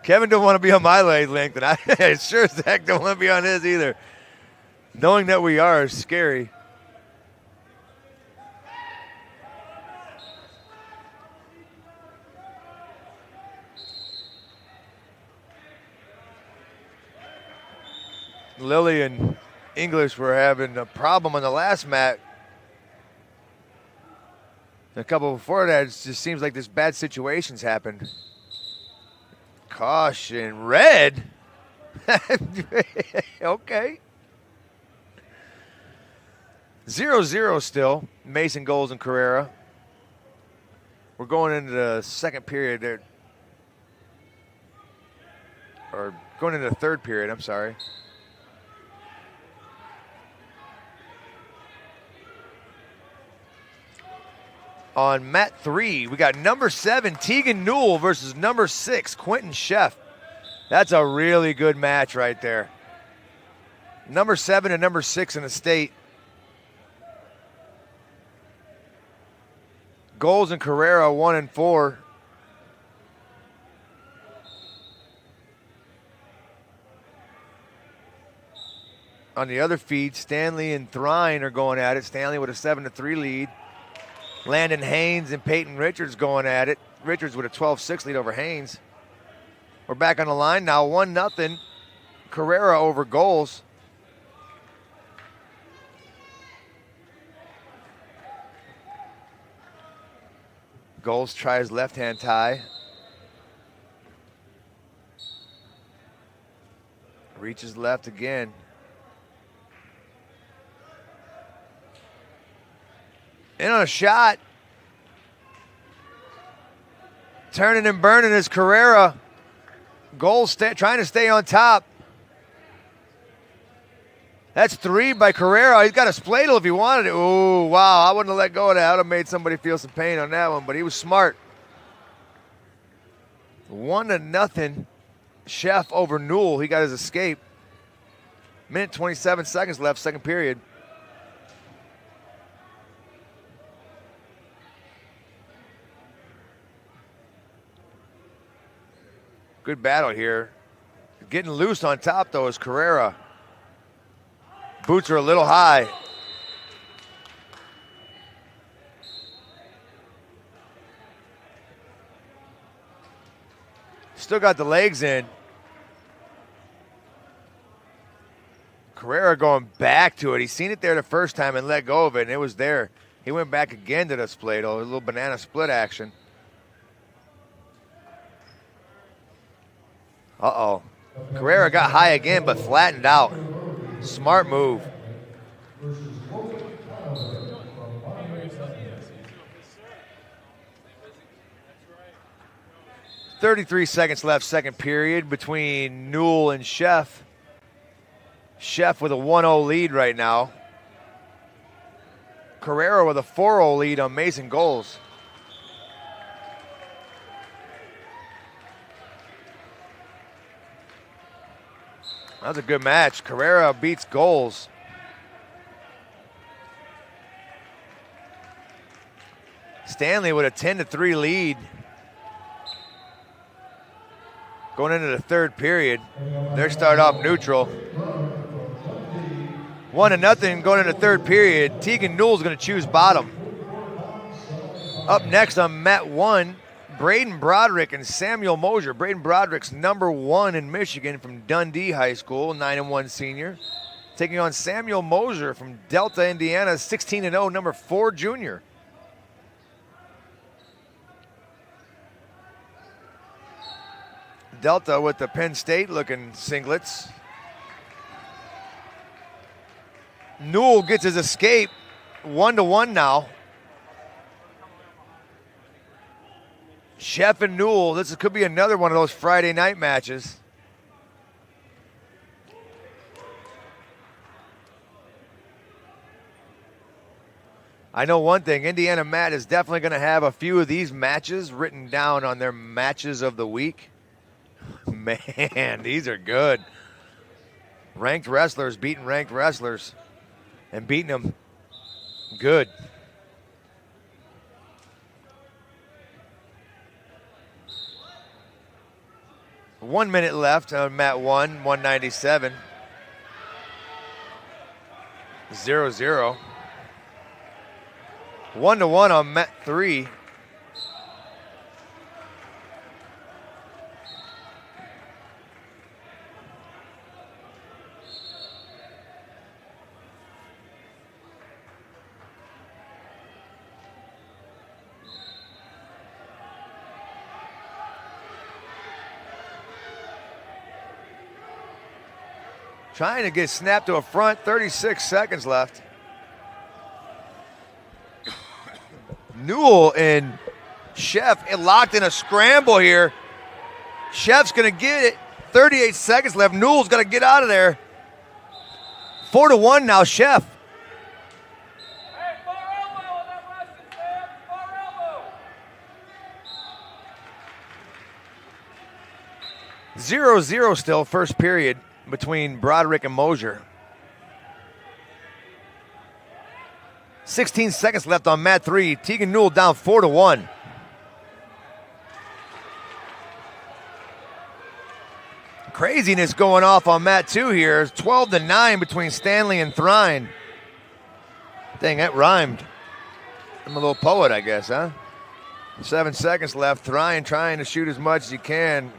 Kevin don't want to be on my wavelength, and I sure as heck don't want to be on his either. Knowing that we are is scary. Lily and English were having a problem on the last mat. A couple before that, it just seems like this bad situations happened. Caution, red. Okay. 0-0 still. Mason goals in Carrera. We're going into the second period there. Or going into the third period, I'm sorry. on mat 3, we got number 7, Tegan Newell versus number 6, Quentin Sheff. That's a really good match right there. Number 7 and number 6 in the state. Goals and Carrera 1 and 4. On the other feed, Stanley and Thrine are going at it. Stanley with a 7-3 lead. Landon Haynes and Peyton Richards going at it. Richards with a 12-6 lead over Haynes. We're back on the line now, 1-0. Carrera over goals. Goals tries left-hand tie. Reaches left again. In on a shot. Turning and burning is Carrera. Goals trying to stay on top. That's 3 by Carrera. He's got a spladle if he wanted it. Ooh, wow. I wouldn't have let go of that. I would have made somebody feel some pain on that one, but he was smart. 1-0. Sheff over Newell. He got his escape. Minute 27 seconds left, second period. Good battle here. Getting loose on top, though, is Carrera. Boots are a little high. Still got the legs in. Carrera going back to it. He's seen it there the first time and let go of it, and it was there. He went back again to the spladle, a little banana split action. Uh-oh. Carrera got high again, but flattened out. Smart move. 33 seconds left, second period, between Newell and Sheff. Sheff with a 1-0 lead right now. Carrera with a 4-0 lead on Mason goals. That was a good match. Carrera beats goals. Stanley with a 10-3 lead. Going into the third period. They start off neutral. 1-0 going into third period. Tegan Newell's going to choose bottom. Up next on mat 1, Braden Broderick and Samuel Mosier. Braden Broderick's number 1 in Michigan from Dundee High School, 9-1 senior. Taking on Samuel Mosier from Delta, Indiana, 16-0, number 4 junior. Delta with the Penn State looking singlets. Newell gets his escape, 1-1 now. Sheff and Newell, this could be another one of those Friday night matches. I know one thing, Indiana Matt is definitely going to have a few of these matches written down on their matches of the week. Man, these are good. Ranked wrestlers beating ranked wrestlers and beating them good. One minute left on mat 1, 197. 0-0. 1-1 on mat 3. Trying to get snapped to a front, 36 seconds left. Newell and Sheff locked in a scramble here. Sheff's going to get it. 38 seconds left. Newell's got to get out of there. 4-1 now, Sheff. 0-0 still, first period between Broderick and Mosier. 16 seconds left on mat 3. Tegan Newell down 4-1. Craziness going off on mat 2 here. 12-9 between Stanley and Thrine. Dang, that rhymed. I'm a little poet, I guess, huh? 7 seconds left. Thrine trying to shoot as much as he can.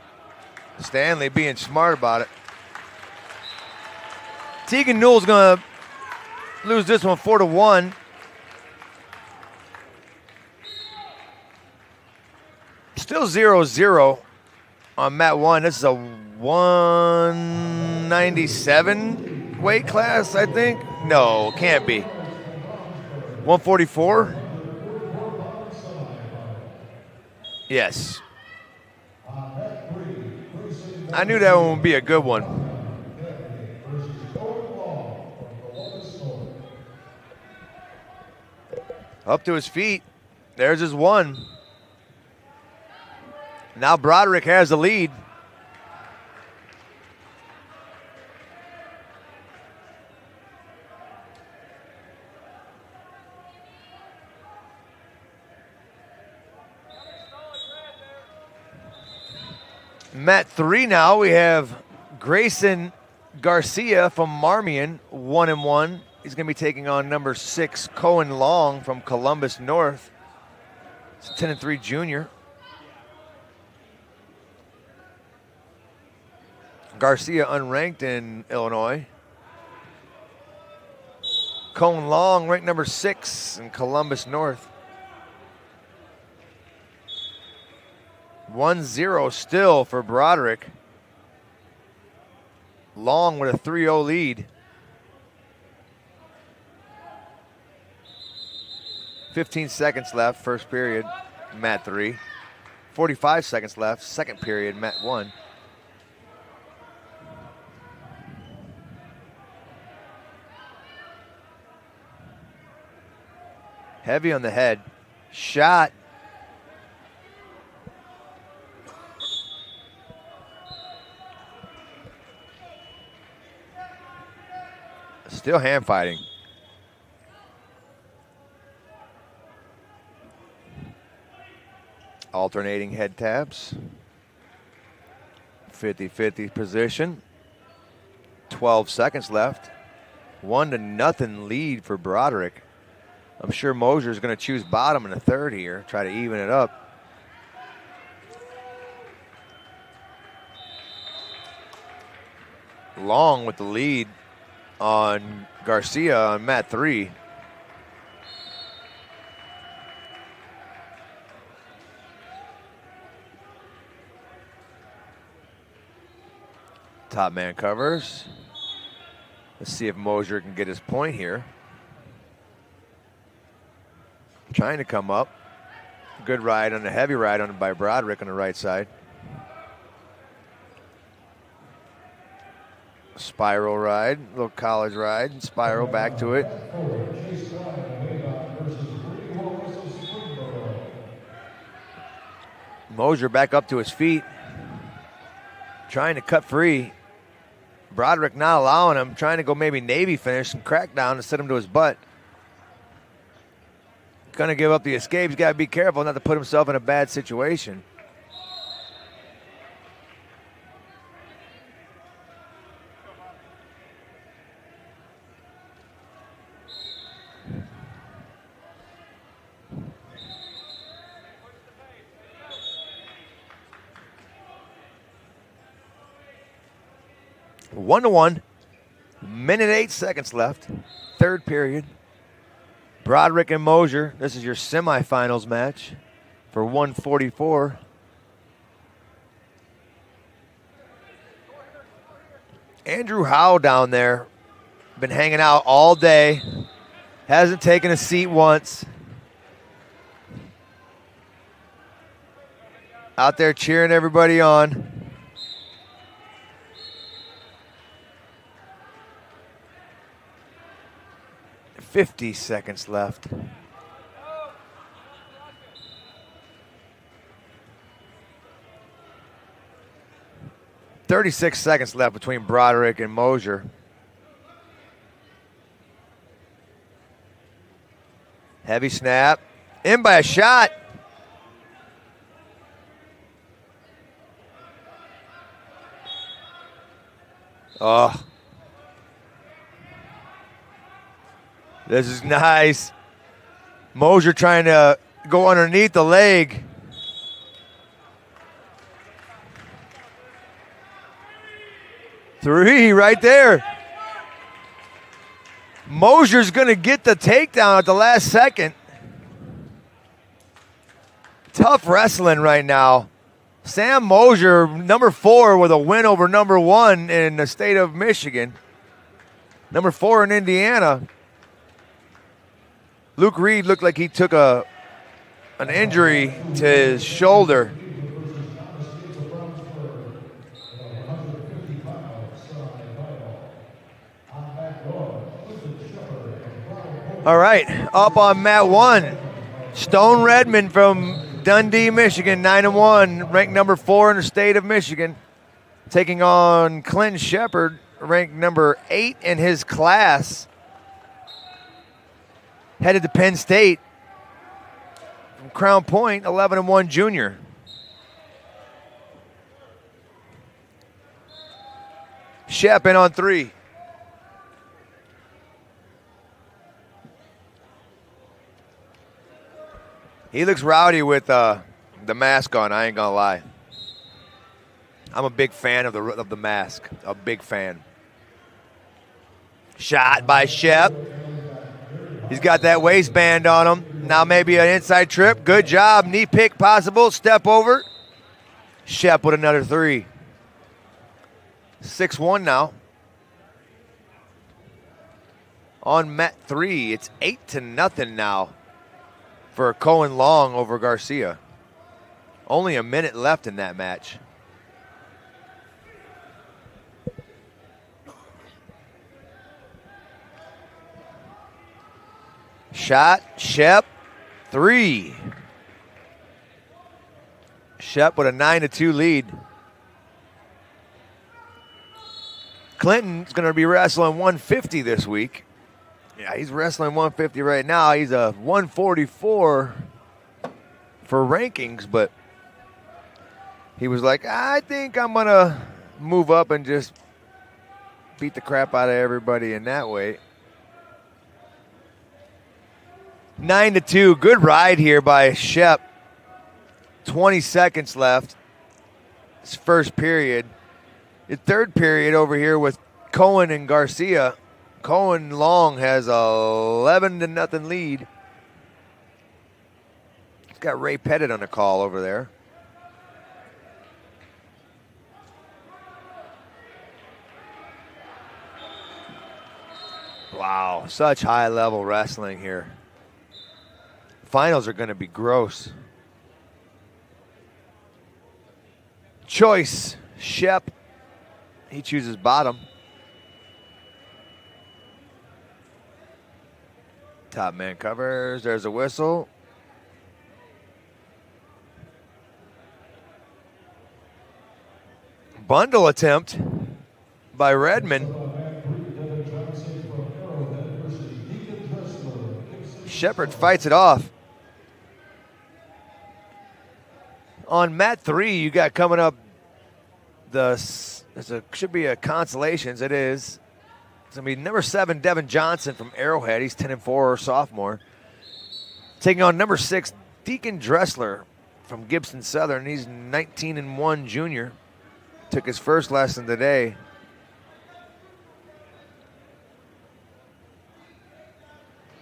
Stanley being smart about it. Tegan Newell's going to lose this one 4-1. Still 0-0 on mat 1. This is a 197 weight class, I think. No, can't be. 144? Yes. I knew that one would be a good one. Up to his feet. There's his one. Now Broderick has the lead. Mat 3 now, we have Grayson Garcia from Marmion, 1-1. He's going to be taking on number 6, Cohen Long from Columbus North. It's a 10-3 junior. Garcia unranked in Illinois. Cohen Long ranked number 6 in Columbus North. 1-0 still for Broderick. Long with a 3-0 lead. 15 seconds left, first period, mat 3. 45 seconds left, second period, mat 1. Heavy on the head. Shot. Still hand fighting. Alternating head taps. 50-50 position. 12 seconds left. 1-0 lead for Broderick. I'm sure Mosier's going to choose bottom in the third here, try to even it up. Long with the lead on Garcia on mat 3. Top man covers. Let's see if Mosier can get his point here. Trying to come up. Good ride on the heavy ride on by Broderick on the right side. Spiral ride, little college ride, and spiral back to it. Mosier back up to his feet. Trying to cut free. Broderick not allowing him, trying to go maybe Navy finish and crack down to set him to his butt. Gonna give up the escape. He's got to be careful not to put himself in a bad situation. One to one. Minute 8 seconds left. Third period. Broderick and Mosier. This is your semifinals match for 144. Andrew Howe down there. Been hanging out all day. Hasn't taken a seat once. Out there cheering everybody on. 50 seconds left. 36 seconds left between Broderick and Mosier. Heavy snap. In by a shot. Oh. This is nice. Mosier trying to go underneath the leg. Three right there. Mosier's going to get the takedown at the last second. Tough wrestling right now. Sam Mosier, number 4, with a win over number 1 in the state of Michigan. Number 4 in Indiana. Luke Reed looked like he took an injury to his shoulder. All right, up on mat 1, Stone Redmond from Dundee, Michigan, 9-1, ranked number 4 in the state of Michigan, taking on Clinton Shepard, ranked number 8 in his class, headed to Penn State from Crown Point, 11-1 junior. Shep in on 3. He looks rowdy with the mask on, I ain't gonna lie. I'm a big fan of the mask, a big fan. Shot by Shep. He's got that waistband on him. Now maybe an inside trip, good job, knee pick possible, step over. Shep with another 3. 6-1 now. On mat 3, it's 8-0 now for Cohen Long over Garcia. Only a minute left in that match. Shot, Shep, 3. Shep with a 9-2 lead. Clinton's going to be wrestling 150 this week. Yeah, he's wrestling 150 right now. He's a 144 for rankings, but he was like, I think I'm going to move up and just beat the crap out of everybody in that weight. 9-2, good ride here by Shep. 20 seconds left. His first period. The third period over here with Cohen and Garcia. Cohen Long has a 11-0 lead. He's got Ray Pettit on the call over there. Wow, such high-level wrestling here. Finals are going to be gross. Choice, Shep. He chooses bottom. Top man covers. There's a whistle. Bundle attempt by Redmond. Shepard fights it off. On mat 3, you got coming up should be a Consolations. It is. It's going to be number 7, Devin Johnson from Arrowhead. He's 10-4 sophomore. Taking on number 6, Deacon Dressler from Gibson Southern. He's 19-1 junior. Took his first lesson today.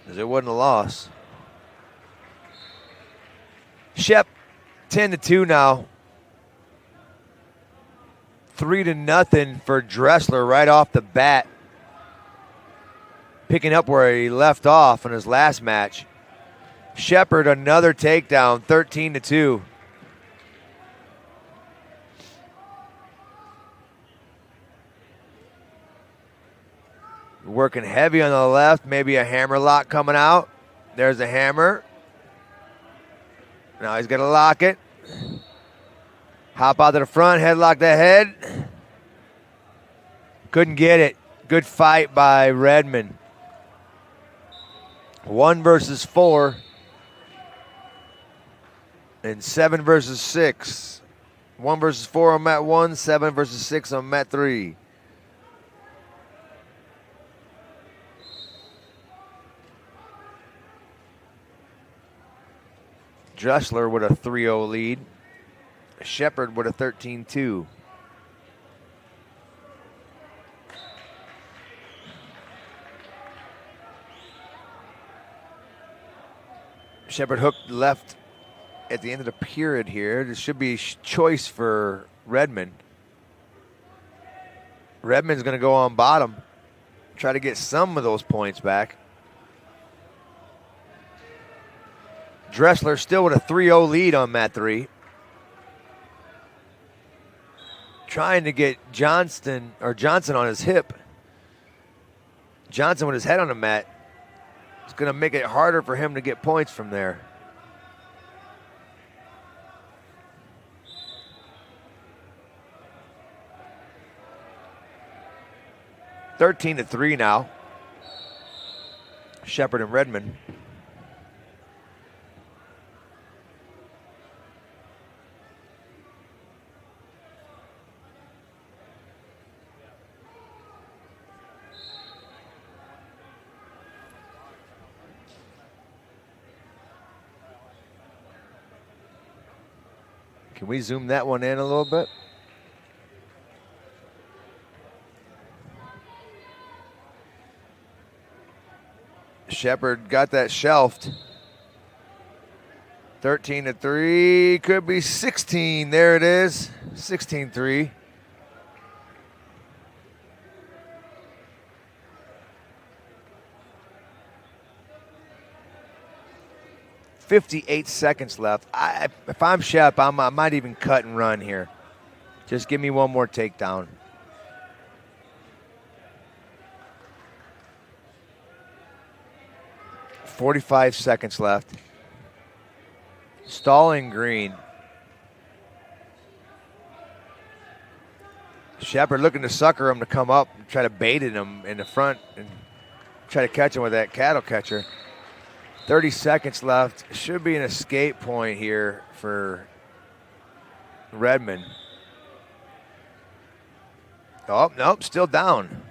Because it wasn't a loss. Shep, 10-2 now. 3-0 for Dressler right off the bat. Picking up where he left off in his last match. Shepard, another takedown, 13-2. Working heavy on the left, maybe a hammer lock coming out. There's a hammer. Now he's going to lock it. Hop out to the front, headlock the head. Couldn't get it. Good fight by Redmond. 1 versus 4. And 7 versus 6. 1 versus 4 on mat 1, 7 versus 6 on mat 3. Dressler with a 3-0 lead. Shepard with a 13-2. Shepard hooked left at the end of the period here. This should be a choice for Redmond. Redmond's going to go on bottom, try to get some of those points back. Dressler still with a 3-0 lead on mat 3. Trying to get Johnson on his hip. Johnson with his head on the mat. It's going to make it harder for him to get points from there. (13-3) now. Shepard and Redmond. Can we zoom that one in a little bit? Shepard got that shelved. 13-3, could be 16. There it is, 16-3. .58 seconds left. If I'm Shep, I might even cut and run here. Just give me one more takedown. .45 seconds left. Stalling green. Shepard looking to sucker him to come up and try to bait him in the front and try to catch him with that cattle catcher. 30 seconds left. Should be an escape point here for Redmond. Oh, nope, still down.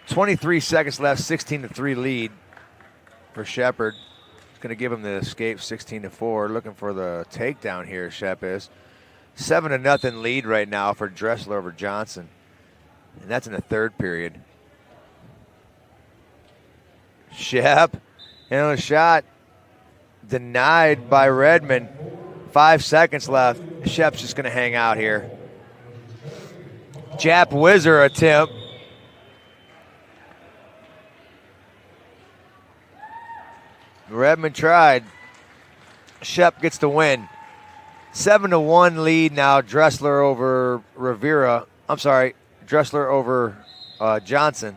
.23 seconds left, 16-3 lead for Shepard. It's going to give him the escape, 16-4. Looking for the takedown here, Shep is. 7-0 lead right now for Dressler over Johnson. And that's in the third period. Shep, and a shot denied by Redmond. 5 seconds left. Shep's just going to hang out here. Jap whizzer attempt. Redmond tried. Shep gets the win. 7-1 lead now. Dressler over Rivera. I'm sorry, Dressler over Johnson.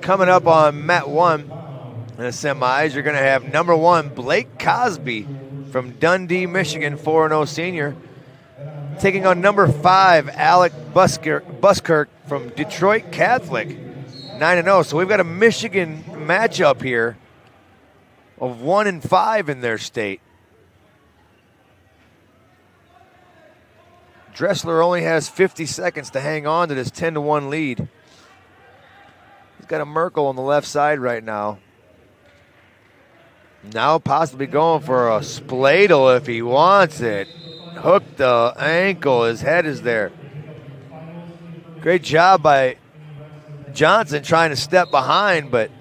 Coming up on mat 1 in the semis, you're going to have number 1 Blake Cosby from Dundee, Michigan, 4-0 senior, taking on number 5 Alec Buskirk from Detroit Catholic, 9-0. So we've got a Michigan matchup here of 1-5 in their state. Dressler only has 50 seconds to hang on to this 10-1 lead. He's got a Merkel on the left side right now. Now possibly going for a spladle if he wants it. Hook the ankle, his head is there. Great job by Johnson trying to step behind, but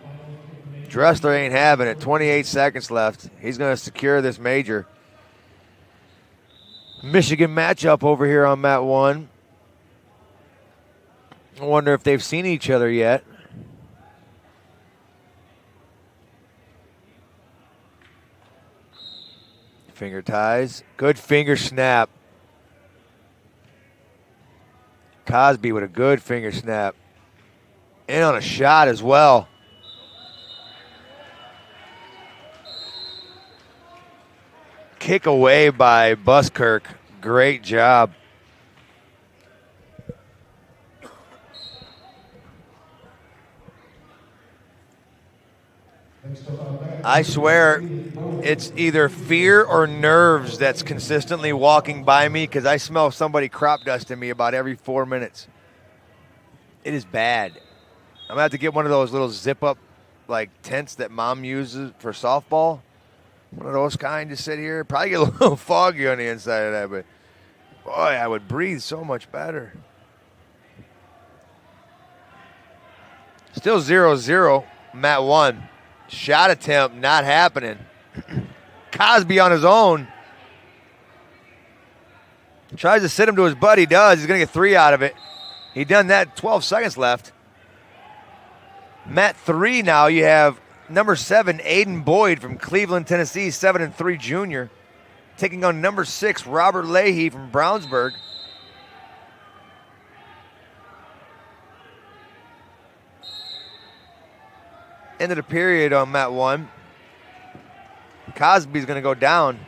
Dressler ain't having it. 28 seconds left. He's going to secure this major. Michigan matchup over here on mat 1. I wonder if they've seen each other yet. Finger ties. Good finger snap. Cosby with a good finger snap. And on a shot as well. kick away by Buskirk. Great job. I swear it's either fear or nerves that's consistently walking by me because I smell somebody crop dusting me about every 4 minutes. It is bad. I'm going to have to get one of those little zip-up like tents that Mom uses for softball. One of those kind to sit here. Probably get a little foggy on the inside of that, but boy, I would breathe so much better. Still 0-0. Mat 1. Shot attempt not happening. Cosby on his own. Tries to sit him to his butt. He does. He's going to get 3 out of it. He done that. 12 seconds left. Mat 3 now. You have number 7, Aiden Boyd from Cleveland, Tennessee, 7-3 junior, taking on number 6, Robert Leahy from Brownsburg. End of the period on Mat 1. Cosby's going to go down.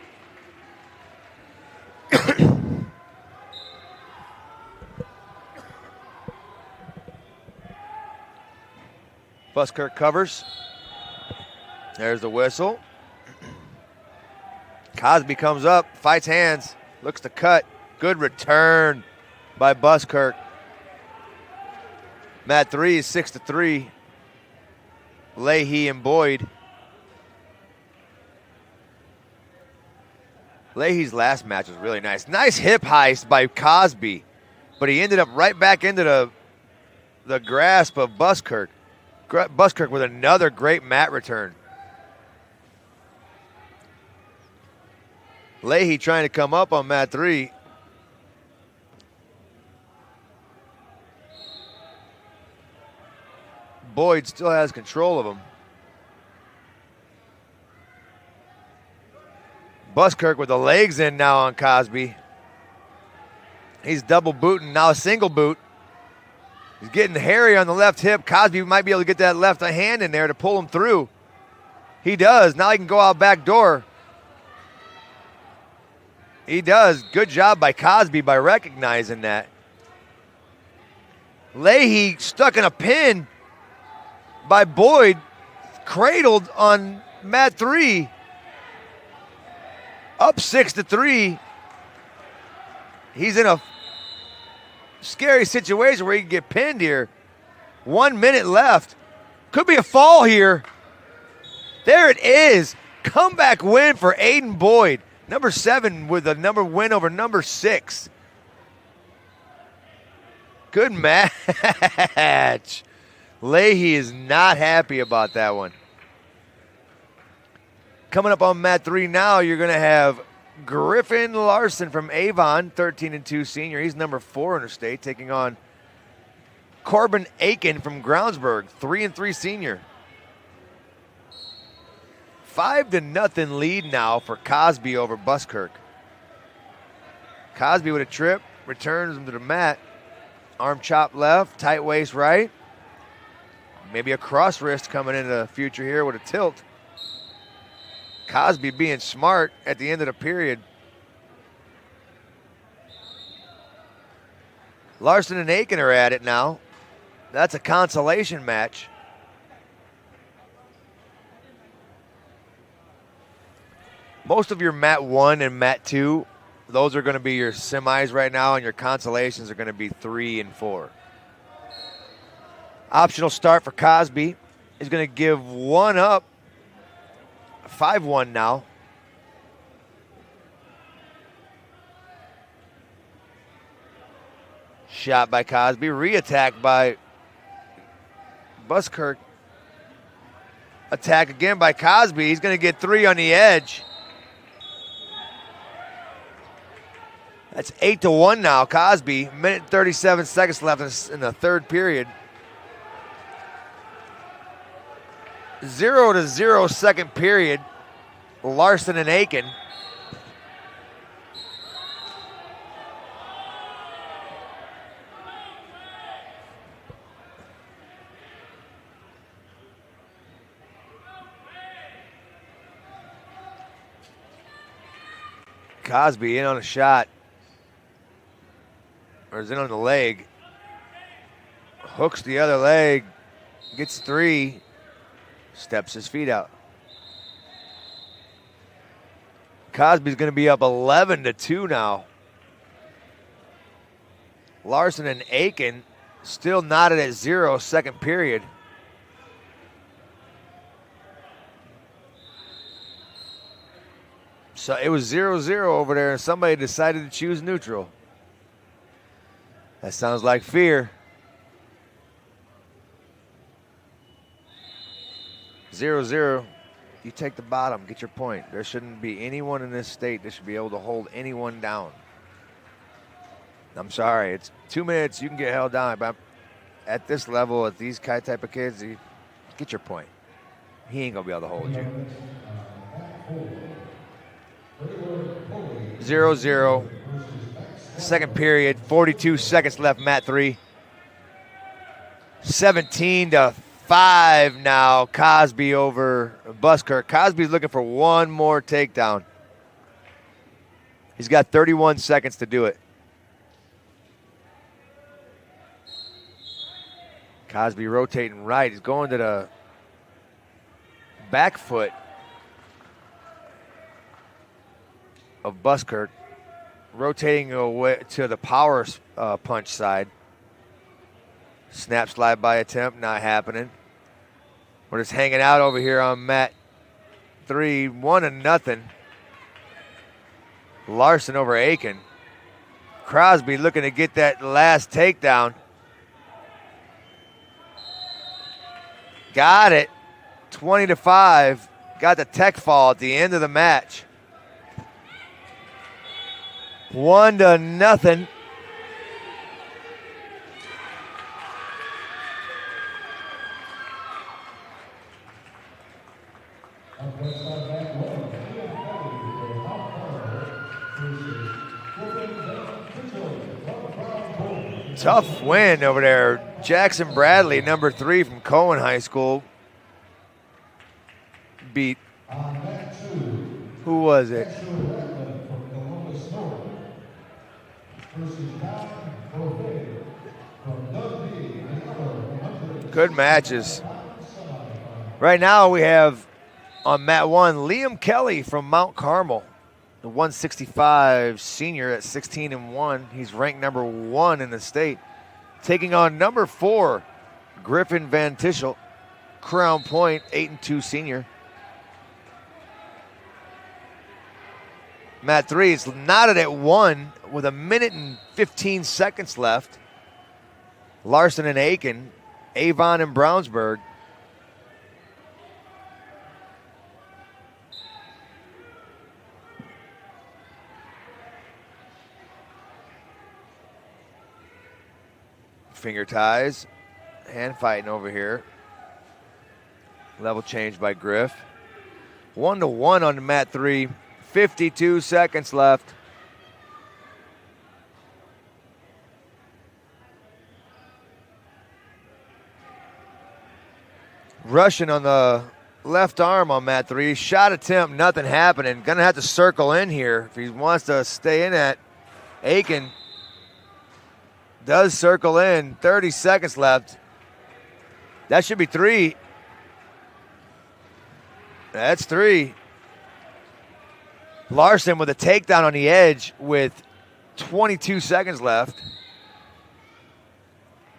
Buskirk covers. There's the whistle. Cosby comes up, fights hands, looks to cut. Good return by Buskirk. Mat 3 is 6-3. Leahy and Boyd. Leahy's last match was really nice. Nice hip heist by Cosby, but he ended up right back into the grasp of Buskirk. Buskirk with another great mat return. Leahy trying to come up on Mat 3. Boyd still has control of him. Buskirk with the legs in now on Cosby. He's double booting, now a single boot. He's getting hairy on the left hip. Cosby might be able to get that left hand in there to pull him through. He does. Now he can go out back door. He does. Good job by Cosby by recognizing that. Leahy stuck in a pin by Boyd, cradled on Mat 3. Up 6-3. He's in a scary situation where he can get pinned here. 1 minute left. Could be a fall here. There it is. Comeback win for Aiden Boyd. Number 7 with a win over number 6. Good match. Leahy is not happy about that one. Coming up on Mat 3 now, you're going to have Griffin Larson from Avon, 13-2 senior. He's number 4 in the state, taking on Corbin Aiken from Brownsburg, 3-3 senior. 5-0 lead now for Cosby over Buskirk. Cosby with a trip, returns him to the mat. Arm chop left, tight waist right. Maybe a cross wrist coming into the future here with a tilt. Cosby being smart at the end of the period. Larson and Aiken are at it now. That's a consolation match. Most of your Mat 1 and Mat 2, those are going to be your semis right now, and your consolations are going to be 3 and 4. Optional start for Cosby. He's going to give one up. 5-1 now. Shot by Cosby. Re-attack by Buskirk. Attack again by Cosby. He's going to get 3 on the edge. That's 8-1 now. Cosby, minute 37 seconds left in the third period. 0-0 second period. Larson and Aiken. Cosby in on a shot. Or is in on the leg. Hooks the other leg. Gets 3. Steps his feet out. Cosby's going to be up 11-2 now. Larson and Aiken still knotted at 0, second period. So it was 0-0 over there, and somebody decided to choose neutral. That sounds like fear. 0-0. You take the bottom, get your point. There shouldn't be anyone in this state that should be able to hold anyone down. I'm sorry, it's 2 minutes, you can get held down, but at this level, at these type of kids, you get your point. He ain't gonna be able to hold you. 0-0. Second period, 42 seconds left, Mat 3. 17-5 now, Cosby over Buskirk. Cosby's looking for one more takedown. He's got 31 seconds to do it. Cosby rotating right. He's going to the back foot of Buskirk. Rotating away to the power punch side. Snap slide by attempt, not happening. We're just hanging out over here on Mat 3, 1-0. Larson over Aiken. Crosby looking to get that last takedown. Got it. 20-5. Got the tech fall at the end of the match. 1-0. Tough win over there. Jackson Bradley, number 3 from Cohen High School, beat, who was it? Good matches. Right now we have on Mat 1, Liam Kelly from Mount Carmel, the 165 senior at 16-1. He's ranked number 1 in the state. Taking on number 4, Griffin Van Tischel, Crown Point, 8-2 senior. Mat 3 is knotted at 1 with 1 minute and 15 seconds left. Larson and Aiken, Avon and Brownsburg. Finger ties, hand fighting over here. Level change by Griff. 1-1 on the Mat 3. 52 seconds left. Rushing on the left arm on Mat 3. Shot attempt, nothing happening. Gonna have to circle in here if he wants to stay in that. Aiken does circle in. 30 seconds left. That should be 3. That's 3. Larson with a takedown on the edge with 22 seconds left.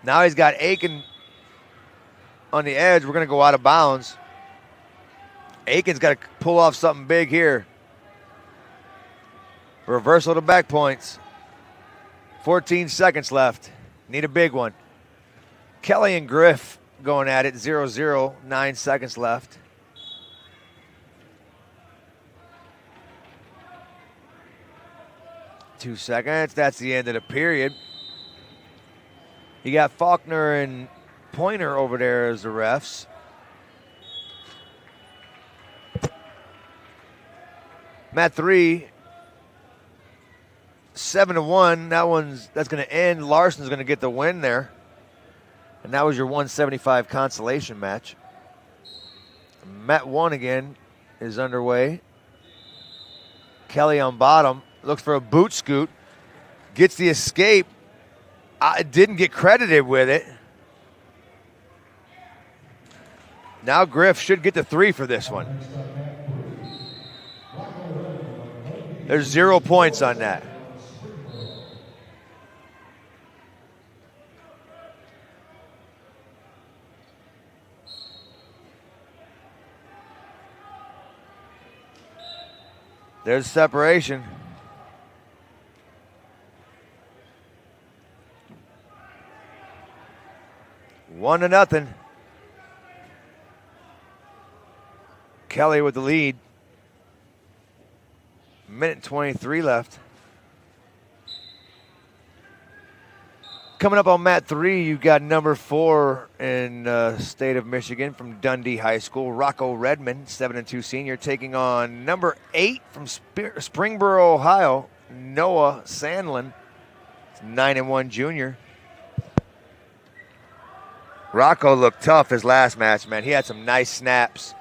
Now he's got Aiken on the edge. We're going to go out of bounds. Aiken's got to pull off something big here. Reversal to back points. 14 seconds left. Need a big one. Kelly and Griff going at it. 0-0. 9 seconds left. Two seconds. That's the end of the period. You got Faulkner and Pointer over there as the refs. Mat 3, 7-1. That's going to end. Larson's going to get the win there. And that was your 175 consolation match. Mat 1 again is underway. Kelly on bottom. looks for a boot scoot, gets the escape. Didn't get credited with it. Now Griff should get the 3 for this one. There's 0 points on that. There's separation. One to nothing. Kelly with the lead. Minute and 23 left. Coming up on mat 3, you've got number 4 in state of Michigan from Dundee High School, Rocco Redmond, 7-2 senior, taking on number 8 from Springboro, Ohio, Noah Sandlin, 9-1 junior. Rocco looked tough his last match, man. He had some nice snaps.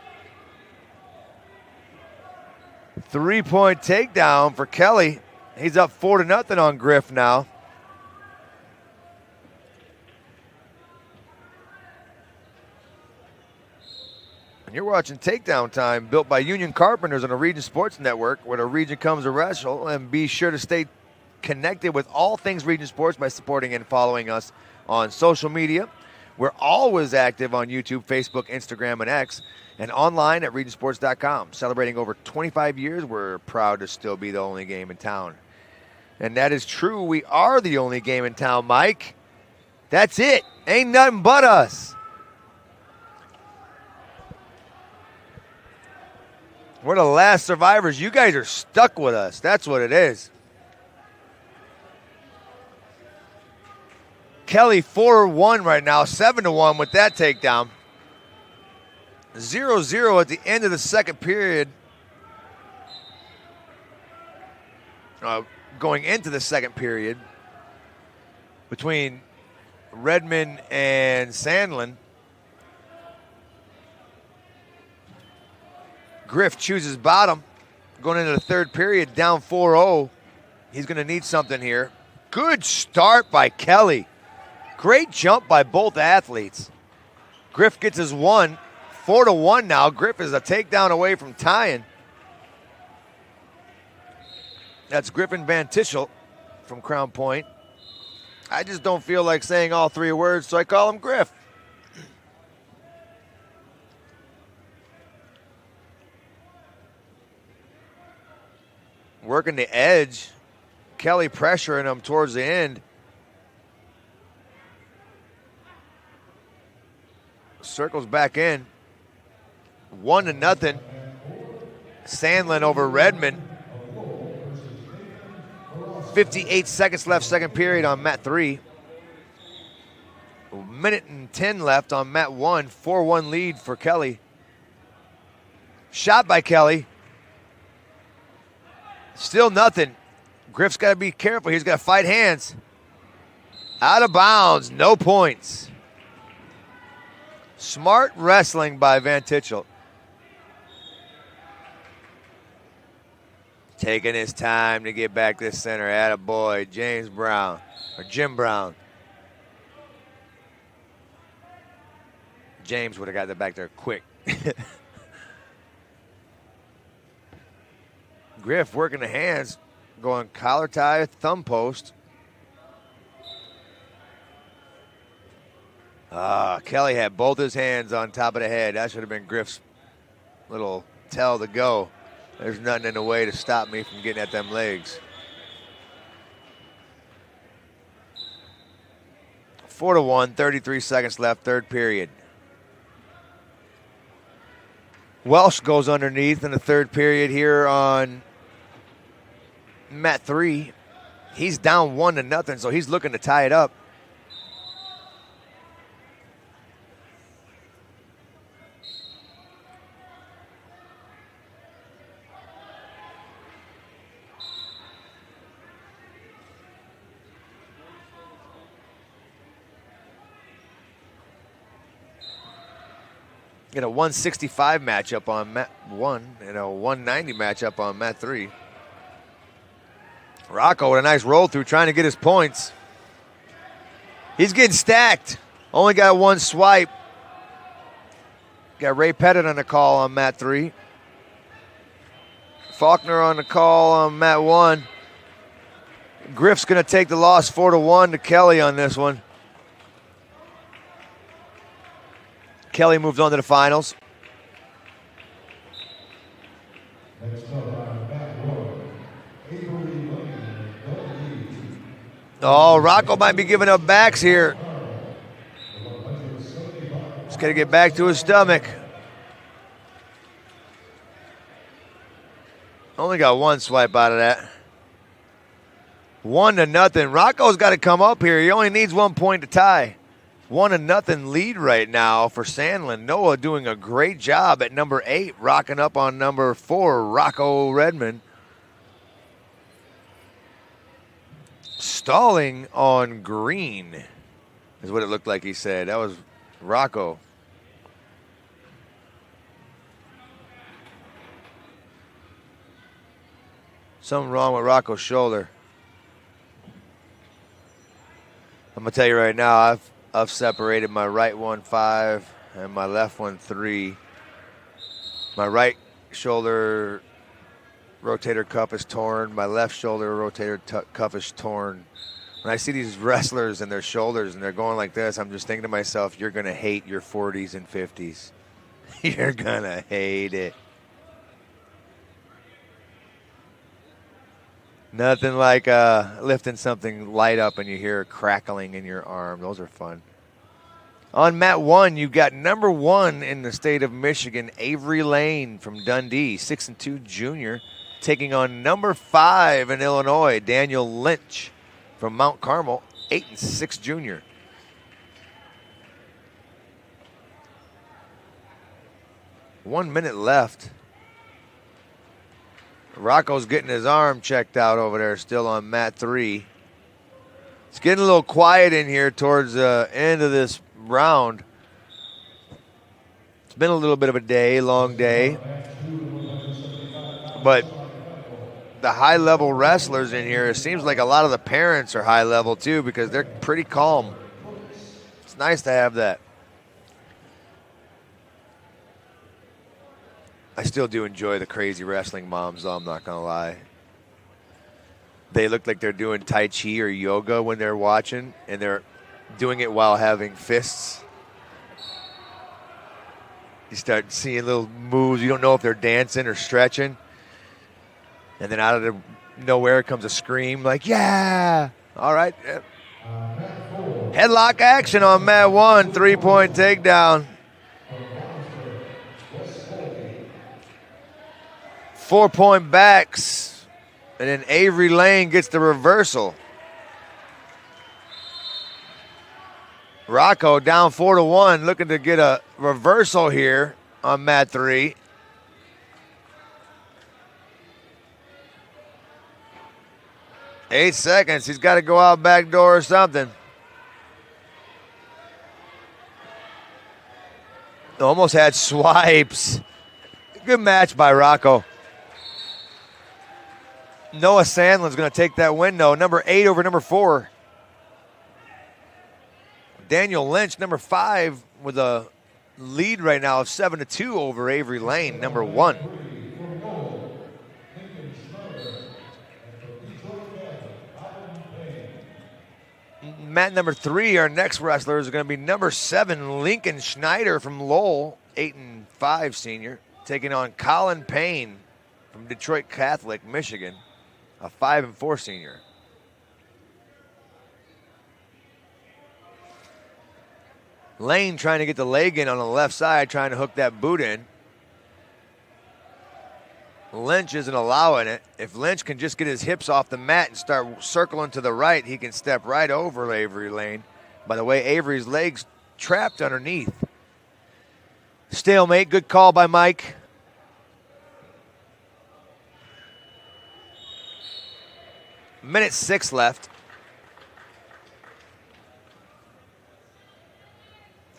3-point takedown for Kelly. He's up 4-0 on Griff now. And you're watching Takedown Time, built by Union Carpenters on the Region Sports Network, where the region comes to wrestle. And be sure to stay connected with all things Region Sports by supporting and following us on social media. We're always active on YouTube, Facebook, Instagram, and X, and online at regionsports.com. Celebrating over 25 years, we're proud to still be the only game in town. And that is true. We are the only game in town, Mike. That's it. Ain't nothing but us. We're the last survivors. You guys are stuck with us. That's what it is. Kelly 4-1 right now, 7-1 with that takedown. 0-0 at the end of the second period. Going into the second period between Redmond and Sandlin. Griff chooses bottom. Going into the third period, down 4-0. He's going to need something here. Good start by Kelly. Great jump by both athletes. Griff gets his 1. 4-1 now. Griff is a takedown away from tying. That's Griffin Van Tischel from Crown Point. I just don't feel like saying all 3 words, so I call him Griff. Working the edge. Kelly pressuring him towards the end. Circles back in. 1-0. Sandlin over Redmond. 58 seconds left, second period on mat 3. A minute and 10 left on mat 1. 4-1 lead for Kelly. Shot by Kelly. Still nothing. Griff's got to be careful. He's got to fight hands. Out of bounds. No points. Smart wrestling by Van Tischel. Taking his time to get back to center. Attaboy, Jim Brown. James would have got that back there quick. Griff working the hands, going collar tie, thumb post. Kelly had both his hands on top of the head. That should have been Griff's little tell to go. There's nothing in the way to stop me from getting at them legs. 4-1, 33 seconds left, third period. Welsh goes underneath in the third period here on mat 3. He's down 1-0, so he's looking to tie it up. Get a 165 matchup on mat 1 and a 190 matchup on mat 3. Rocco with a nice roll through trying to get his points. He's getting stacked. Only got one swipe. Got Ray Pettit on the call on mat 3. Faulkner on the call on mat 1. Griff's going to take the loss 4-1 to Kelly on this one. Kelly moves on to the finals. Oh, Rocco might be giving up backs here. He's got to get back to his stomach. Only got one swipe out of that. 1-0. Rocco's got to come up here. He only needs 1 point to tie. 1-0 lead right now for Sandlin. Noah doing a great job at number 8, rocking up on number 4, Rocco Redmond. Stalling on green is what it looked like he said. That was Rocco. Something wrong with Rocco's shoulder. I'm going to tell you right now, I've separated my right one 5 and my left one 3. My right shoulder rotator cuff is torn. My left shoulder rotator cuff is torn. When I see these wrestlers and their shoulders and they're going like this, I'm just thinking to myself, you're going to hate your 40s and 50s. You're going to hate it. Nothing like lifting something light up and you hear crackling in your arm. Those are fun. On mat 1, you've got number 1 in the state of Michigan, Avery Lane from Dundee, 6'2" junior, taking on number 5 in Illinois, Daniel Lynch from Mount Carmel, 8'6" junior. One minute left. Rocco's getting his arm checked out over there, still on mat 3. It's getting a little quiet in here towards the end of this round. It's been a little bit of a day, long day. But the high-level wrestlers in here, it seems like a lot of the parents are high-level too because they're pretty calm. It's nice to have that. I still do enjoy the crazy wrestling moms, though, I'm not going to lie. They look like they're doing Tai Chi or yoga when they're watching, and they're doing it while having fists. You start seeing little moves. You don't know if they're dancing or stretching. And then out of nowhere comes a scream like, yeah. All right. Headlock action on mat 1, 3-point takedown. 4-point backs. And then Avery Lane gets the reversal. Rocco down 4-1, looking to get a reversal here on mat 3. Eight seconds. He's got to go out back door or something. Almost had swipes. Good match by Rocco. Noah Sandlin's going to take that win, though. Number 8 over number 4. Daniel Lynch, number 5, with a lead right now of 7-2 over Avery Lane, number 1. Mat number 3, our next wrestler is going to be number 7, Lincoln Schneider from Lowell, 8'5" senior, taking on Colin Payne from Detroit Catholic, Michigan, a 5'4" senior. Lane trying to get the leg in on the left side, trying to hook that boot in. Lynch isn't allowing it. If Lynch can just get his hips off the mat and start circling to the right, he can step right over Avery Lane. By the way, Avery's legs trapped underneath. Stalemate, good call by Mike. Minute 6 left.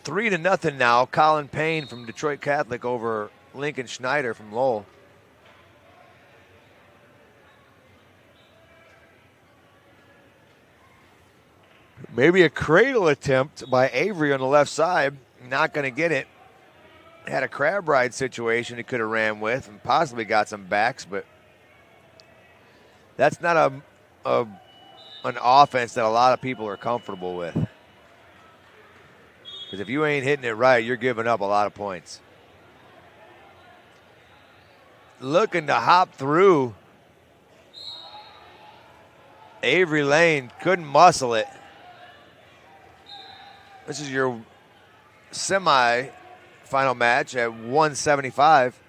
3-0 now. Colin Payne from Detroit Catholic over Lincoln Schneider from Lowell. Maybe a cradle attempt by Avery on the left side. Not going to get it. Had a crab ride situation he could have ran with and possibly got some backs, but that's not an offense that a lot of people are comfortable with. Because if you ain't hitting it right, you're giving up a lot of points. Looking to hop through. Avery Lane couldn't muscle it. This is your semi-final match at 175.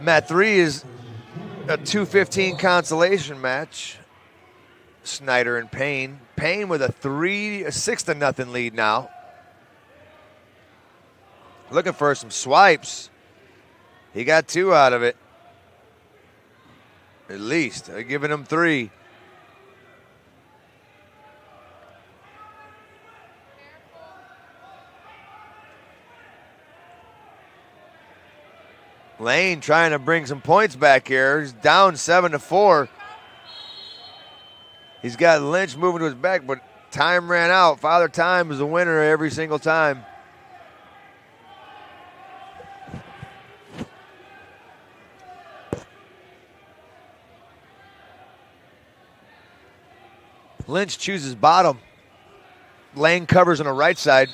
Mat 3 is a 215 consolation match. Snyder and Payne. Payne with a 6-0 lead now. Looking for some swipes. He got 2 out of it. At least. They're giving him 3. Lane trying to bring some points back here. He's down 7-4. He's got Lynch moving to his back, but time ran out. Father Time is the winner every single time. Lynch chooses bottom. Lane covers on the right side.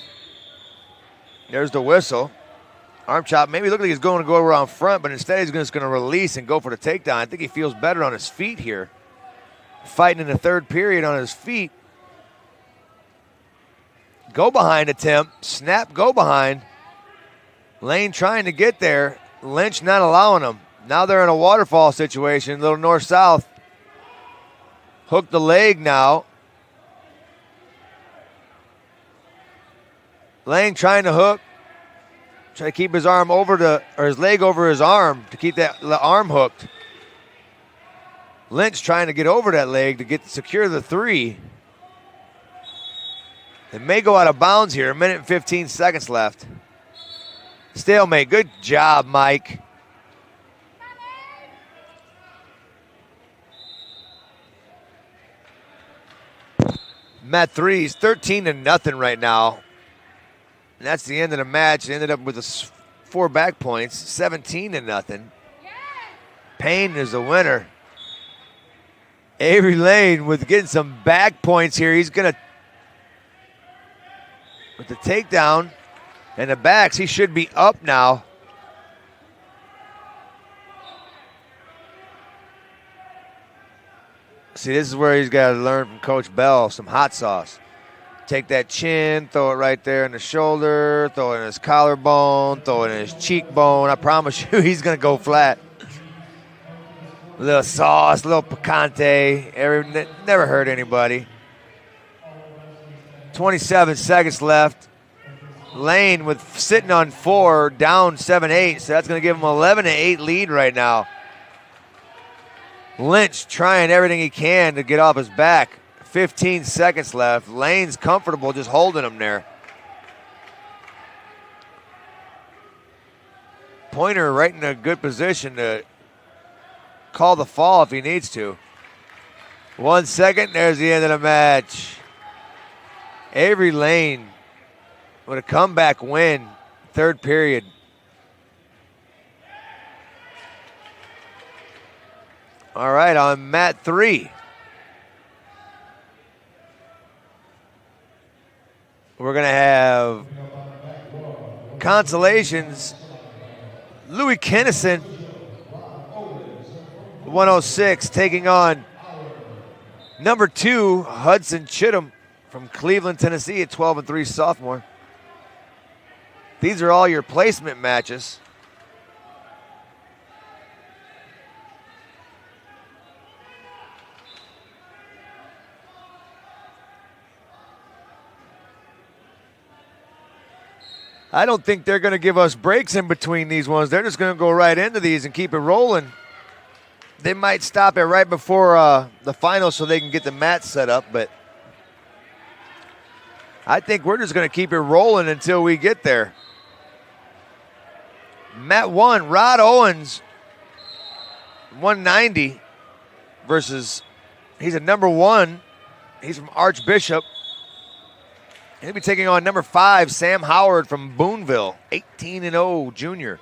There's the whistle. Arm chop. Maybe look like he's going to go around front, but instead he's just going to release and go for the takedown. I think he feels better on his feet here. Fighting in the third period on his feet. Go behind attempt. Snap, go behind. Lane trying to get there. Lynch not allowing him. Now they're in a waterfall situation, a little north-south. Hook the leg now. Lane trying to hook. Try to keep his arm his leg over his arm to keep that arm hooked. Lynch trying to get over that leg to secure the 3. It may go out of bounds here. 1 minute and 15 seconds left. Stalemate. Good job, Mike. Mat 3 is 13-0 right now. And that's the end of the match. It ended up with 4 back points, 17-0. Payne is the winner. Avery Lane with getting some back points here. He's going to, with the takedown and the backs, he should be up now. See, this is where he's got to learn from Coach Bell, some hot sauce. Take that chin, throw it right there in the shoulder, throw it in his collarbone, throw it in his cheekbone. I promise you he's going to go flat. A little sauce, a little picante. Never hurt anybody. 27 seconds left. Lane sitting on 4, down 7-8, so that's going to give him 11-8 lead right now. Lynch trying everything he can to get off his back. 15 seconds left. Lane's comfortable just holding him there. Pointer right in a good position to call the fall if he needs to. 1 second, there's the end of the match. Avery Lane with a comeback win, third period. All right, on mat 3. We're going to have consolations. Louis Kinnison, 106, taking on number 2, Hudson Chittum from Cleveland, Tennessee, a 12-3 sophomore. These are all your placement matches. I don't think they're going to give us breaks in between these ones. They're just going to go right into these and keep it rolling. They might stop it right before the final so they can get the mat set up, but I think we're just going to keep it rolling until we get there. Mat 1, Rod Owens, 190. versus, he's a number 1. He's from Archbishop. He'll be taking on number 5, Sam Howard from Boonville, 18-0 junior.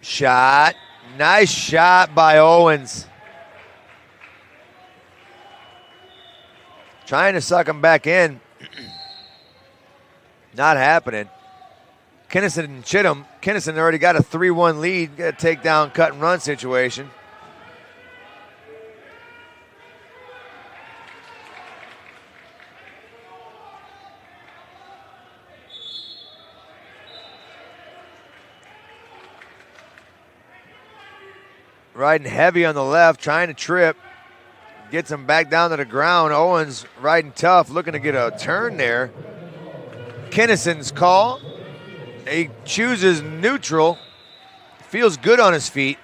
Shot. Nice shot by Owens. Trying to suck him back in. Not happening. Kinnison and Chittum. Kinnison already got a 3-1 lead. Got a takedown, cut and run situation. Riding heavy on the left, trying to trip. Gets him back down to the ground. Owens riding tough, looking to get a turn there. Kinnison's call. He chooses neutral. Feels good on his feet.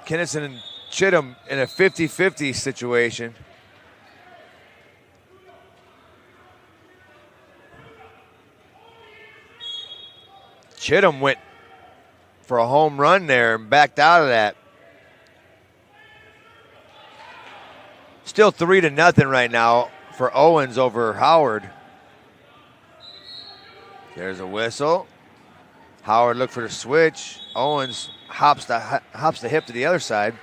Kinnison and Chittum in a 50-50 situation. Chittum went for a home run there and backed out of that. Still 3-0 right now for Owens over Howard. There's a whistle. Howard looked for the switch. Owens hops the hip to the other side.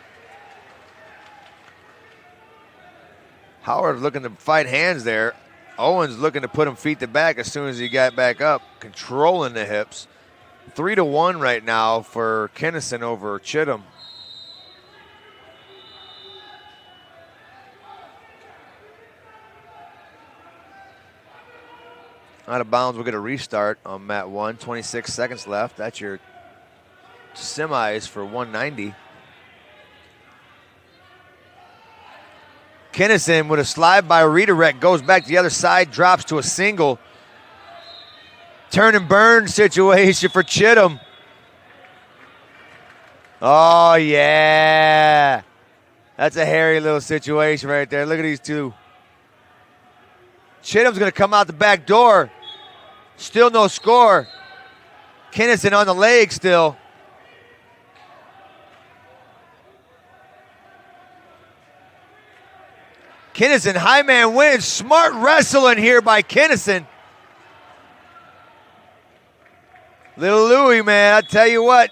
Howard looking to fight hands there. Owens looking to put him feet to back as soon as he got back up, controlling the hips. 3-1 right now for Kinnison over Chittum. Out of bounds, we'll get a restart on mat 1. 26 seconds left. That's your semis for 190. Kinnison with a slide by redirect, goes back to the other side, drops to a single. Turn and burn situation for Chittum. Oh, yeah. That's a hairy little situation right there. Look at these two. Chittum's going to come out the back door. Still no score. Kinnison on the leg still. Kinnison, high man wins. Smart wrestling here by Kinnison. Little Louie, man, I tell you what,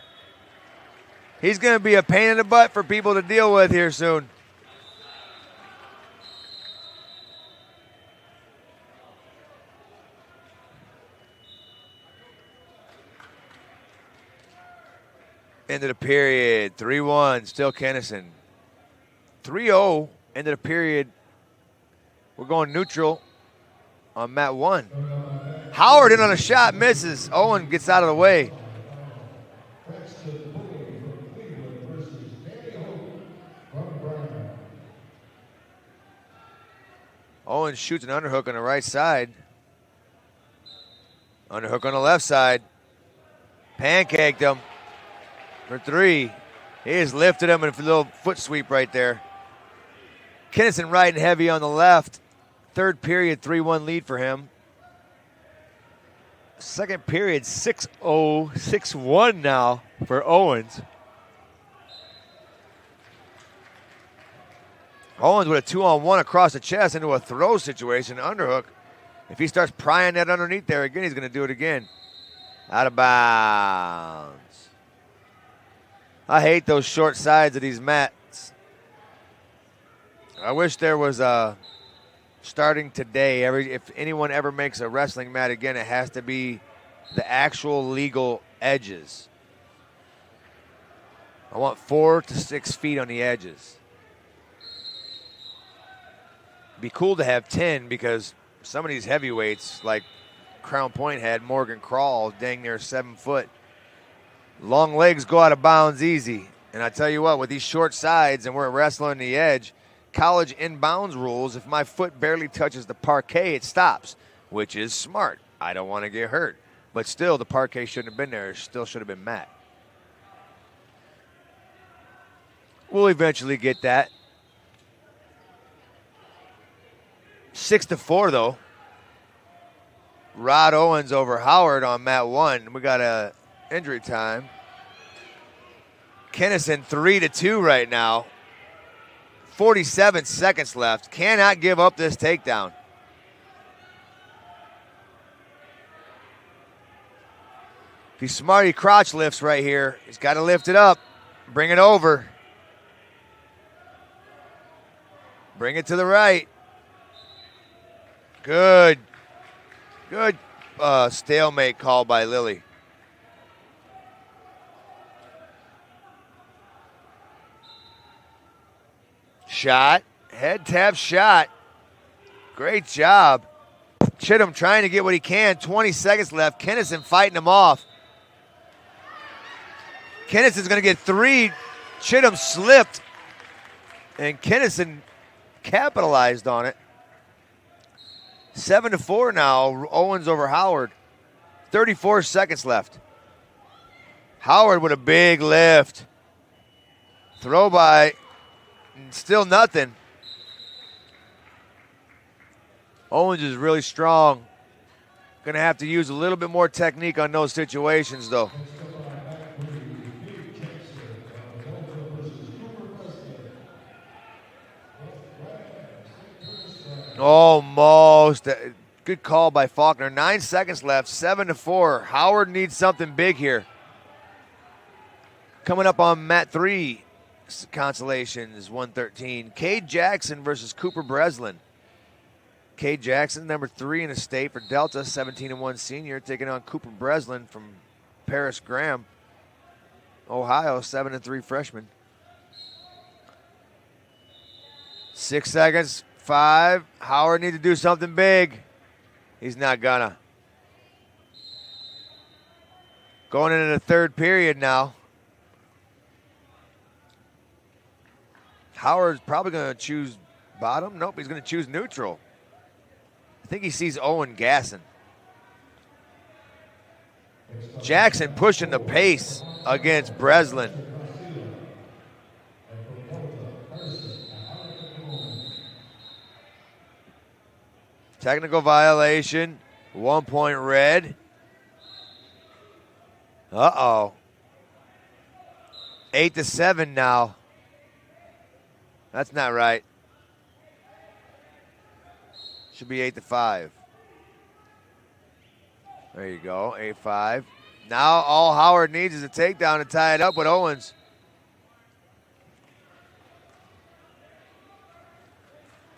he's going to be a pain in the butt for people to deal with here soon. End of the period, 3-1, still Kinnison. 3-0, end of the period. We're going neutral on mat 1. Howard in on a shot, misses. Owen gets out of the way. Owen shoots an underhook on the right side. Underhook on the left side. Pancaked him for 3. He just lifted him in a little foot sweep right there. Kinnison riding heavy on the left. Third period, 3-1 lead for him. Second period, 6-0, 6-1 now for Owens. Owens with a 2-on-1 across the chest into a throw situation, underhook. If he starts prying that underneath there again, he's going to do it again. Out of bounds. I hate those short sides of these mats. I wish there was a starting today, if anyone ever makes a wrestling mat again, it has to be the actual legal edges. I want 4 to 6 feet on the edges. Be cool to have 10 because some of these heavyweights, like Crown Point had Morgan Crawl, dang near 7 foot. Long legs go out of bounds easy. And I tell you what, with these short sides and we're wrestling the edge, college inbounds rules, if my foot barely touches the parquet, it stops, which is smart. I don't want to get hurt. But still, the parquet shouldn't have been there. It still should have been mat. We'll eventually get that. 6-4 though. Rod Owens over Howard on mat 1. We got a injury time. Kennison 3-2 right now. 47 seconds left. Cannot give up this takedown. If he's smart, he crotch lifts right here. He's got to lift it up. Bring it over. Bring it to the right. Good. Good stalemate call by Lilly. Shot. Head tap shot. Great job. Chittum trying to get what he can. 20 seconds left. Kennison fighting him off. Kennison's going to get 3. Chittum slipped. And Kennison capitalized on it. 7-4 now. Owens over Howard. 34 seconds left. Howard with a big lift. Throw by. Still nothing. Owens is really strong. Going to have to use a little bit more technique on those situations, though. Almost. Good call by Faulkner. 9 seconds left. 7-4. Howard needs something big here. Coming up on mat 3. Consolation is 113. Cade Jackson versus Cooper Breslin. Cade Jackson, number 3 in the state for Delta, 17-1 senior, taking on Cooper Breslin from Paris Graham, Ohio, 7-3 freshman. 6 seconds, 5. Howard needs to do something big. He's not gonna. Going into the third period now. Howard's probably going to choose bottom. Nope, he's going to choose neutral. I think he sees Owen gassing. Jackson pushing the pace against Breslin. Technical violation. 1 point red. Uh-oh. 8-7 now. That's not right. Should be 8-5. There you go, 8-5. Now all Howard needs is a takedown to tie it up with Owens.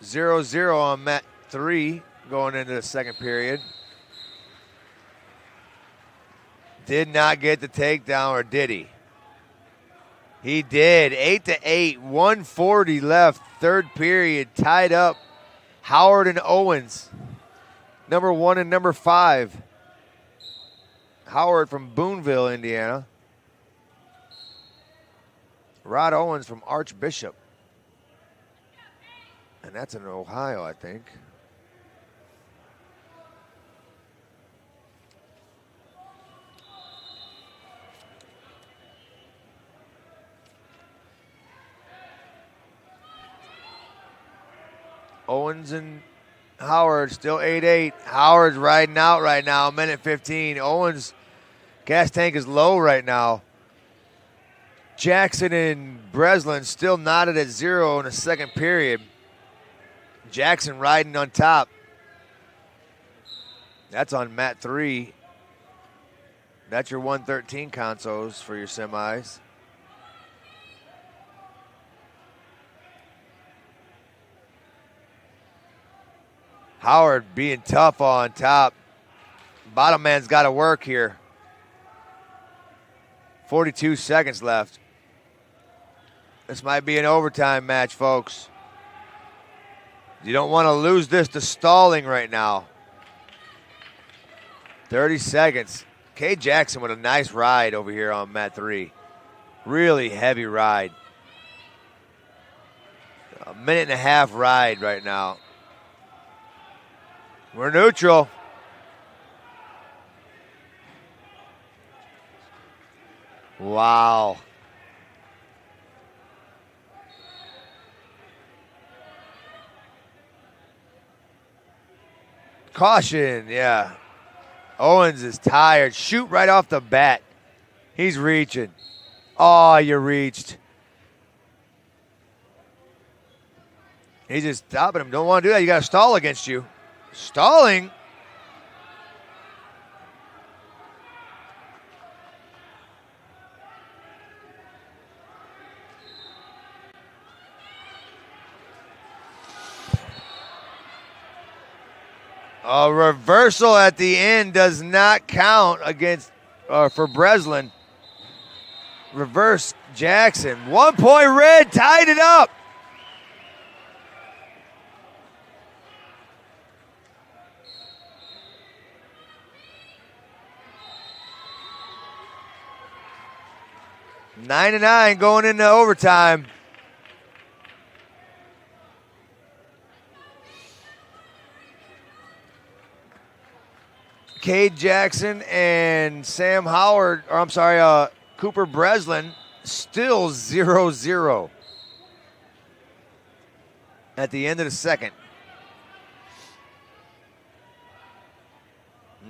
Zero on mat 3 going into the second period. Did not get the takedown, or did he? He did. 8-8, 140 left. Third period, tied up. Howard and Owens, number 1 and number 5. Howard from Boonville, Indiana. Rod Owens from Archbishop. And that's in Ohio, I think. Owens and Howard still 8-8. Howard's riding out right now, minute 15. Owens' gas tank is low right now. Jackson and Breslin still knotted at 0 in the second period. Jackson riding on top. That's on mat 3. That's your 113 consoles for your semis. Howard being tough on top. Bottom man's got to work here. 42 seconds left. This might be an overtime match, folks. You don't want to lose this to stalling right now. 30 seconds. Cade Jackson with a nice ride over here on mat 3. Really heavy ride. A minute and a half ride right now. We're neutral. Wow. Caution, yeah. Owens is tired. Shoot right off the bat. He's reaching. Oh, you reached. He's just stopping him. Don't want to do that. You got to stall against you. Stalling. A reversal at the end does not count against for Breslin. Reverse Jackson. 1 point red, tied it up. 9-9 going into overtime. Cade Jackson and Sam Howard, or I'm sorry, Cooper Breslin, still 0-0 at the end of the second.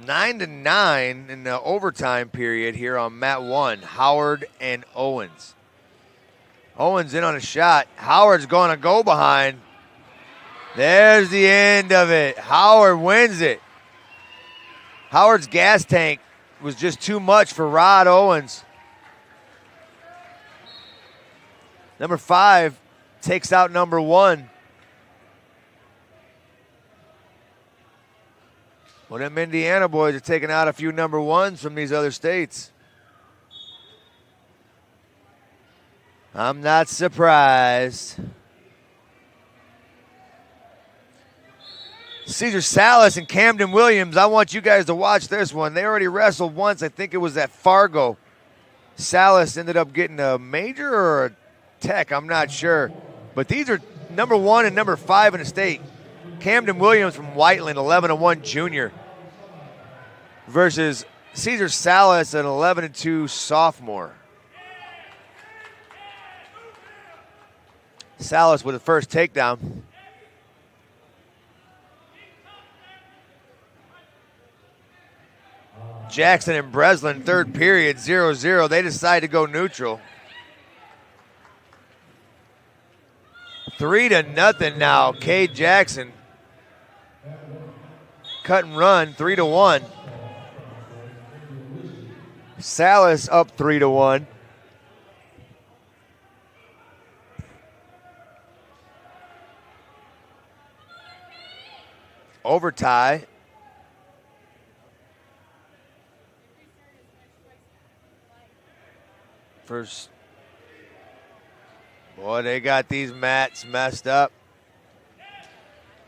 9-9 in the overtime period here on mat 1, Howard and Owens. Owens in on a shot. Howard's going to go behind. There's the end of it. Howard wins it. Howard's gas tank was just too much for Rod Owens. Number 5 takes out number 1. Well, them Indiana boys are taking out a few number 1s from these other states. I'm not surprised. Cesar Salas and Camden Williams, I want you guys to watch this one. They already wrestled once. I think it was at Fargo. Salas ended up getting a major or a tech, I'm not sure. But these are number 1 and number 5 in the state. Camden Williams from Whiteland, 11-1 junior, versus Cesar Salas, an 11-2 sophomore. Salas with the first takedown. Jackson and Breslin, third period, 0-0. They decide to go neutral. 3-0 now. Cade Jackson. Cut and run, 3-1. Salas up 3-1. Overtie. First, boy, they got these mats messed up.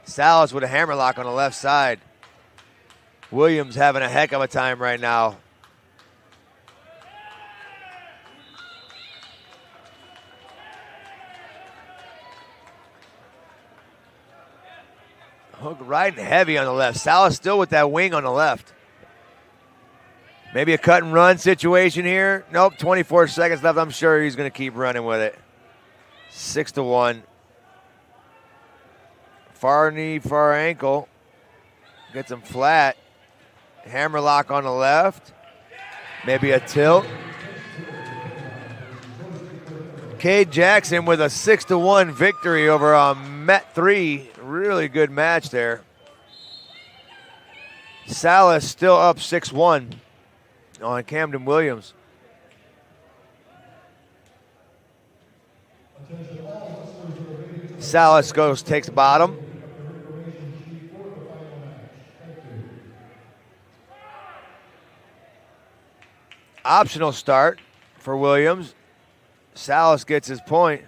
Salas with a hammerlock on the left side. Williams having a heck of a time right now. Hook riding heavy on the left. Salas still with that wing on the left. Maybe a cut and run situation here. Nope, 24 seconds left. I'm sure he's going to keep running with it. 6-1. Far knee, far ankle. Gets him flat. Hammerlock on the left. Maybe a tilt. Cade Jackson with a 6-1 victory over Met 3. Really good match there. Salas still up 6-1 on Camden Williams. Salas takes bottom. Optional start for Williams. Salas gets his point.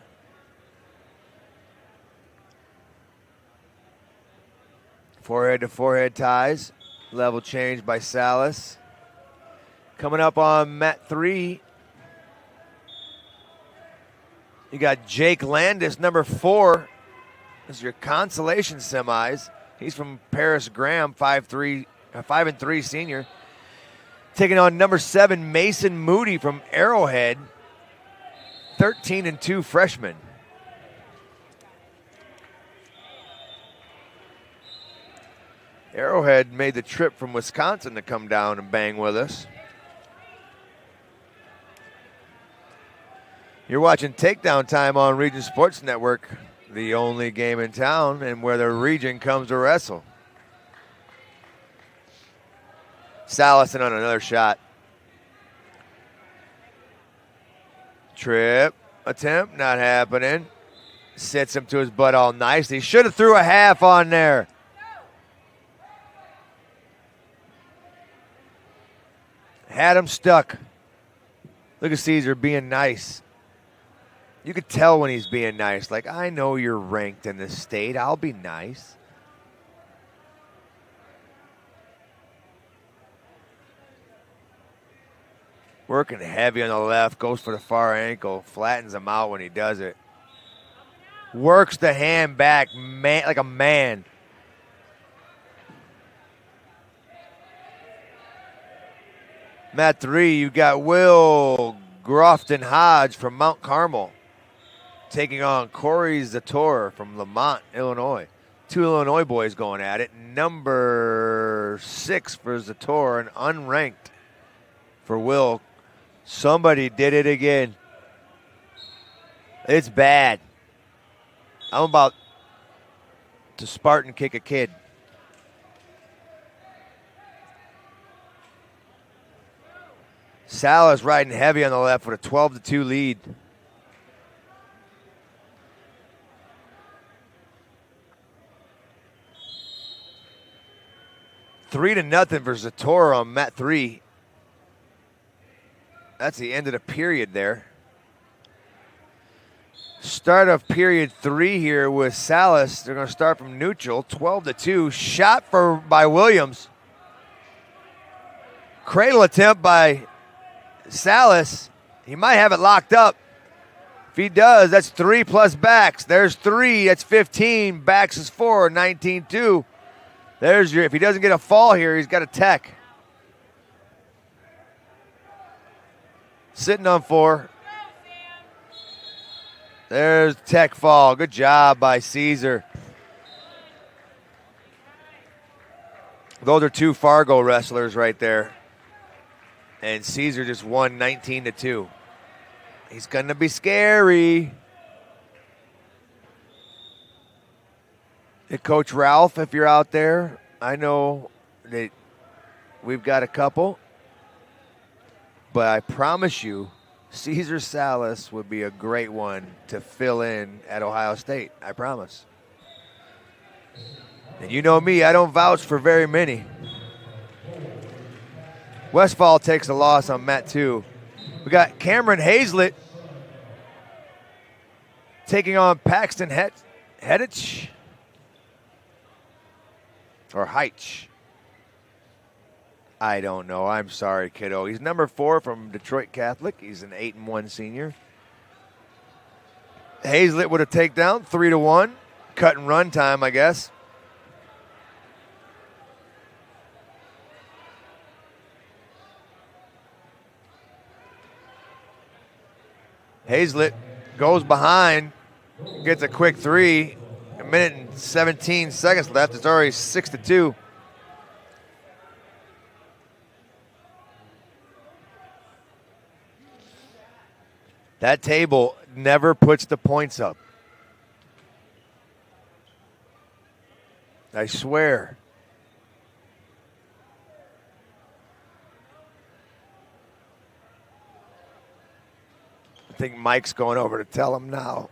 Forehead to forehead ties. Level change by Salas. Coming up on mat 3, you got Jake Landis, number 4. This is your Consolation semis. He's from Paris Graham, 5'3" senior. Taking on number 7, Mason Moody from Arrowhead, 13-2 freshman. Arrowhead made the trip from Wisconsin to come down and bang with us. You're watching Takedown Time on Region Sports Network, the only game in town and where the region comes to wrestle. Salison on another shot. Trip attempt, not happening. Sits him to his butt all nicely. Should have threw a half on there. Had him stuck. Look at Caesar being nice. You could tell when he's being nice. Like, I know you're ranked in this state. I'll be nice. Working heavy on the left. Goes for the far ankle. Flattens him out when he does it. Works the hand back like a man. Mat 3, you got Will Grofton Hodge from Mount Carmel taking on Corey Zator from Lamont, Illinois. 2 Illinois boys going at it. Number 6 for Zator and unranked for Will. Somebody did it again. It's bad. I'm about to Spartan kick a kid. Salas riding heavy on the left with a 12-2 lead. Three to nothing for Zatora on Mat 3. That's the end of the period there. Start of period 3 here with Salas. They're going to start from neutral, 12-2. Shot by Williams. Cradle attempt by Salas. He might have it locked up. If he does, that's 3 plus backs. There's 3, that's 15. Backs is 4, 19-2. There's your, if he doesn't get a fall here, he's got a tech. Sitting on 4. There's tech fall. Good job by Caesar. Those are 2 Fargo wrestlers right there. And Caesar just won 19-2. He's going to be scary. Hey, Coach Ralph, if you're out there, I know that we've got a couple. But I promise you, Caesar Salas would be a great one to fill in at Ohio State. I promise. And you know me, I don't vouch for very many. Westfall takes a loss on Mat 2. We got Cameron Hazlett taking on Paxton Hedich. Or Heitch. I don't know. I'm sorry, kiddo. He's number 4 from Detroit Catholic. He's an 8-1 senior. Hazlett with a takedown, 3-1. Cut and run time, I guess. Hazlett goes behind, gets a quick 3. A minute and 17 seconds left. It's already 6-2. That table never puts the points up. I swear. I think Mike's going over to tell him now.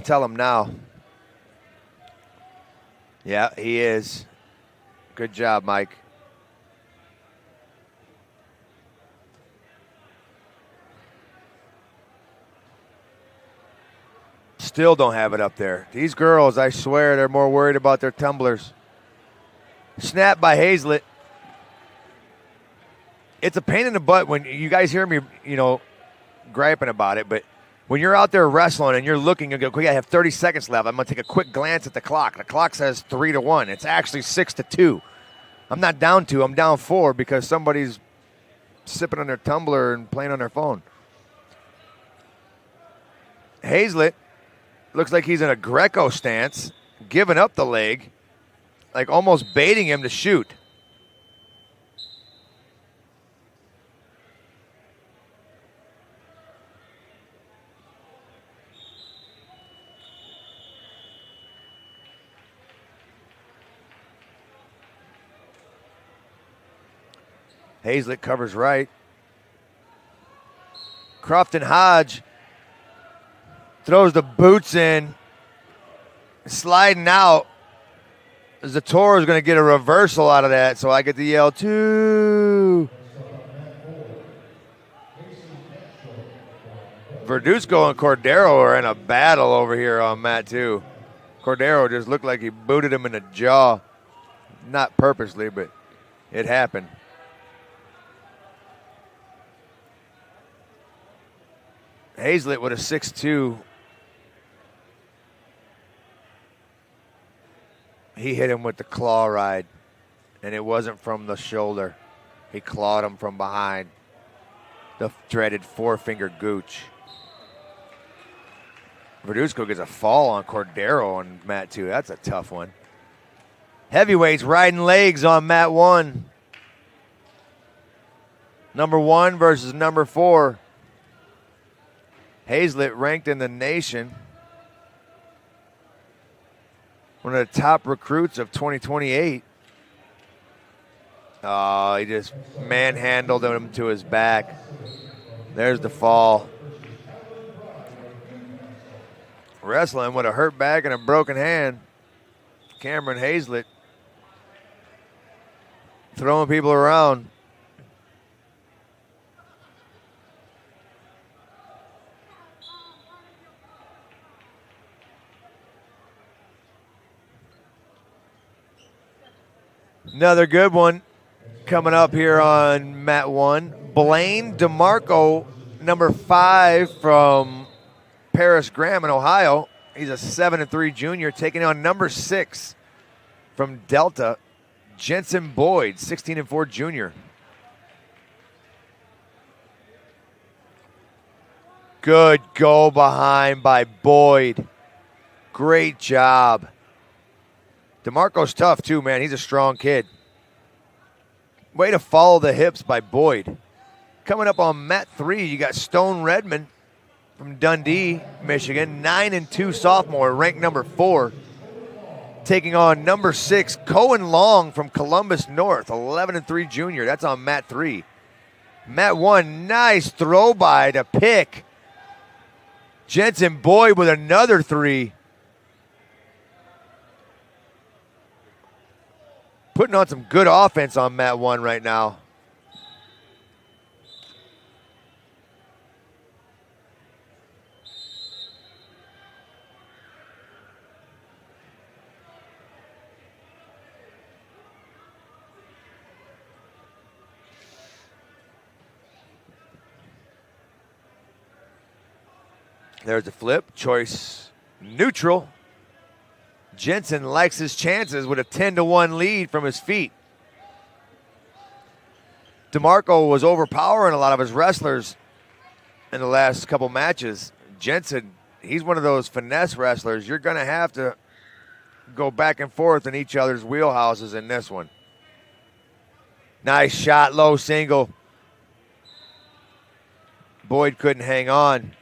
Tell him now. Yeah, he is. Good job, Mike. Still don't have it up there. These girls, I swear, they're more worried about their tumblers. Snap by Hazlett. It's a pain in the butt when you guys hear me, griping about it, but when you're out there wrestling and you're looking, you go, okay, I have 30 seconds left. I'm going to take a quick glance at the clock. The clock says 3-1. It's actually 6-2. I'm not down 2. I'm down 4 because somebody's sipping on their tumbler and playing on their phone. Hazlett looks like he's in a Greco stance, giving up the leg. like almost baiting him to shoot. Hazlett covers right. Crofton Hodge throws the boots in, sliding out. Zator is going to get a reversal out of that, so I get to yell, 2. Verduzco and Cordero are in a battle over here on mat 2. Cordero just looked like he booted him in the jaw. Not purposely, but it happened. Hazlett with a 6-2. He hit him with the claw ride, and it wasn't from the shoulder. He clawed him from behind. The dreaded 4-finger gooch. Verduzco gets a fall on Cordero on mat 2. That's a tough one. Heavyweights riding legs on mat 1. Number 1 versus number 4. Hazlett ranked in the nation. One of the top recruits of 2028. Oh, he just manhandled him to his back. There's the fall. Wrestling with a hurt back and a broken hand. Cameron Hazlett throwing people around. Another good one coming up here on mat 1. Blaine DeMarco, number 5 from Paris Graham in Ohio. He's a 7-3 junior, taking on number 6 from Delta, Jensen Boyd, 16-4 junior. Good go behind by Boyd. Great job. DeMarco's tough too, man. He's a strong kid. Way to follow the hips by Boyd. Coming up on mat 3, you got Stone Redmond from Dundee, Michigan. 9-2 sophomore, ranked number 4. Taking on number 6, Cohen Long from Columbus North, 11-3 junior. That's on mat 3. Mat 1, nice throw by to pick. Jensen Boyd with another 3. Putting on some good offense on mat 1 right now. There's the flip, choice neutral. Jensen likes his chances with a 10-1 lead from his feet. DeMarco was overpowering a lot of his wrestlers in the last couple matches. Jensen, he's one of those finesse wrestlers. You're going to have to go back and forth in each other's wheelhouses in this one. Nice shot, low single. Boyd couldn't hang on.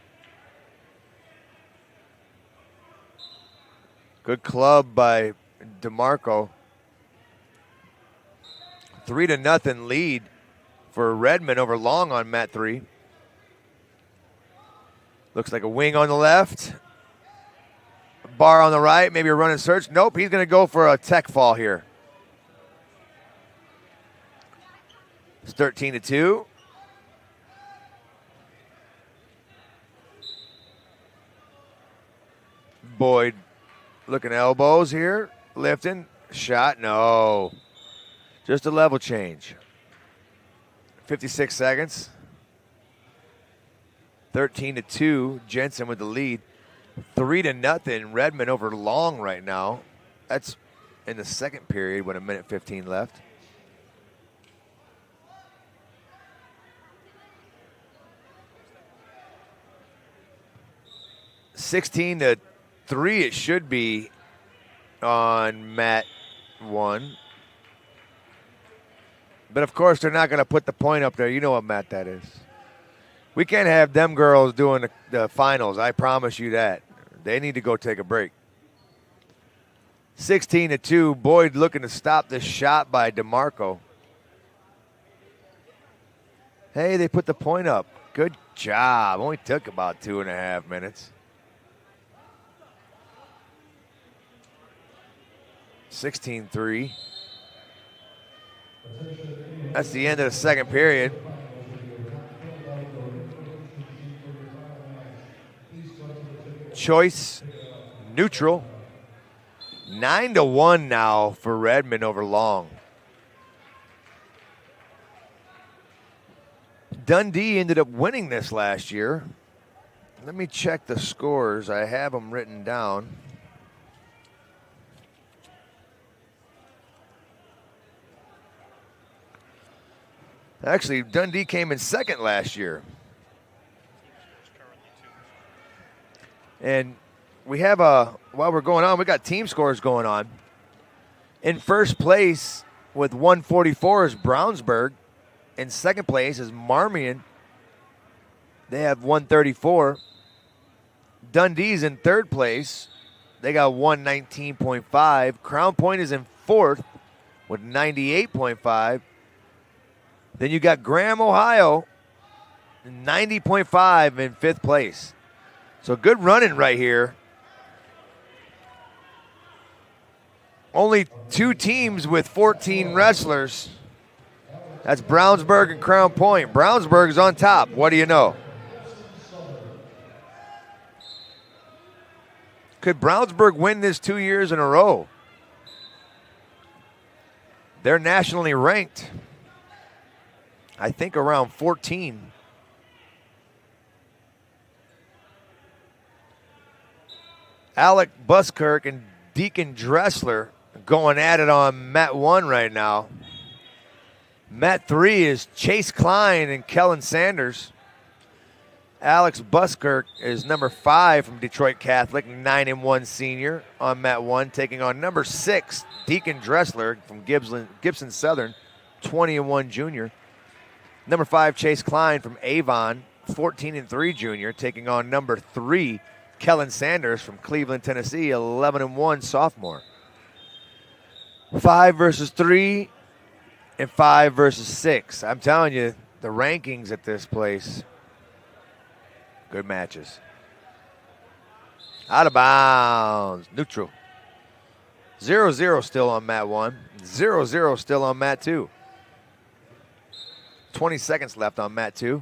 Good club by DeMarco. 3-0 lead for Redmond over Long on mat 3. Looks like a wing on the left. A bar on the right, maybe a run and search. Nope, he's going to go for a tech fall here. It's 13-2. Boyd looking elbows here, lifting, shot, no. Just a level change. 56 seconds. 13-2, Jensen with the lead. 3-0, Redmond over Long right now. That's in the second period with 1:15 left. $16-3 it should be on mat one. But of course, they're not going to put the point up there. You know what mat that is. We can't have them girls doing the finals. I promise you that. They need to go take a break. 16-2. Boyd looking to stop this shot by DeMarco. Hey, they put the point up. Good job. Only took about 2.5 minutes. 16-3. That's the end of the second period. Choice, neutral. 9-1 now for Redmond over Long. Dundee ended up winning this last year. Let me check the scores. I have them written down. Actually, Dundee came in second last year. And we have while we're going on, we got team scores going on. In first place with 144 is Brownsburg. In second place is Marmion. They have 134. Dundee's in third place. They got 119.5. Crown Point is in fourth with 98.5. Then you got Graham, Ohio, 90.5 in fifth place. So good running right here. Only two teams with 14 wrestlers. That's Brownsburg and Crown Point. Brownsburg's on top. What do you know? Could Brownsburg win this 2 years in a row? They're nationally ranked. I think around 14. Alec Buskirk and Deacon Dressler going at it on mat 1 right now. Mat 3 is Chase Klein and Kellen Sanders. Alex Buskirk is number 5 from Detroit Catholic, 9-1 senior on mat 1, taking on number 6, Deacon Dressler from Gibson Southern, 20-1 junior. Number 5, Chase Klein from Avon, 14-3 junior, taking on number 3, Kellen Sanders from Cleveland, Tennessee, 11-1 sophomore. 5 versus 3 and 5 versus 6. I'm telling you, the rankings at this place, good matches. Out of bounds, neutral. 0-0 still on mat 1, 0-0 still on mat 2. 20 seconds left on mat 2.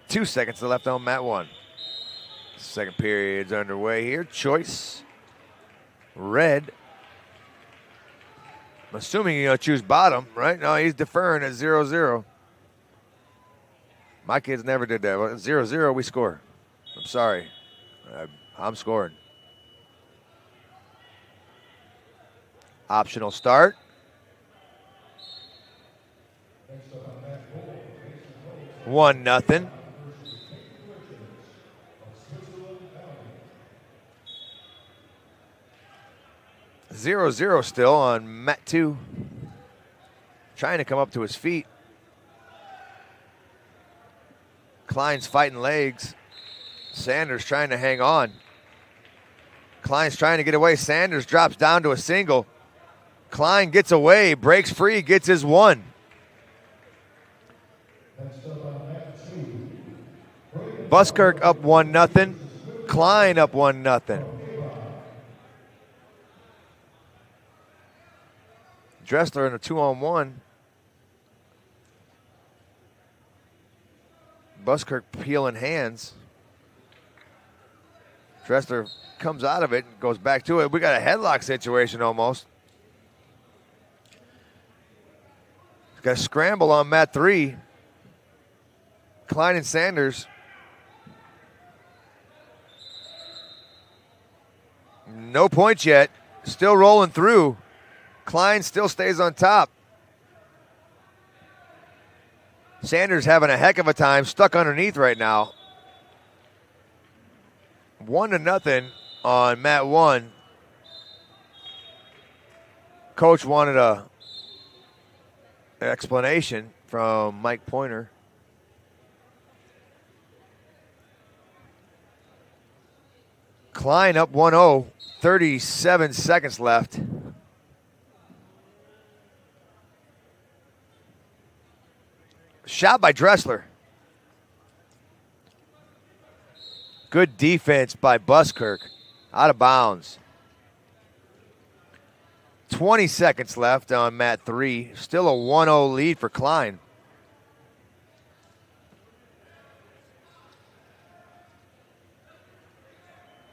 2 seconds left on mat 1. Second period's underway here. Choice, red. I'm assuming you're going to choose bottom, right? No, he's deferring at 0-0. My kids never did that. 0-0, we score. I'm sorry. I'm scoring. Optional start. One nothing. Zero zero still on mat 2. Trying to come up to his feet. Klein's fighting legs. Sanders trying to hang on. Klein's trying to get away. Sanders drops down to a single. Klein gets away, breaks free, gets his 1. Buskirk up 1-0. Klein up 1-0. Dressler in a 2-on-1. Buskirk peeling hands. Dressler comes out of it and goes back to it. We got a headlock situation almost. Got a scramble on mat 3. Klein and Sanders. No points yet. Still rolling through. Klein still stays on top. Sanders having a heck of a time, stuck underneath right now. 1-0 on mat 1. Coach wanted an explanation from Mike Pointer. Klein up 1-0, 37 seconds left. Shot by Dressler. Good defense by Buskirk. Out of bounds. 20 seconds left on mat 3. Still a 1-0 lead for Klein.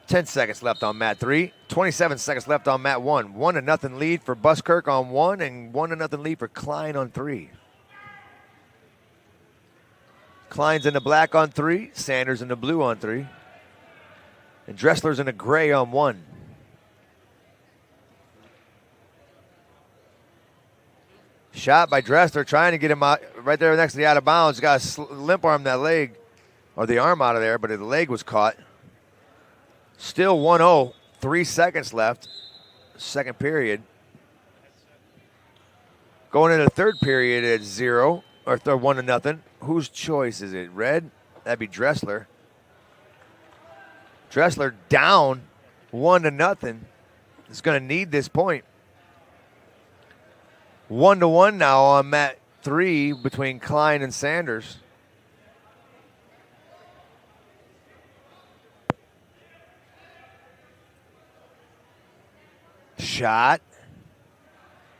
Ten seconds left on mat 3. 27 seconds left on mat 1. 1-0 lead for Buskirk on 1 and 1-0 lead for Klein on 3. Klein's in the black on 3. Sanders in the blue on 3. And Dressler's in the gray on 1. Shot by Dressler, trying to get him out right there next to the out of bounds. Got to limp arm that leg, or the arm out of there, but the leg was caught. Still 1-0, 3 seconds left, second period. Going into the third period at 0, or 1-0. Whose choice is it? Red? That'd be Dressler. Dressler down 1-0. Is going to need this point. 1-1 now on mat 3 between Klein and Sanders. Shot.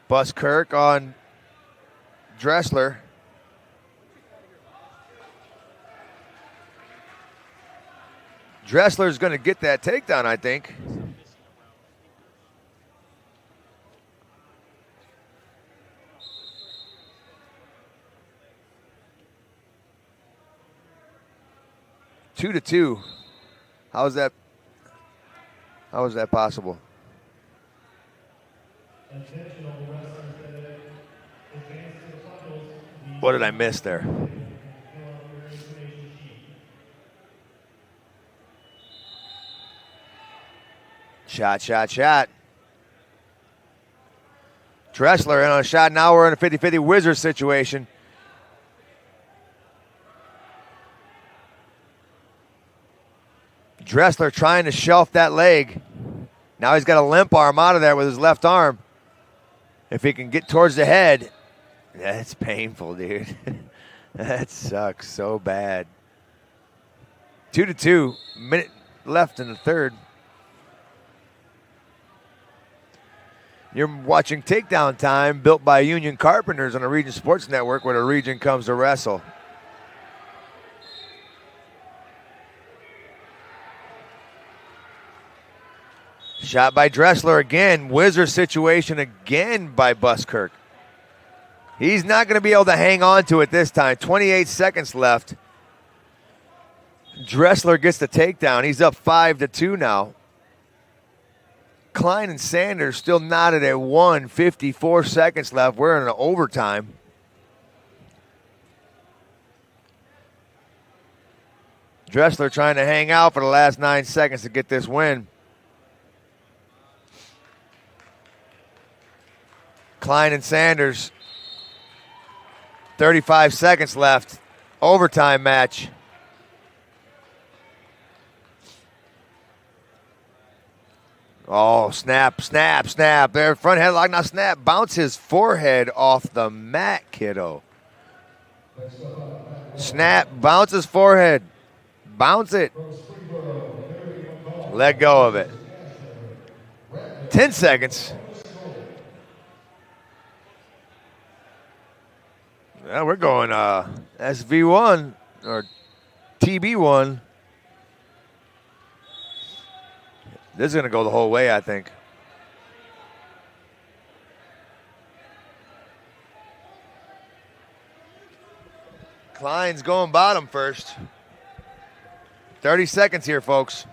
Buskirk on Dressler. Dressler's going to get that takedown, I think. Two to two. How is that possible? What did I miss there? Shot. Dressler in on a shot. Now we're in a 50-50 Wizard situation. Dressler trying to shelf that leg. Now he's got a limp arm out of there with his left arm. If he can get towards the head, that's painful, dude. That sucks so bad. 2-2, minute left in the third. You're watching Takedown Time, built by Union Carpenters on the Region Sports Network, where the region comes to wrestle. Shot by Dressler again. Wizard situation again by Buskirk. He's not going to be able to hang on to it this time. 28 seconds left. Dressler gets the takedown. He's up 5-2 now. Klein and Sanders still knotted at 54 seconds left. We're in an overtime. Dressler trying to hang out for the last 9 seconds to get this win. Klein and Sanders, 35 seconds left. Overtime match. Oh, snap. There, front headlock, now snap. Bounce his forehead off the mat, kiddo. Snap, bounce his forehead. Bounce it. Let go of it. 10 seconds. Yeah, we're going SV1 or TB1. This is going to go the whole way, I think. Klein's going bottom first. 30 seconds here, folks.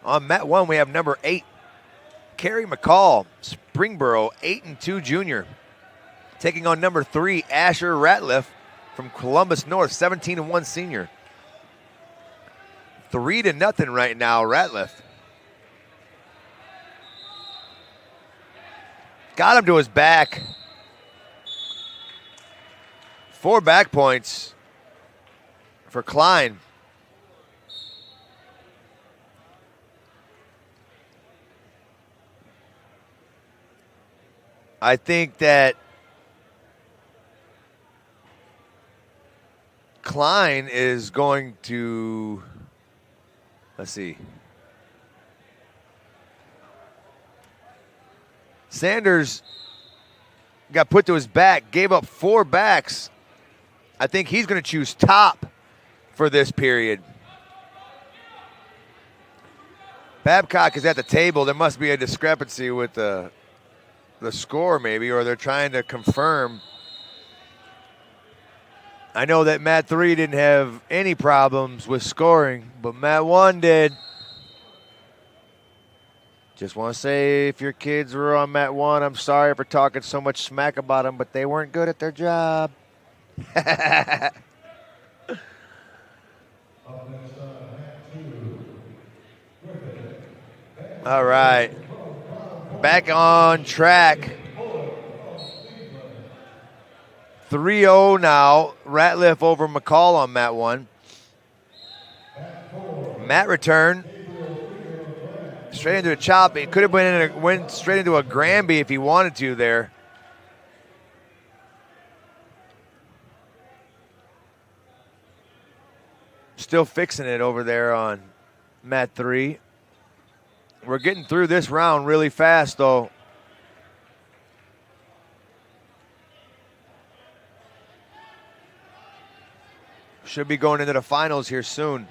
On mat 1, we have number 8, Kerry McCall, Springboro, 8-2 junior. taking on number 3, Asher Ratliff from Columbus North, 17-1 senior. 3-0 right now, Ratliff. Got him to his back. 4 back points for Klein. I think that Klein is going to, let's see. Sanders got put to his back, gave up 4 backs. I think he's going to choose top for this period. Babcock is at the table. There must be a discrepancy with the score maybe, or they're trying to confirm. I know that Mat 3 didn't have any problems with scoring, but Mat 1 did. Just want to say, if your kids were on Mat 1, I'm sorry for talking so much smack about them, but they weren't good at their job. All right. Back on track. 3-0 now. Ratliff over McCall on Mat 1. Mat return. Straight into a chop. It could have went straight into a Granby if he wanted to there. Still fixing it over there on Mat 3. We're getting through this round really fast, though. Should be going into the finals here soon.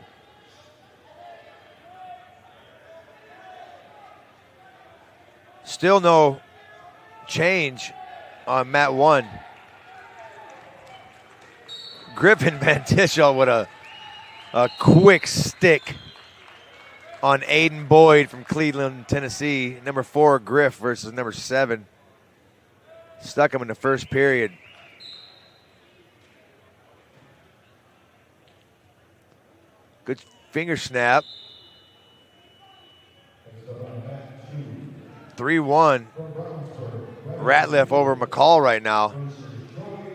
Still no change on Mat 1. Griffin Mantischel with a quick stick on Aiden Boyd from Cleveland, Tennessee. Number 4, Griff versus number 7. Stuck him in the first period. Good finger snap. 3-1. Ratliff over McCall right now.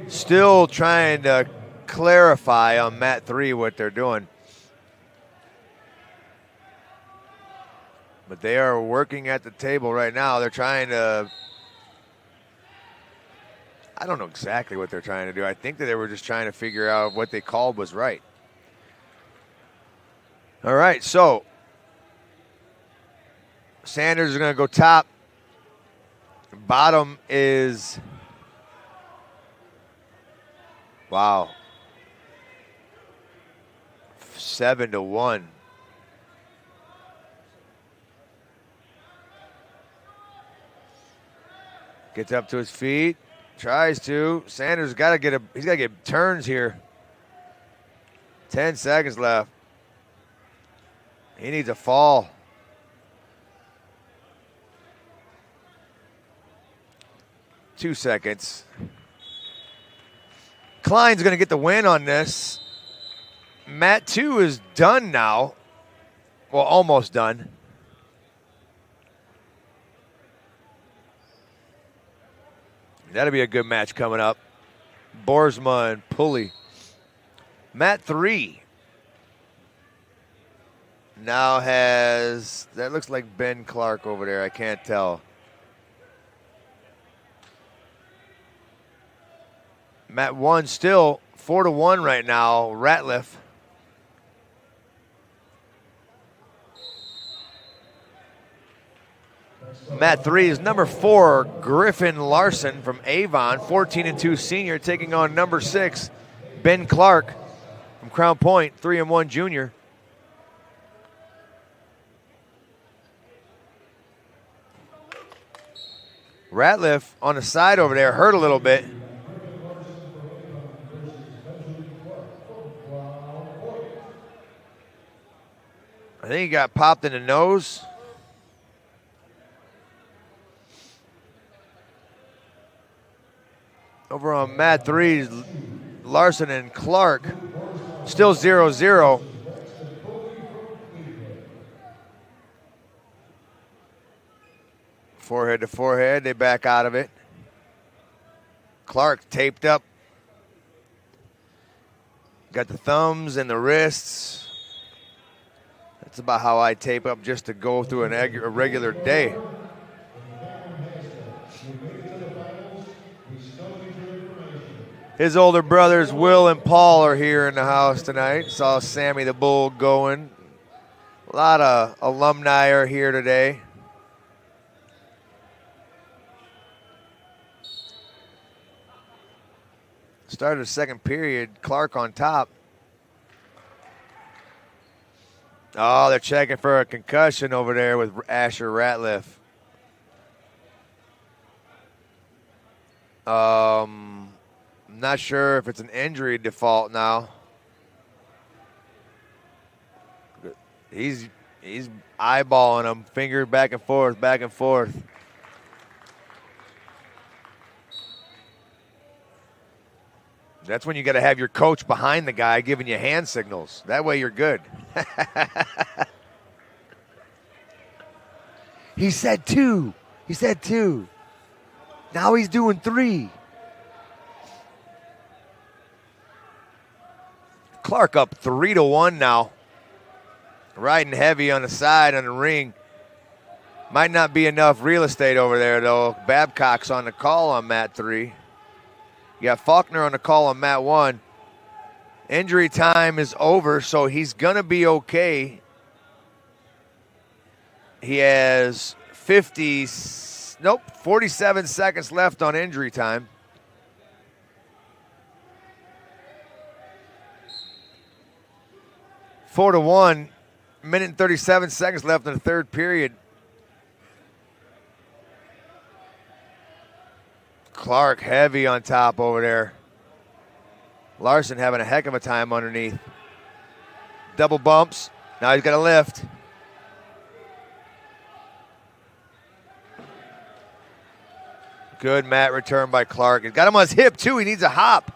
Still trying to clarify on Mat 3 what they're doing. But they are working at the table right now. They're trying to, I don't know exactly what they're trying to do. I think that they were just trying to figure out what they called was right. All right, so Sanders is going to go top. Bottom is, wow, 7-1. Gets up to his feet, tries to. Sanders got to get turns here. 10 seconds left. He needs a fall. Two seconds. Klein's going to get the win on this. Mat 2 is done now. Well, almost done. That'll be a good match coming up. Boersma and Pulley. Mat 3 now has, that looks like Ben Clark over there. I can't tell. Mat 1 still 4-1 right now. Ratliff. Mat 3 is number 4, Griffin Larson from Avon, 14-2 senior, taking on number 6, Ben Clark from Crown Point, 3-1 junior. Ratliff on the side over there hurt a little bit. I think he got popped in the nose. Over on mat 3, Larson and Clark. Still 0-0. Forehead to forehead, they back out of it. Clark taped up. Got the thumbs and the wrists. That's about how I tape up just to go through a regular day. His older brothers, Will and Paul, are here in the house tonight. Saw Sammy the Bull going. A lot of alumni are here today. Started the second period, Clark on top. Oh, they're checking for a concussion over there with Asher Ratliff. I'm not sure if it's an injury default now. He's eyeballing him, finger back and forth, back and forth. That's when you got to have your coach behind the guy giving you hand signals. That way you're good. He said 2. He said 2. Now he's doing 3. Clark up 3-1 now. Riding heavy on the side on the ring. Might not be enough real estate over there, though. Babcock's on the call on mat 3. You got Faulkner on the call on mat 1. Injury time is over, so he's going to be okay. He has 47 seconds left on injury time. Four to 1, minute and 37 seconds left in the third period. Clark heavy on top over there. Larson having a heck of a time underneath. Double bumps. Now he's got to lift. Good mat return by Clark. He's got him on his hip, too. He needs a hop.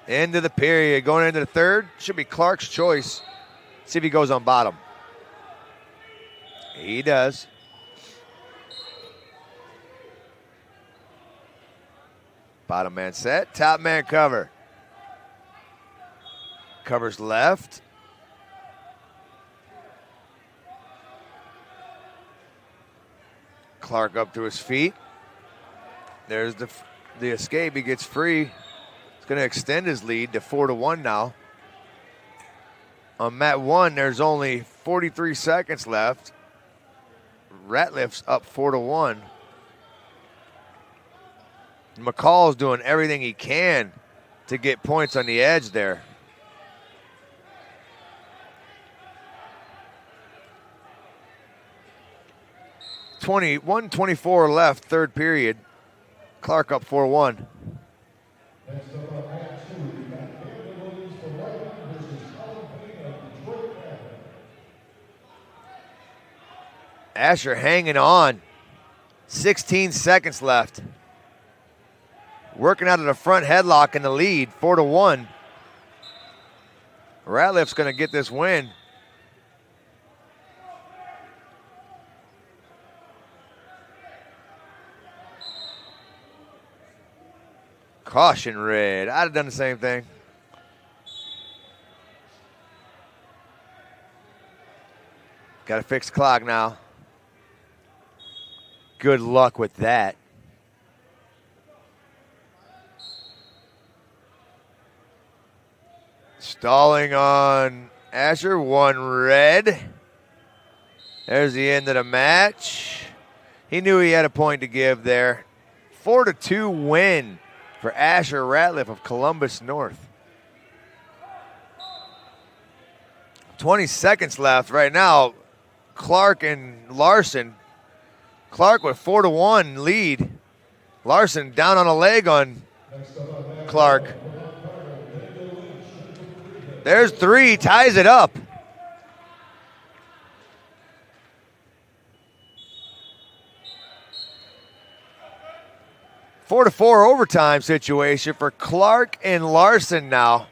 End of the period. Going into the third. Should be Clark's choice. See if he goes on bottom. He does. Bottom man set. Top man cover. Covers left. Clark up to his feet. There's the escape. He gets free. He's going to extend his lead to 4-1 now. On mat 1, there's only 43 seconds left. Ratliff's up 4-1. McCall's doing everything he can to get points on the edge there. 1:24 left, third period. Clark up 4-1. Next up on mat 2, we got David Williams for Whiteman versus Colin Payne of Detroit Red. Asher hanging on. 16 seconds left. Working out of the front headlock in the lead, 4-1. Ratliff's going to get this win. Caution red. I'd have done the same thing. Got to fix clock now. Good luck with that. Stalling on Asher, 1 red. There's the end of the match. He knew he had a point to give there. 4-2 win for Asher Ratliff of Columbus North. 20 seconds left right now. Clark and Larson. Clark with 4-1 lead. Larson down on a leg on Clark. There's 3, ties it up. 4-4 overtime situation for Clark and Larson now.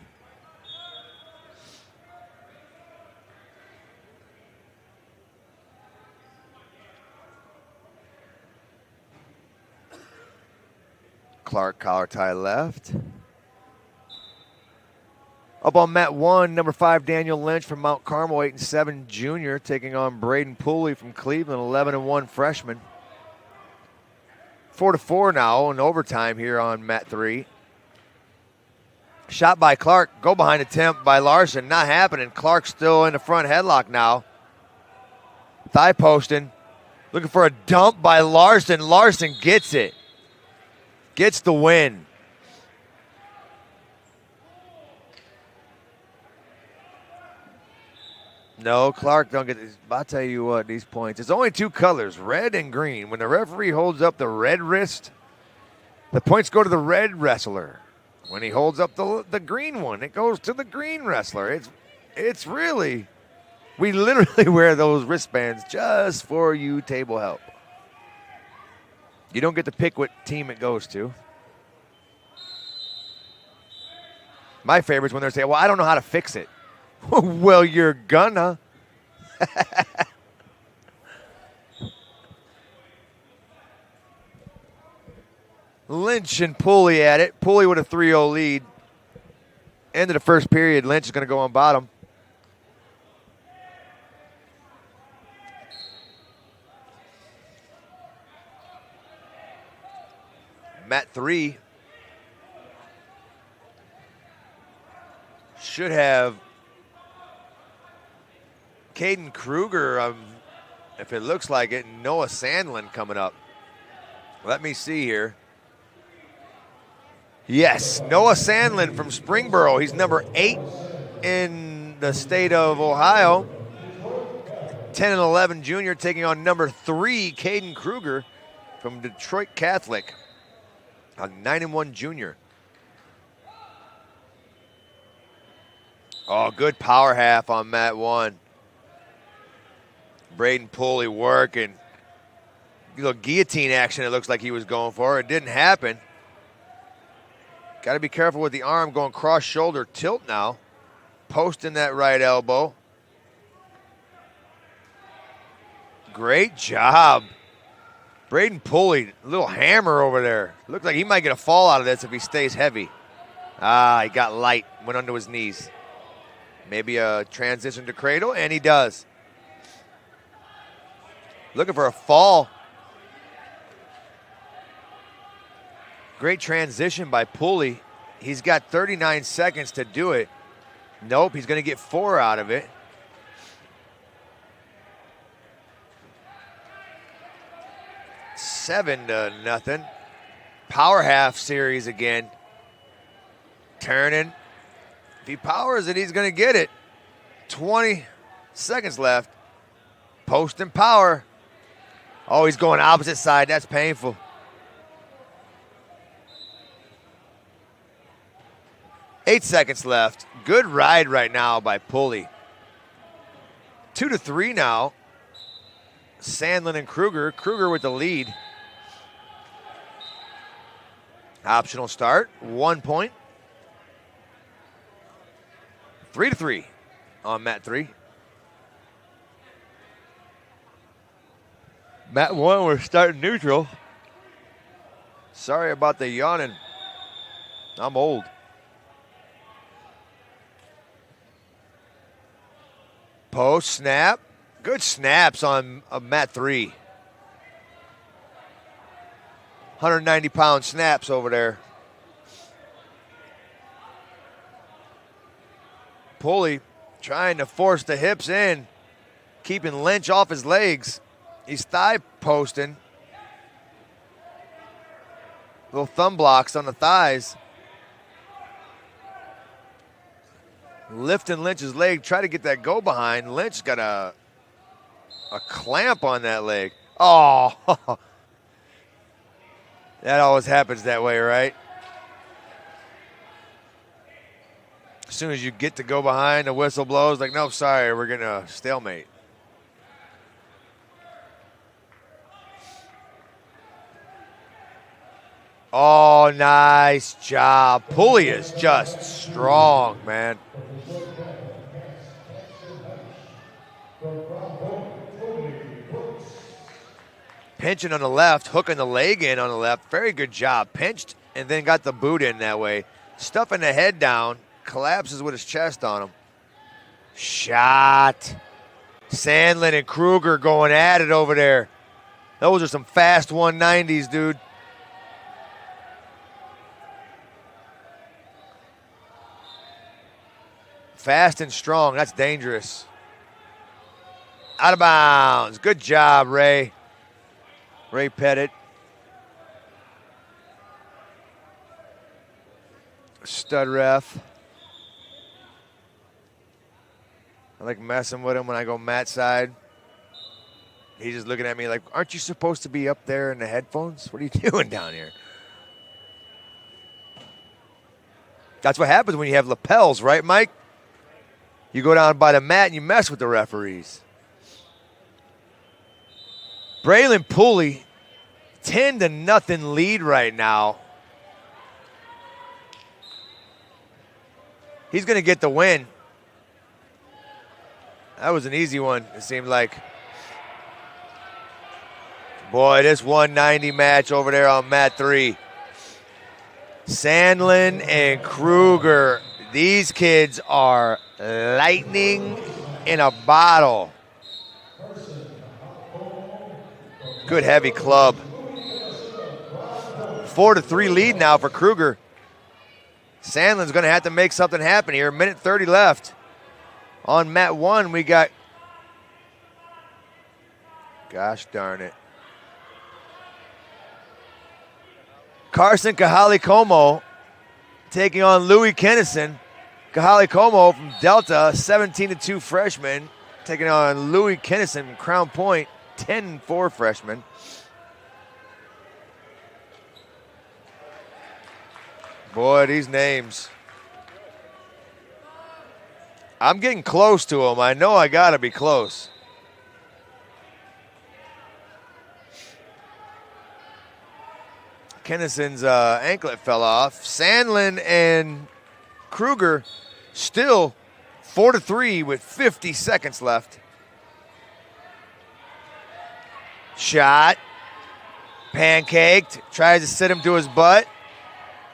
Clark collar tie left. Up on mat 1, number 5, Daniel Lynch from Mount Carmel, 8-7 junior, taking on Braden Pooley from Cleveland, 11-1 freshman. 4-4 now in overtime here on mat 3. Shot by Clark, go behind attempt by Larson, not happening. Clark still in the front headlock now. Thigh posting, looking for a dump by Larson. Larson gets it. Gets the win. No, Clark don't get this. I'll tell you what, these points. It's only 2 colors, red and green. When the referee holds up the red wrist, the points go to the red wrestler. When he holds up the green one, it goes to the green wrestler. It's really, we literally wear those wristbands just for you, table help. You don't get to pick what team it goes to. My favorite is when they're saying, well, I don't know how to fix it. Well, you're gonna. Lynch and Pooley at it. Pooley with a 3-0 lead. End of the first period. Lynch is going to go on bottom. Mat 3 should have Caden Kruger, if it looks like it, and Noah Sandlin coming up. Let me see here. Yes, Noah Sandlin from Springboro. He's number 8 in the state of Ohio. 10-11 junior, taking on number 3, Caden Kruger from Detroit Catholic. A 9-1 junior. Oh, good power half on mat 1. Braden Pooley working. A little guillotine action it looks like he was going for. It didn't happen. Got to be careful with the arm going cross shoulder tilt now. Posting that right elbow. Great job. Braden Pooley, a little hammer over there. Looks like he might get a fall out of this if he stays heavy. He got light, went under his knees. Maybe a transition to cradle, and he does. Looking for a fall. Great transition by Pooley. He's got 39 seconds to do it. Nope, he's going to get 4 out of it. Seven to nothing. Power half series again. Turning. If he powers it, he's going to get it. 20 seconds left. Post and power. Oh, he's going opposite side. That's painful. Eight seconds left. Good ride right now by Pooley. 2-3 now. Sandlin and Kruger. Kruger with the lead. Optional start. 1 point. 3-3 on mat 3. Mat 1, we're starting neutral. Sorry about the yawning. I'm old. Post, snap. Good snaps on mat 3. 190-pound snaps over there. Pooley trying to force the hips in, keeping Lynch off his legs. He's thigh posting. Little thumb blocks on the thighs. Lifting Lynch's leg, try to get that go behind. Lynch got a clamp on that leg. Oh, that always happens that way, right? As soon as you get to go behind, the whistle blows, like, no, sorry, we're going to stalemate. Oh, nice job. Pulley is just strong, man. Pinching on the left, hooking the leg in on the left. Very good job. Pinched and then got the boot in that way. Stuffing the head down, collapses with his chest on him. Shot. Sandlin and Kruger going at it over there. Those are some fast 190s, dude. Fast and strong. That's dangerous. Out of bounds. Good job, Ray. Ray Pettit. Stud ref. I like messing with him when I go mat side. He's just looking at me like, aren't you supposed to be up there in the headphones? What are you doing down here? That's what happens when you have lapels, right, Mike? You go down by the mat and you mess with the referees. Braylon Pulley, 10-0 lead right now. He's going to get the win. That was an easy one, it seemed like. Boy, this 190 match over there on mat 3. Sandlin and Kruger. These kids are lightning in a bottle. Good heavy club. 4-3 lead now for Kruger. Sandlin's going to have to make something happen here. Minute 30 left. On mat 1, we got, gosh darn it, Carson Kahali-Como taking on Louis Kennison. Kahali-Como from Delta, 17-2 freshman, taking on Louis Kennison from Crown Point, 10-4 freshman. Boy, these names. I'm getting close to them. I know I got to be close. Kennison's anklet fell off. Sandlin and Kruger still 4-3 with 50 seconds left. Shot. Pancaked. Tries to sit him to his butt.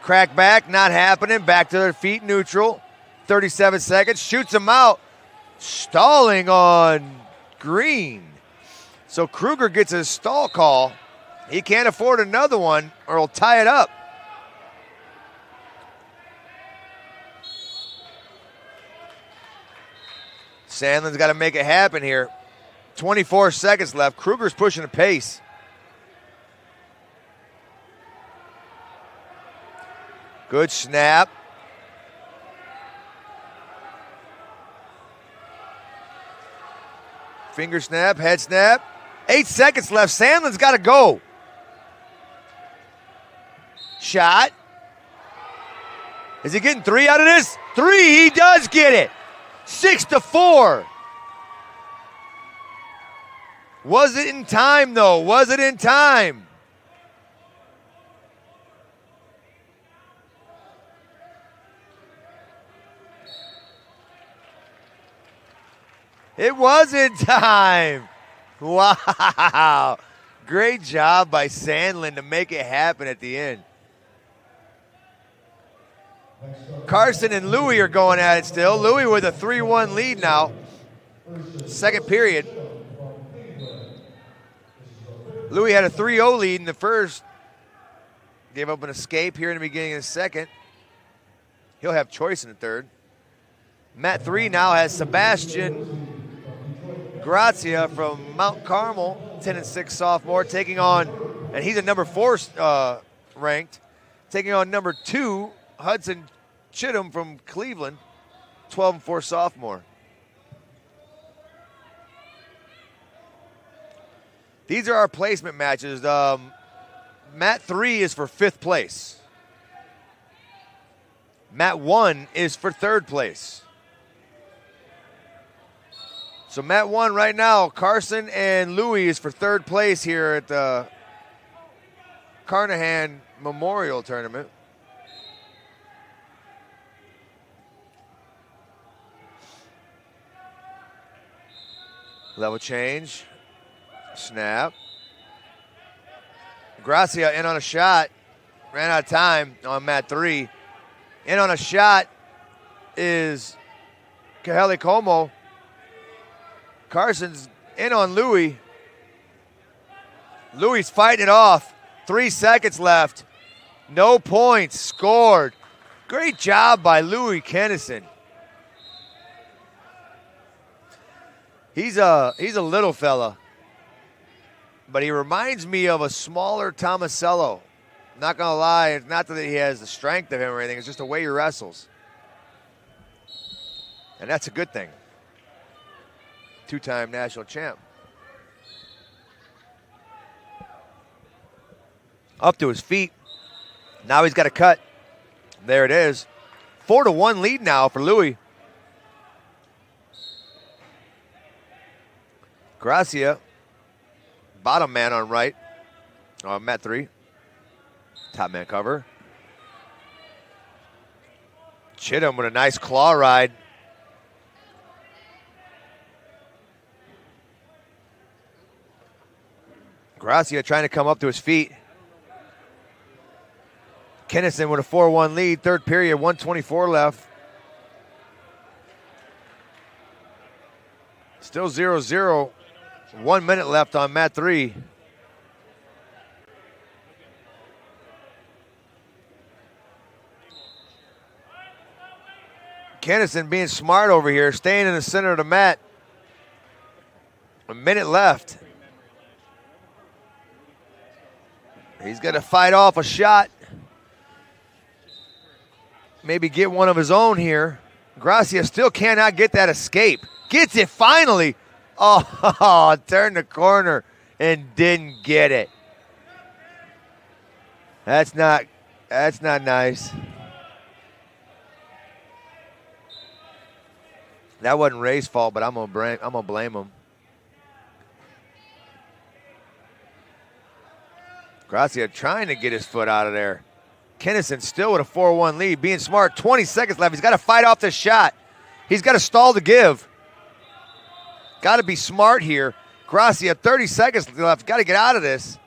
Crack back. Not happening. Back to their feet. Neutral. 37 seconds. Shoots him out. Stalling on Green. So Kruger gets his stall call. He can't afford another one or he'll tie it up. Sandlin's got to make it happen here. 24 seconds left. Kruger's pushing the pace. Good snap. Finger snap, head snap. 8 seconds left. Sandlin's got to go. Shot. Is he getting 3 out of this? 3, he does get it. 6-4. Was it in time, though? Was it in time? It was in time. Wow. Great job by Sandlin to make it happen at the end. Carson and Louis are going at it still. Louis with a 3-1 lead now. Second period. Louis had a 3-0 lead in the first. Gave up an escape here in the beginning of the second. He'll have choice in the third. Mat 3 now has Sebastian Grazia from Mount Carmel, 10-6 sophomore, taking on, and he's a number 4 ranked, taking on number 2, Hudson Chittum from Cleveland, 12-4 sophomore. These are our placement matches. Mat 3 is for 5th place. Mat 1 is for 3rd place. So mat 1 right now, Carson and Louis is for 3rd place here at the Carnahan Memorial Tournament. Level change. Snap. Gracia in on a shot. Ran out of time on mat 3. In on a shot is Kaheli Como. Carson's in on Louis. Louis fighting it off. 3 seconds left. No points scored. Great job by Louis Kennison. He's a little fella, but he reminds me of a smaller Tomasello. Not gonna lie, it's not that he has the strength of him or anything, it's just the way he wrestles. And that's a good thing. 2-time national champ. Up to his feet. Now he's got a cut. There it is. 4-1 lead now for Louis. Gracia, bottom man on right, on mat 3. Top man cover. Chittum with a nice claw ride. Gracia trying to come up to his feet. Kennison with a 4-1 lead, third period, 1:24 left. Still 0-0. 1 minute left on mat 3. Kennison being smart over here, staying in the center of the mat. A minute left. He's going to fight off a shot. Maybe get one of his own here. Gracia still cannot get that escape. Gets it finally. Oh, turned the corner and didn't get it. That's not nice. That wasn't Ray's fault, but I'm gonna blame him. Gracia trying to get his foot out of there. Kennison still with a 4-1 lead, being smart. 20 seconds left. He's got to fight off this shot. He's got to stall to give. Got to be smart here. Gracia, 30 seconds left. Got to get out of this.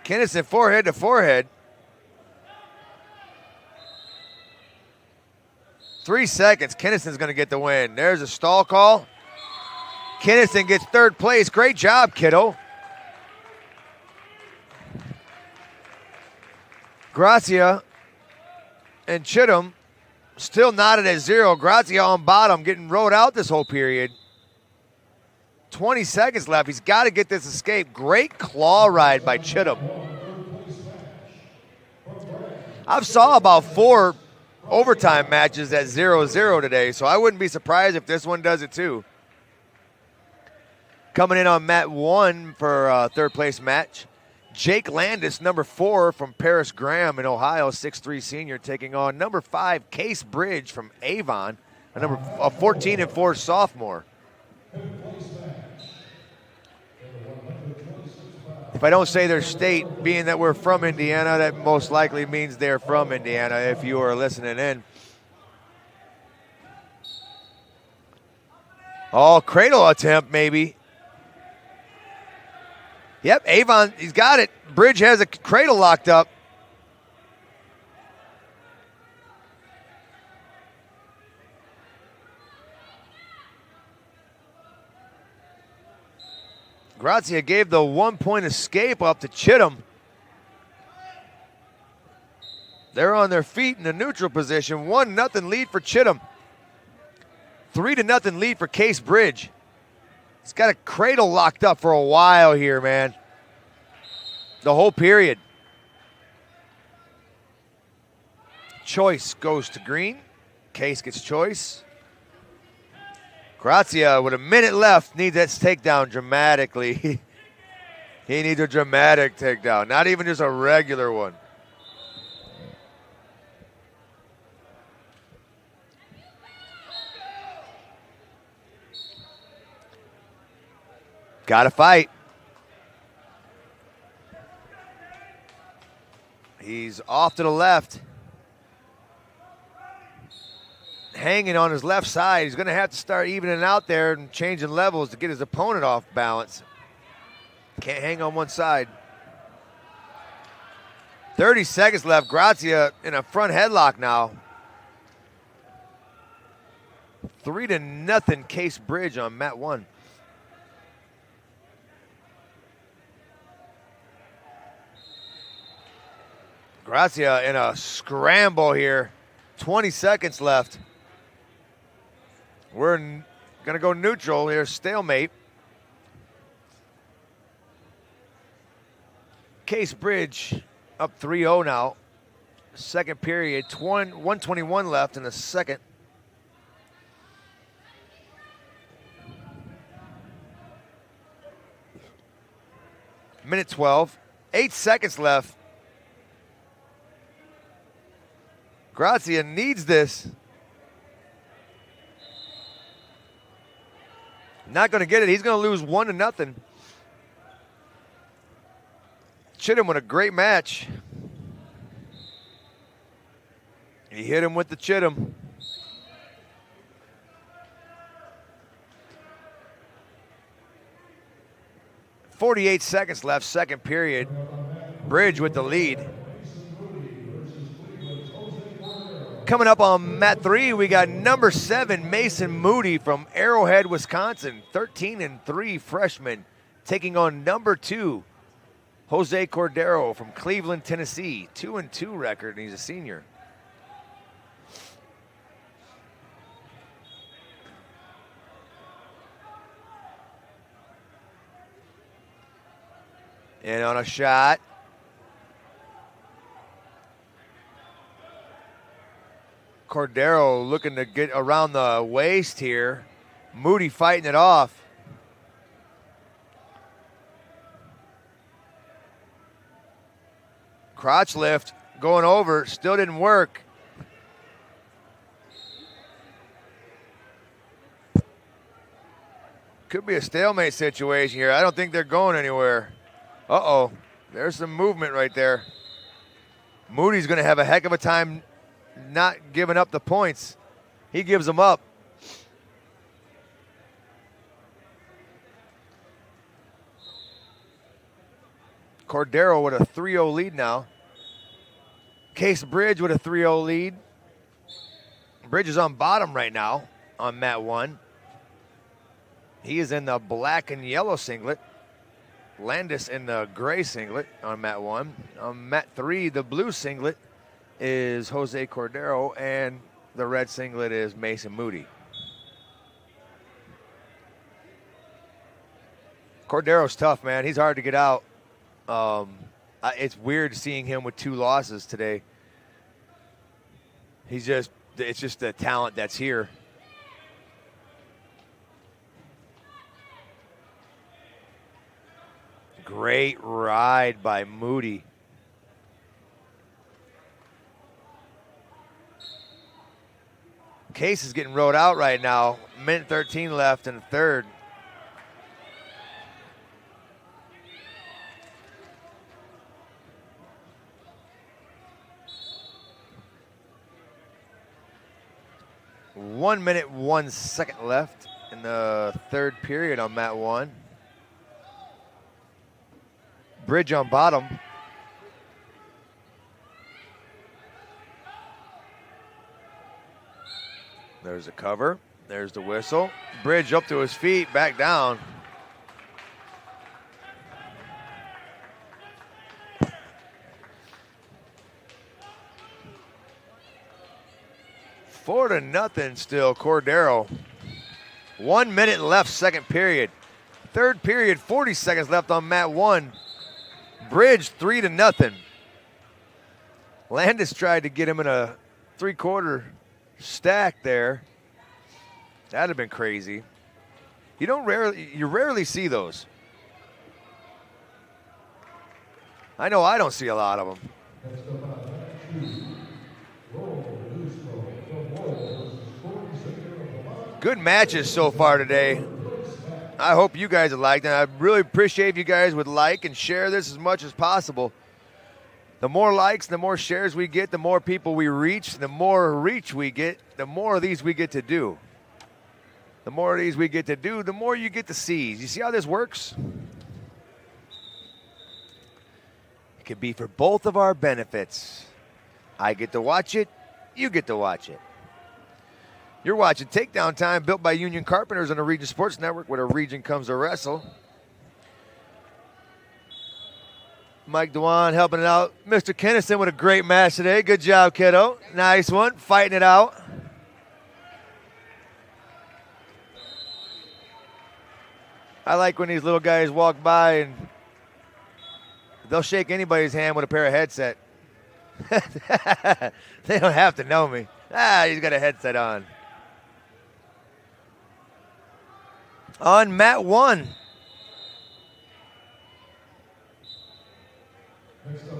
Kennison forehead to forehead. 3 seconds. Kennison's going to get the win. There's a stall call. Kennison gets third place. Great job, kiddo. Gracia and Chittum still knotted at 0. Gracia on bottom, getting rode out this whole period. 20 seconds left. He's got to get this escape. Great claw ride by Chittum. I've saw about 4 overtime matches at 0-0 today, so I wouldn't be surprised if this one does it too. Coming in on mat 1 for third place match, Jake Landis, number 4 from Paris Graham in Ohio, 6'3" senior, taking on number 5, Case Bridge from Avon, a 14-4 sophomore. If I don't say their state, being that we're from Indiana, that most likely means they're from Indiana if you are listening in. Oh, cradle attempt maybe. Yep, Avon, he's got it. Bridge has a cradle locked up. Gracia gave the 1-point escape up to Chittum. They're on their feet in the neutral position. 1-0 lead for Chittum. 3-0 lead for Case Bridge. He's got a cradle locked up for a while here, man. The whole period. Choice goes to green. Case gets choice. Gracia, with a minute left, needs that takedown dramatically. He needs a dramatic takedown, not even just a regular one. Got to fight. He's off to the left. Hanging on his left side. He's going to have to start evening out there and changing levels to get his opponent off balance. Can't hang on one side. 30 seconds left. Grazia in a front headlock now. 3-0 Case Bridge on mat 1. Grazia in a scramble here. 20 seconds left. We're going to go neutral here, stalemate. Case Bridge up 3-0 now. Second period, 1:21 left in the second. Minute 12, 8 seconds left. Grazia needs this. Not going to get it. He's going to lose 1-0. Chittum with a great match. He hit him with the Chittum. .48 seconds left, second period. Bridge with the lead. Coming up on mat 3, we got number 7, Mason Moody from Arrowhead, Wisconsin. 13-3 freshman, taking on number 2, Jose Cordero from Cleveland, Tennessee. 2-2 record, and he's a senior. In on a shot. Cordero looking to get around the waist here. Moody fighting it off. Crotch lift going over, still didn't work. Could be a stalemate situation here. I don't think they're going anywhere. Uh-oh, there's some movement right there. Moody's going to have a heck of a time not giving up the points. He gives them up. Cordero with a 3-0 lead now. Case Bridge with a 3-0 lead. Bridge is on bottom right now on mat 1. He is in the black and yellow singlet. Landis in the gray singlet on mat 1. On mat 3, the blue singlet is Jose Cordero, and the red singlet is Mason Moody. Cordero's tough, man. He's hard to get out. It's weird seeing him with 2 losses today. It's just the talent that's here. Great ride by Moody. Case is getting rode out right now. Minute 13 left in the third. One minute, 1 second left in the third period on mat 1. Bridge on bottom. There's a cover. There's the whistle. Bridge up to his feet, back down. Four to nothing still, Cordero. 1 minute left, second period. Third period, 40 seconds left on mat 1. Bridge 3-0. Landis tried to get him in a 3/4 stack there. That'd have been crazy. You rarely see those. I know I don't see a lot of them. Good matches so far today. I hope you guys have liked it. I really appreciate if you guys would like and share this as much as possible. The more likes, the more shares we get, the more people we reach, the more reach we get, the more of these we get to do. The more of these we get to do, the more you get to see. You see how this works? It could be for both of our benefits. I get to watch it, you get to watch it. You're watching Takedown Time, built by Union Carpenters on the Region Sports Network, where the region comes to wrestle. Mike Dewan helping it out. Mr. Kennison with a great match today. Good job, kiddo. Nice one. Fighting it out. I like when these little guys walk by and they'll shake anybody's hand with a pair of headset. They don't have to know me. He's got a headset on. On mat 1.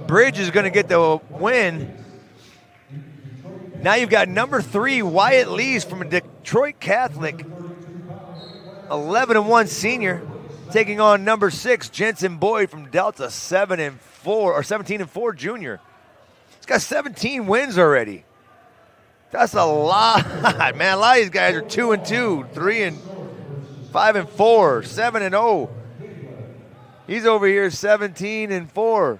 Bridge is going to get the win. Now you've got number 3, Wyatt Lees from Detroit Catholic, 11-1 senior, taking on number 6, Jensen Boyd from Delta, 17-4 junior. He's got 17 wins already. That's a lot, man. A lot of these guys are 2-2, 3-5-4, 7-0. He's over here 17-4.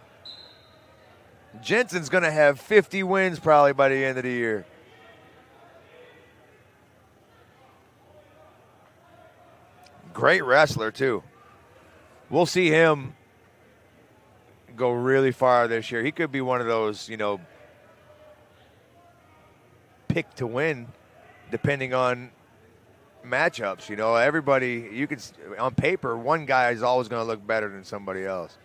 Jensen's going to have 50 wins probably by the end of the year. Great wrestler, too. We'll see him go really far this year. He could be one of those, pick to win, depending on matchups. Everybody, on paper, one guy is always going to look better than somebody else.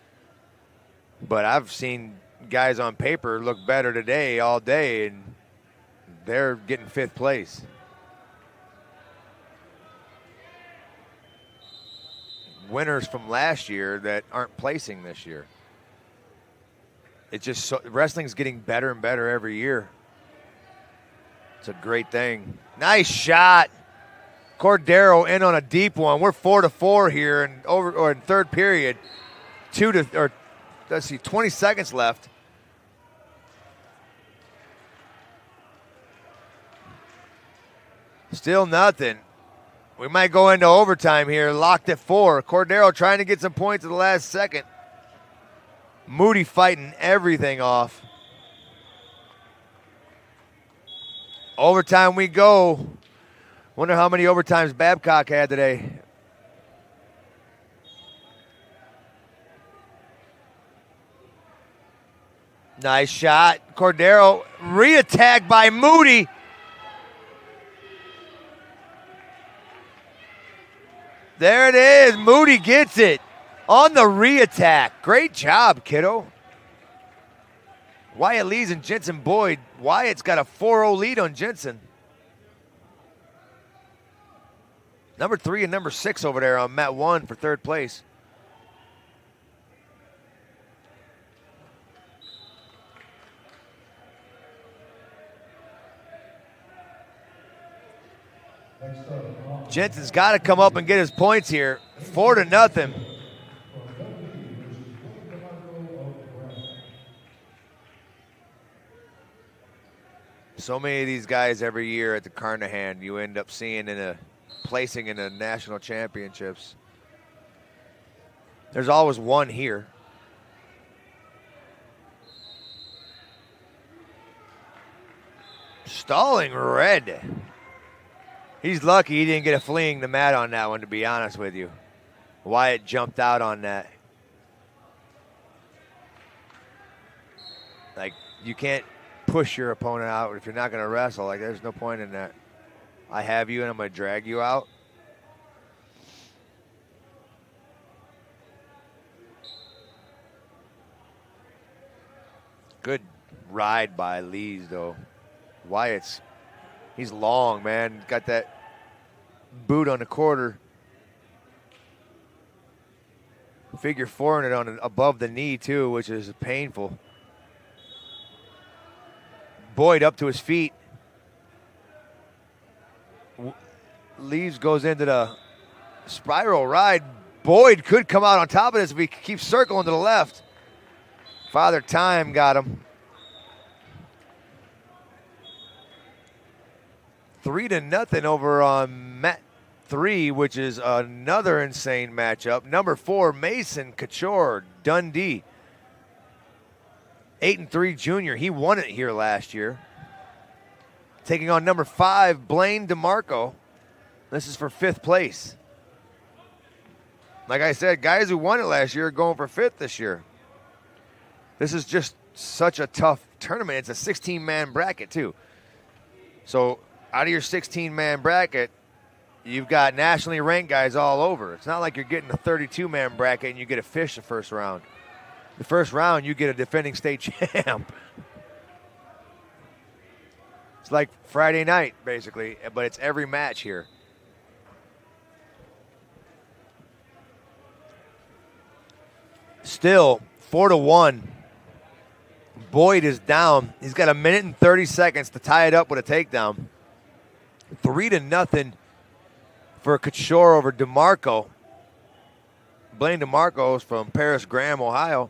But I've seen guys on paper look better today all day, and they're getting 5th place. Winners from last year that aren't placing this year. It's just wrestling's getting better and better every year. It's a great thing. Nice shot. Cordero in on a deep one. We're 4-4 here in third period. 20 seconds left. Still nothing. We might go into overtime here. Locked at 4. Cordero trying to get some points at the last second. Moody fighting everything off. Overtime we go. Wonder how many overtimes Babcock had today. Nice shot. Cordero re-attacked by Moody. There it is. Moody gets it on the re-attack. Great job, kiddo. Wyatt Lees and Jensen Boyd. Wyatt's got a 4-0 lead on Jensen. Number 3 and number 6 over there on mat 1 for 3rd place. Jensen's got to come up and get his points here. 4-0. So many of these guys every year at the Carnahan you end up seeing placing in the national championships. There's always one here. Stalling red. He's lucky he didn't get a fleeing the mat on that one, to be honest with you. Wyatt jumped out on that. Like, you can't push your opponent out if you're not going to wrestle. Like, there's no point in that. I have you, and I'm going to drag you out. Good ride by Lees, though. Wyatt's, he's long, man. Got that boot on the quarter. Figure 4 in it on above the knee, too, which is painful. Boyd up to his feet. Lees goes into the spiral ride. Boyd could come out on top of this if he keeps circling to the left. Father Time got him. 3-0 over on mat 3, which is another insane matchup. Number 4, Mason Couture, Dundee. 8-3 junior. He won it here last year. Taking on number 5, Blaine DeMarco. This is for 5th place. Like I said, guys who won it last year are going for 5th this year. This is just such a tough tournament. It's a 16-man bracket, too. So out of your 16-man bracket, you've got nationally ranked guys all over. It's not like you're getting a 32-man bracket and you get a fish the first round. The first round, you get a defending state champ. It's like Friday night, basically, but it's every match here. Still, 4-1. Boyd is down. He's got 1 minute and 30 seconds to tie it up with a takedown. 3-0 for Couture over DeMarco. Blaine DeMarco is from Paris Graham, Ohio.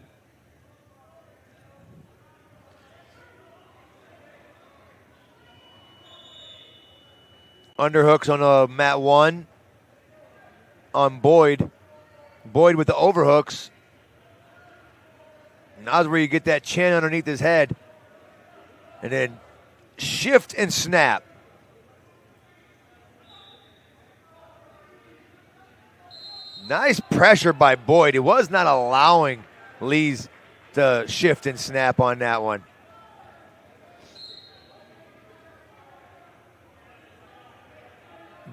Underhooks on mat 1 on Boyd. Boyd with the overhooks. Now's where you get that chin underneath his head. And then shift and snap. Nice pressure by Boyd. He was not allowing Lees to shift and snap on that one.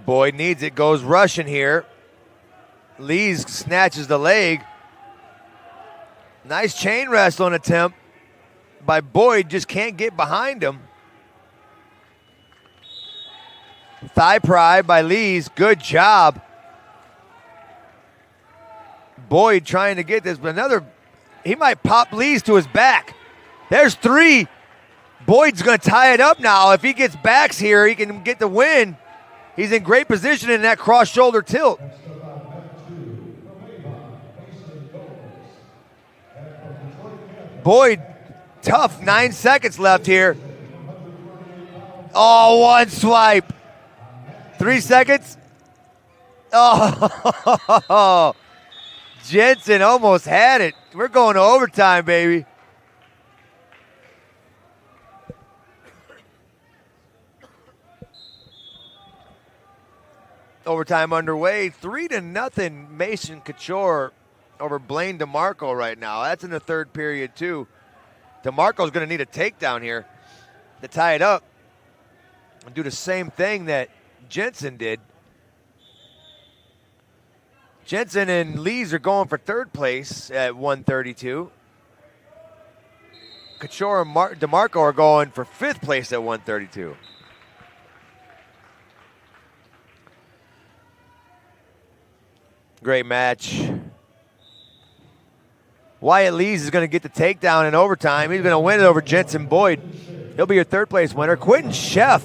Boyd needs it, goes rushing here. Lees snatches the leg. Nice chain wrestling attempt by Boyd, just can't get behind him. Thigh pry by Lees, good job. Boyd trying to get this, but he might pop Lees to his back. There's 3. Boyd's going to tie it up now. If he gets backs here, he can get the win. He's in great position in that cross shoulder tilt. Boyd, tough, 9 seconds left here. Oh, one swipe. 3 seconds. Oh, Jensen almost had it. We're going to overtime, baby. Overtime underway. 3-0 Mason Couture over Blaine DeMarco right now. That's in the third period, too. DeMarco's going to need a takedown here to tie it up and do the same thing that Jensen did. Jensen and Lees are going for 3rd place at 132. Couture and DeMarco are going for 5th place at 132. Great match. Wyatt Lees is going to get the takedown in overtime. He's going to win it over Jensen Boyd. He'll be your 3rd place winner. Quentin Sheff,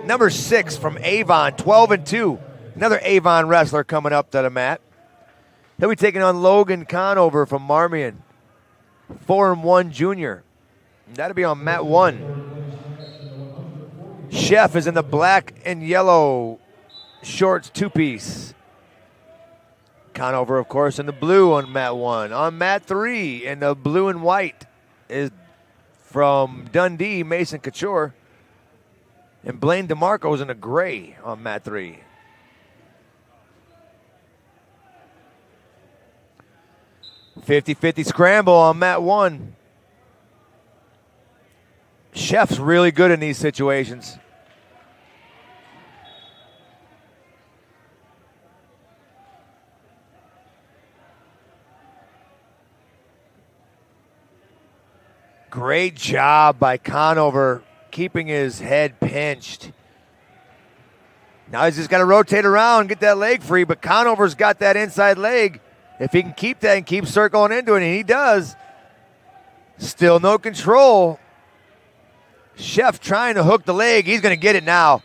number 6 from Avon, 12-2. Another Avon wrestler coming up to the mat. He'll be taking on Logan Conover from Marmion, 4-1 junior. That'll be on mat 1. Sheff is in the black and yellow shorts 2-piece. Conover, of course, in the blue on mat 1. On mat 3, in the blue and white, is from Dundee, Mason Couture. And Blaine DeMarco's in the gray on mat 3. .50 scramble on mat 1. Chef's really good in these situations. Great job by Conover keeping his head pinched. Now he's just got to rotate around and get that leg free, but Conover's got that inside leg. If he can keep that and keep circling into it, and he does, still no control. Sheff trying to hook the leg. He's going to get it now.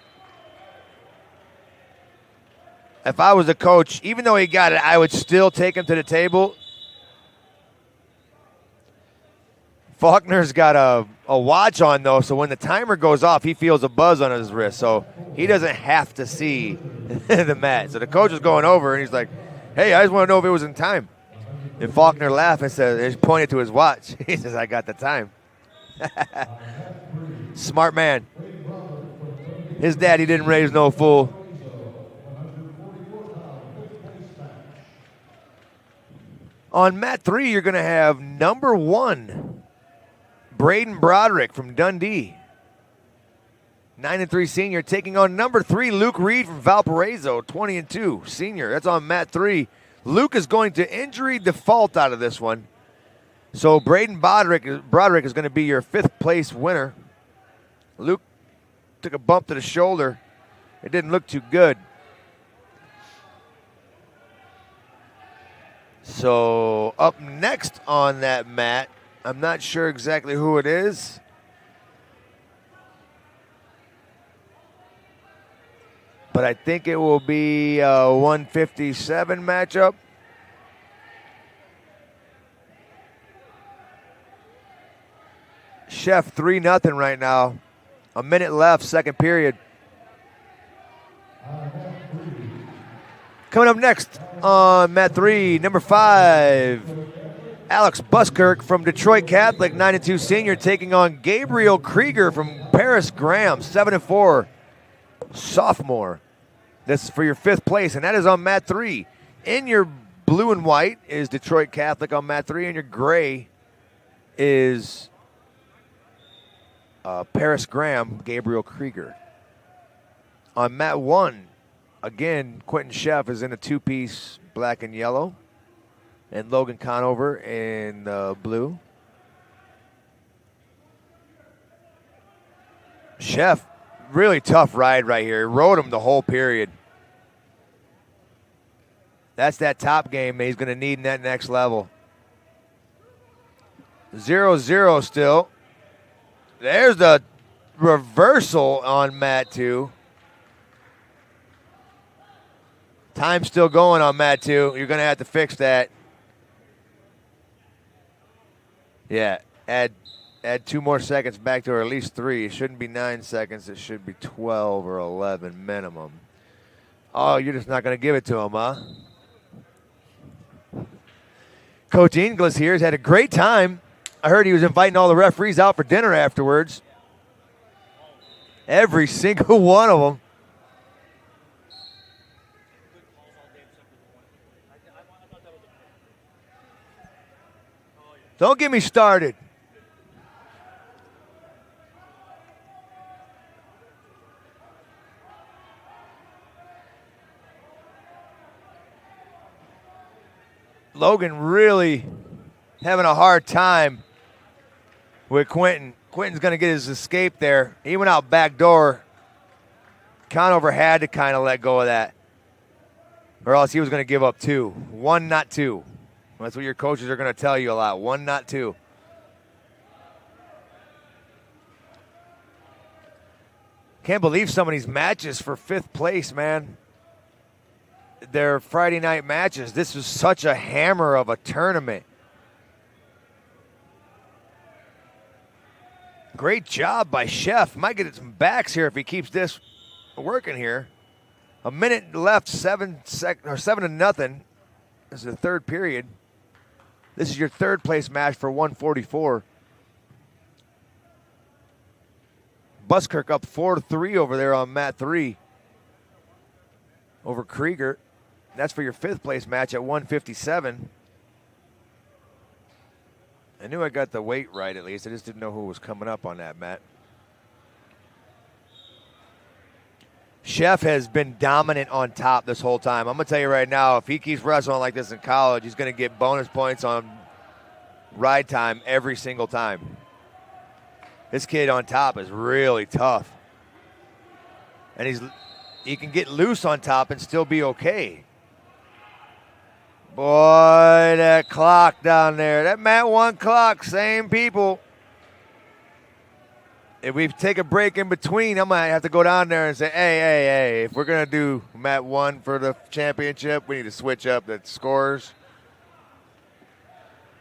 If I was a coach, even though he got it, I would still take him to the table. Faulkner's got a watch on, though, so when the timer goes off, he feels a buzz on his wrist, so he doesn't have to see the mat. So the coach is going over, and he's like, hey, I just want to know if it was in time. And Faulkner laughed and said, he pointed to his watch. He says, I got the time. Smart man. His daddy didn't raise no fool. On mat 3, you're going to have number 1, Braden Broderick from Dundee. 9-3 senior taking on number 3, Luke Reed from Valparaiso, 20-2 senior. That's on mat 3. Luke is going to injury default out of this one. So Braden Broderick is going to be your 5th place winner. Luke took a bump to the shoulder. It didn't look too good. So up next on that mat, I'm not sure exactly who it is. But I think it will be a 157 matchup. Chef 3-0 right now. A minute left, second period. Coming up next on mat 3, number 5, Alex Buskirk from Detroit Catholic, 9-2 senior, taking on Gabriel Krieger from Paris Graham, 7-4 sophomore. This is for your 5th place, and that is on mat 3. In your blue and white is Detroit Catholic on mat 3, and your gray is Paris Graham, Gabriel Krieger. On mat 1, again, Quentin Chef is in a 2-piece black and yellow, and Logan Conover in blue. Chef, really tough ride right here. He rode him the whole period. That's that top game that he's going to need in that next level. 0-0 still. There's the reversal on mat 2. Time's still going on mat 2. You're going to have to fix that. Yeah, add 2 more seconds back to her, at least 3. It shouldn't be 9 seconds. It should be 12 or 11 minimum. Oh, you're just not going to give it to him, huh? Coach Inglis here has had a great time. I heard he was inviting all the referees out for dinner afterwards. Every single one of them. Don't get me started. Logan really having a hard time with Quentin. Quentin's going to get his escape there. He went out back door. Conover had to kind of let go of that, or else he was going to give up 2. 1, not 2. That's what your coaches are going to tell you a lot. 1, not 2. Can't believe some of these matches for 5th place, man. They're Friday night matches. This is such a hammer of a tournament. Great job by Chef. Might get some backs here if he keeps this working here. A minute left, 7-0. This is the 3rd period. This is your 3rd place match for 144. Buskirk up 4-3 over there on mat 3 over Krieger. That's for your 5th place match at 157. I knew I got the weight right at least. I just didn't know who was coming up on that mat. Chef has been dominant on top this whole time. I'm going to tell you right now, if he keeps wrestling like this in college, he's going to get bonus points on ride time every single time. This kid on top is really tough. And he can get loose on top and still be okay. Boy, that clock down there. That mat 1 clock, same people. If we take a break in between, I might have to go down there and say, hey, if we're going to do mat 1 for the championship, we need to switch up the scores.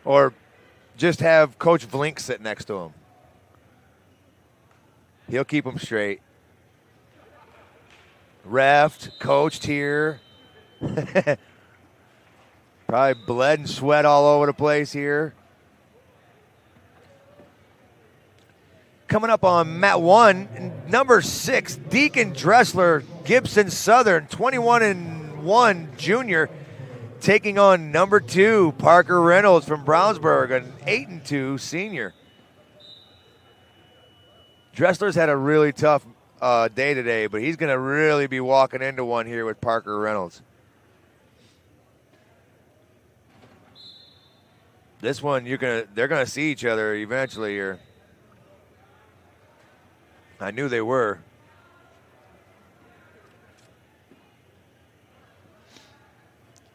Or just have Coach Vlink sit next to him. He'll keep him straight. Reffed, coached here. Probably bled and sweat all over the place here. Coming up on mat 1, number 6, Deacon Dressler, Gibson Southern, 21-1 junior, taking on number 2, Parker Reynolds from Brownsburg, an 8-2 senior. Dressler's had a really tough day today, but he's going to really be walking into one here with Parker Reynolds. This one, they're gonna see each other eventually here. I knew they were.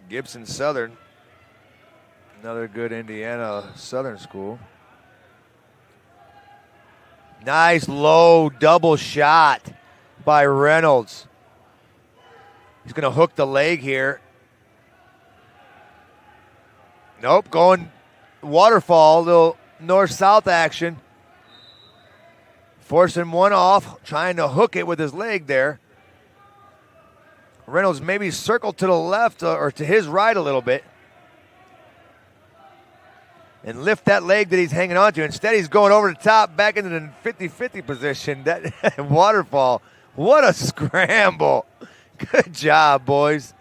Gibson Southern, another good Indiana Southern school. Nice low double shot by Reynolds. He's gonna hook the leg here. Nope, going waterfall, little north-south action. Forcing one off, trying to hook it with his leg there. Reynolds maybe circled to the left or to his right a little bit. And lift that leg that he's hanging on to. Instead, he's going over the top, back into the 50-50 position. That waterfall, what a scramble. Good job, boys.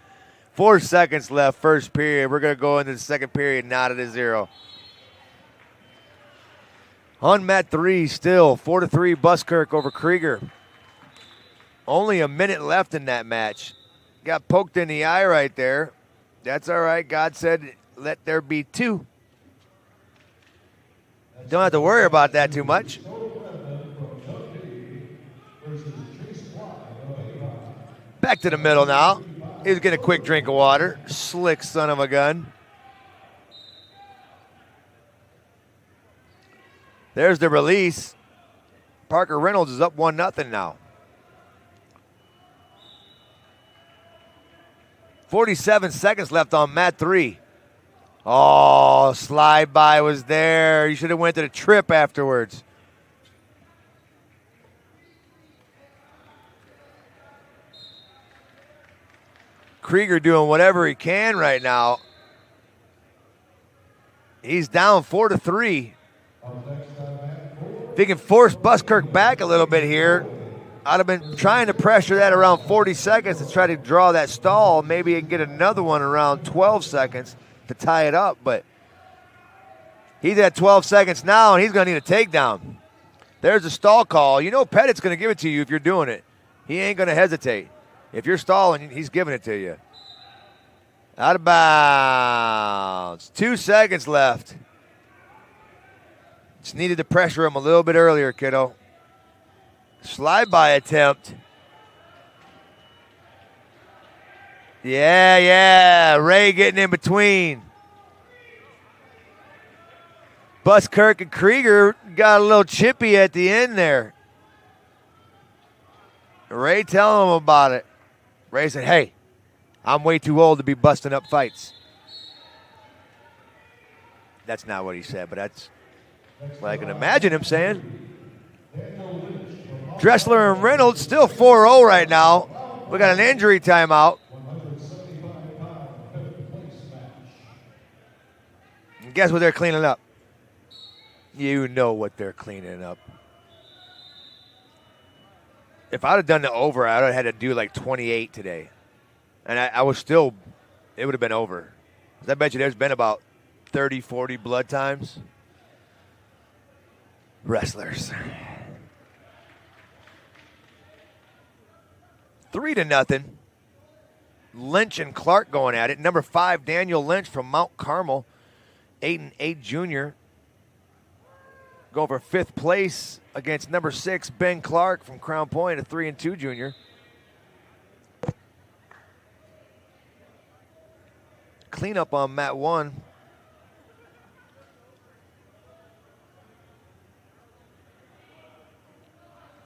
4 seconds left, first period. We're going to go into the second period, not at a 0. On mat 3, still 4-3 Buskirk over Krieger. Only a minute left in that match. Got poked in the eye right there. That's all right. God said, let there be 2. Don't have to worry about that too much. Back to the middle now. He's getting a quick drink of water. Slick son of a gun. There's the release. Parker Reynolds is up 1-0 now. 47 seconds left on mat 3. Oh, slide by was there. You should have went to the trip afterwards. Krieger doing whatever he can right now. He's down 4-3. If he can force Buskirk back a little bit here, I'd have been trying to pressure that around 40 seconds to try to draw that stall. Maybe he can get another one around 12 seconds to tie it up, but he's at 12 seconds now, and he's going to need a takedown. There's a stall call. You know Pettit's going to give it to you if you're doing it. He ain't going to hesitate. If you're stalling, he's giving it to you. Out of bounds. 2 seconds left. Just needed to pressure him a little bit earlier, kiddo. Slide by attempt. Yeah. Ray getting in between. Buskirk and Krieger got a little chippy at the end there. Ray telling him about it. Ray said, hey, I'm way too old to be busting up fights. That's not what he said, but that's what I can imagine him saying. Dressler and Reynolds still 4-0 right now. We got an injury timeout. And guess what they're cleaning up? You know what they're cleaning up. If I'd have done the over, I would have had to do like 28 today. And I was still, it would have been over. I bet you there's been about 30, 40 blood times. Wrestlers. 3-0. Lynch and Clark going at it. Number 5, Daniel Lynch from Mount Carmel, 8-8 junior. Go for 5th place against number 6, Ben Clark from Crown Point, a 3-2 junior. Cleanup on mat 1.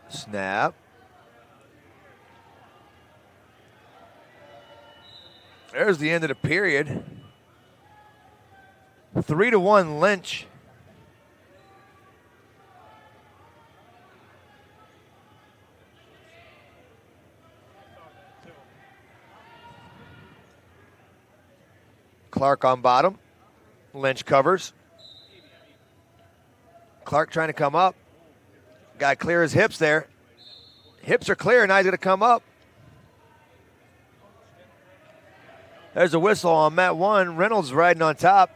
Snap. There's the end of the period. 3-1 Lynch. Clark on bottom. Lynch covers. Clark trying to come up. Got to clear his hips there. Hips are clear, now he's going to come up. There's a whistle on mat 1. Reynolds riding on top.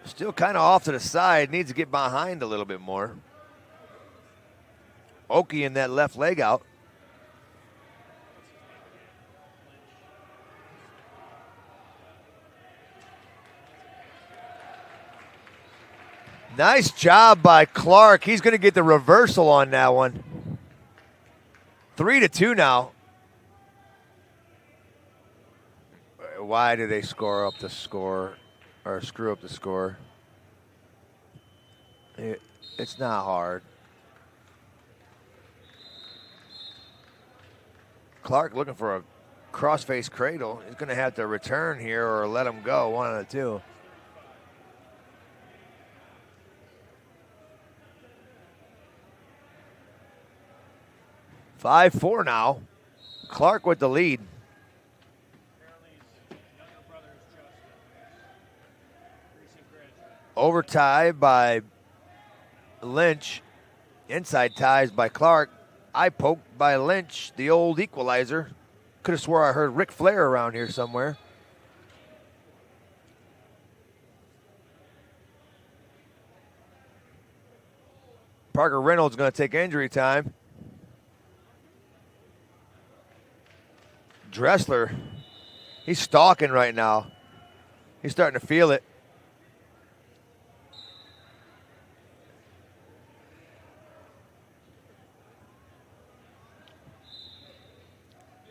Still kind of off to the side. Needs to get behind a little bit more. Oki in that left leg out. Nice job by Clark. He's going to get the reversal on that one. 3-2 now. Why do they score up the score or screw up the score? It's not hard. Clark looking for a crossface cradle. He's going to have to return here or let him go, one of the two. (5-4) now. Clark with the lead. Over tie by Lynch. Inside ties by Clark. Eye poke by Lynch, the old equalizer. Could have swore I heard Ric Flair around here somewhere. Parker Reynolds going to take injury time. Dressler, he's stalking right now. He's starting to feel it.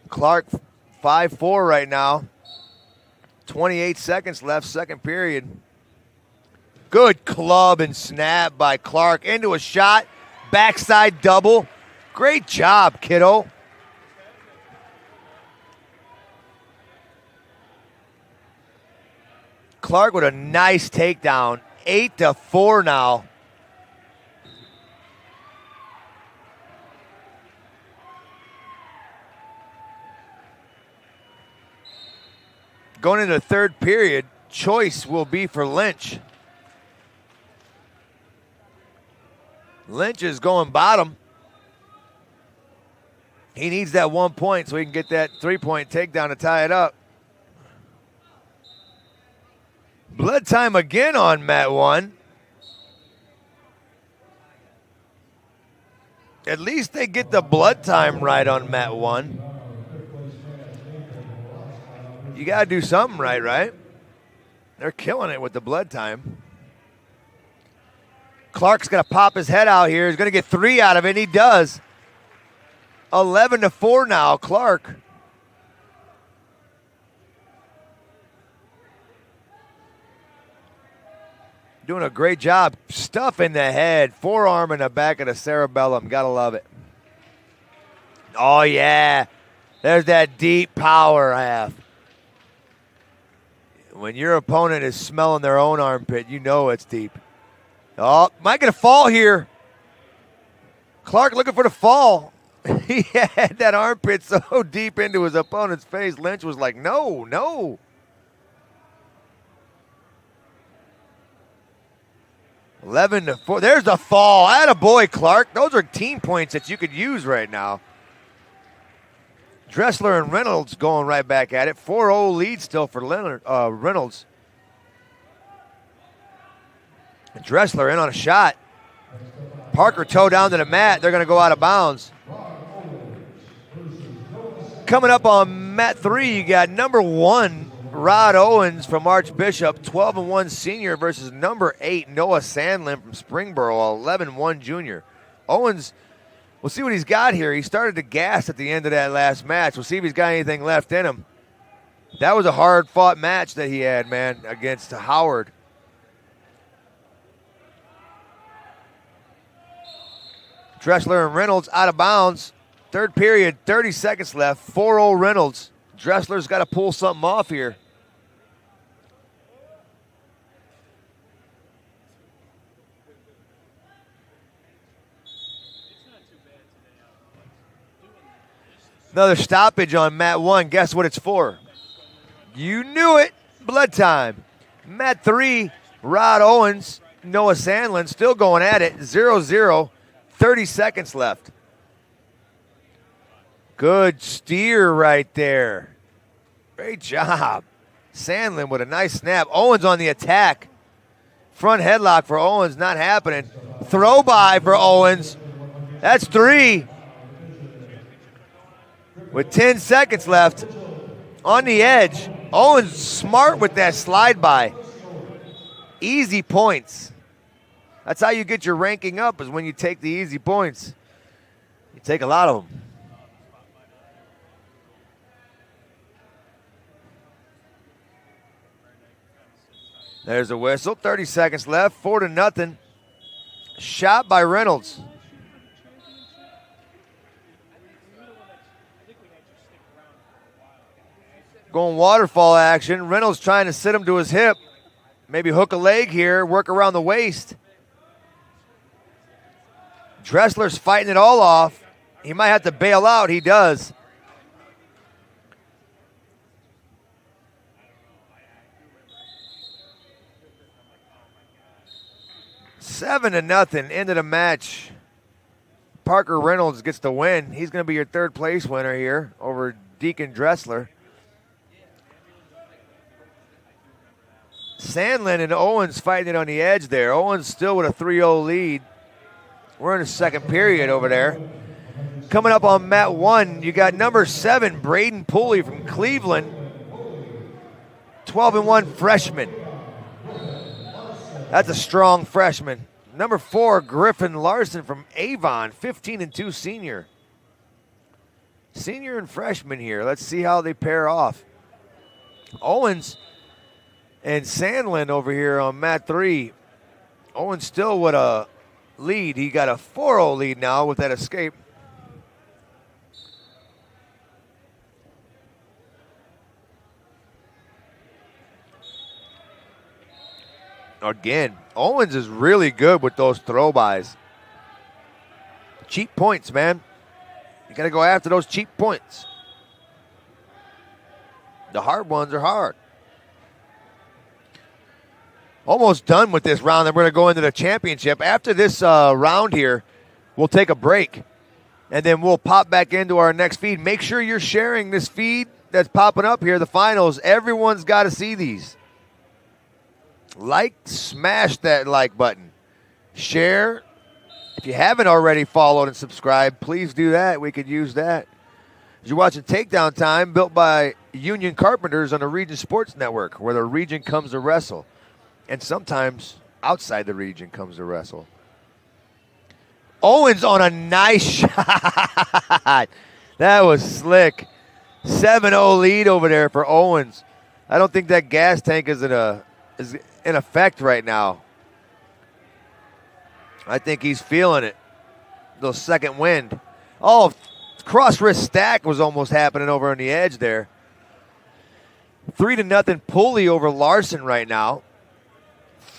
Clark 5-4 right now. 28 seconds left, second period. Good club and snap by Clark into a shot. Backside double. Great job, kiddo. Clark with a nice takedown. 8-4 now. Going into the third period, choice will be for Lynch. Lynch is going bottom. He needs that 1 point so he can get that 3-point takedown to tie it up. Blood time again on mat 1. At least they get the blood time right on mat 1. You got to do something right? They're killing it with the blood time. Clark's going to pop his head out here. He's going to get 3 out of it, and he does. 11-4 now, Clark. Doing a great job. Stuff in the head. Forearm in the back of the cerebellum. Got to love it. Oh, yeah. There's that deep power half. When your opponent is smelling their own armpit, you know it's deep. Oh, might get a fall here. Clark looking for the fall. He had that armpit so deep into his opponent's face, Lynch was like, no. 11-4. There's the fall. Attaboy, Clark. Those are team points that you could use right now. Dressler and Reynolds going right back at it. 4-0 lead still for Reynolds. Dressler in on a shot. Parker toe down to the mat. They're going to go out of bounds. Coming up on mat 3, you got number 1, Rod Owens from Archbishop, 12-1 senior versus number 8, Noah Sandlin from Springboro, 11-1 junior. Owens, we'll see what he's got here. He started to gas at the end of that last match. We'll see if he's got anything left in him. That was a hard-fought match that he had, man, against Howard. Dressler and Reynolds out of bounds. Third period, 30 seconds left. 4-0 Reynolds. Dressler's got to pull something off here. Another stoppage on mat 1. Guess what it's for? You knew it. Blood time. Mat 3, Rod Owens, Noah Sandlin still going at it. 0-0, 30 seconds left. Good steer right there. Great job. Sandlin with a nice snap. Owens on the attack. Front headlock for Owens, not happening. Throw by for Owens. That's 3. With 10 seconds left. On the edge. Owens smart with that slide by. Easy points. That's how you get your ranking up, is when you take the easy points. You take a lot of them. There's a whistle. 30 seconds left. 4-0. Shot by Reynolds. Going waterfall action. Reynolds trying to sit him to his hip. Maybe hook a leg here, work around the waist. Dressler's fighting it all off. He might have to bail out. He does. Seven to nothing, end of the match. Parker Reynolds gets the win. He's going to be your third place winner here over Deacon Dressler. Sandlin and Owens fighting it on the edge there. Owens still with a 3-0 lead. We're in the second period over there. Coming up on mat 1, you got number 7, Braden Pulley from Cleveland. 12-1 freshman. That's a strong freshman. Number 4, Griffin Larson from Avon, 15-2 senior. Senior and freshman here. Let's see how they pair off. Owens and Sandlin over here on mat 3. Owens still with a lead. He got a 4-0 lead now with that escape. Again, Owens is really good with those throw-bys. Cheap points, man. You got to go after those cheap points. The hard ones are hard. Almost done with this round, and we're going to go into the championship. After this round here, we'll take a break, and then we'll pop back into our next feed. Make sure you're sharing this feed that's popping up here, the finals. Everyone's got to see these. Like, smash that like button. Share. If you haven't already followed and subscribed, please do that. We could use that. You're watching Takedown Time, built by Union Carpenters on the Region Sports Network, where the region comes to wrestle. And sometimes outside the region comes to wrestle. Owens on a nice shot. That was slick. 7-0 lead over there for Owens. I don't think that gas tank is in effect right now. I think he's feeling it. The second wind. Oh, cross wrist stack was almost happening over on the edge there. 3-0 Pulley over Larson right now.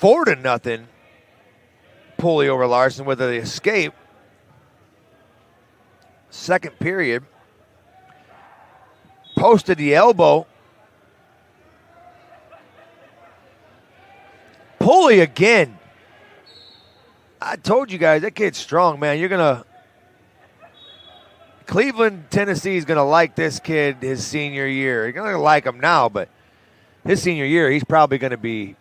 4-0 Pulley over Larson with the escape. Second period. Posted the elbow. Pulley again. I told you guys, that kid's strong, man. You're going to... Cleveland, Tennessee is going to like this kid his senior year. You're going to like him now, but his senior year, he's probably going to be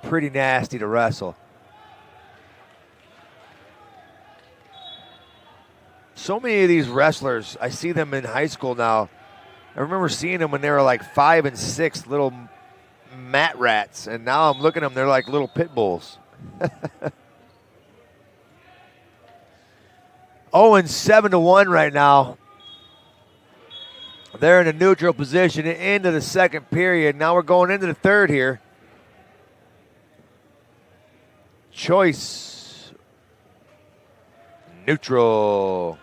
pretty nasty to wrestle. So many of these wrestlers, I see them in high school now. I remember seeing them when they were like 5 and 6, little mat rats, and now I'm looking at them, they're like little pit bulls. Owens 7-1 right now. They're in a neutral position into the second period. Now we're going into the third here. Choice. Neutral.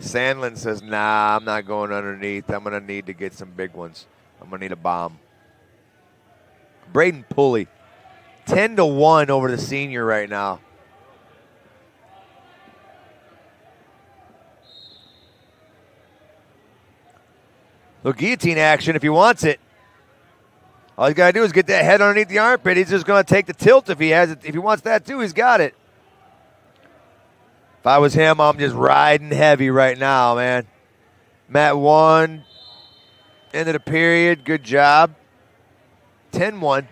Sandlin says, nah, I'm not going underneath. I'm going to need to get some big ones. I'm going to need a bomb. Braden Pulley. 10-1 over the senior right now. The guillotine action if he wants it. All he's got to do is get that head underneath the armpit. He's just going to take the tilt if he has it. If he wants that too, he's got it. If I was him, I'm just riding heavy right now, man. Mat 1, end of the period. Good job. 10-1.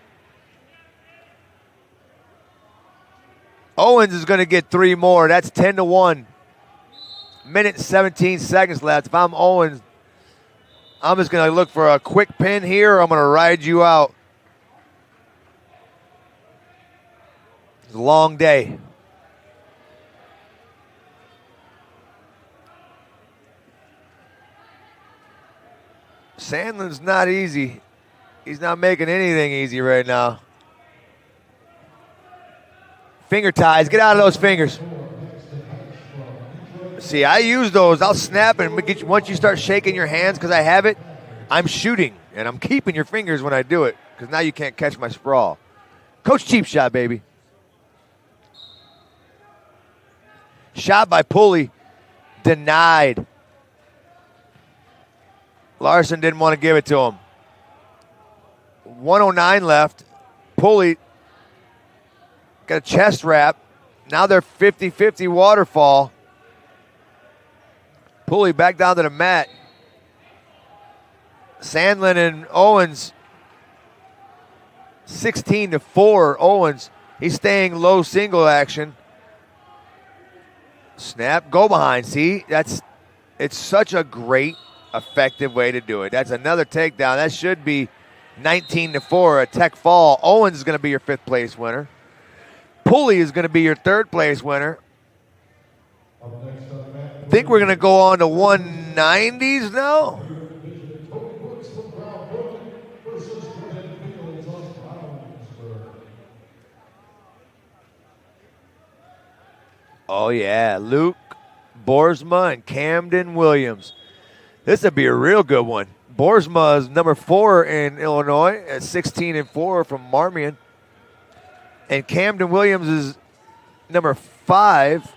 Owens is going to get 3 more. That's 10-1. Minute 17 seconds left. If I'm Owens, I'm just going to look for a quick pin here, or I'm going to ride you out. It's a long day. Sandlin's not easy. He's not making anything easy right now. Finger ties. Get out of those fingers. See, I use those. I'll snap and once you start shaking your hands because I have it, I'm shooting. And I'm keeping your fingers when I do it because now you can't catch my sprawl. Coach Cheap Shot, baby. Shot by Pulley. Denied. Larson didn't want to give it to him. 109 left. Pulley got a chest wrap. Now they're 50-50 waterfall. Pulley back down to the mat. Sandlin and Owens 16-4. Owens, he's staying low single action. Snap, go behind. See, it's such a great, effective way to do it. That's another takedown. That should be 19-4, a tech fall. Owens is going to be your 5th place winner. Pulley is going to be your 3rd place winner. I think we're going to go on to 190s now. Oh, yeah. Luke Boersma and Camden Williams. This would be a real good one. Boersma is number 4 in Illinois at 16-4 from Marmion. And Camden Williams is number 5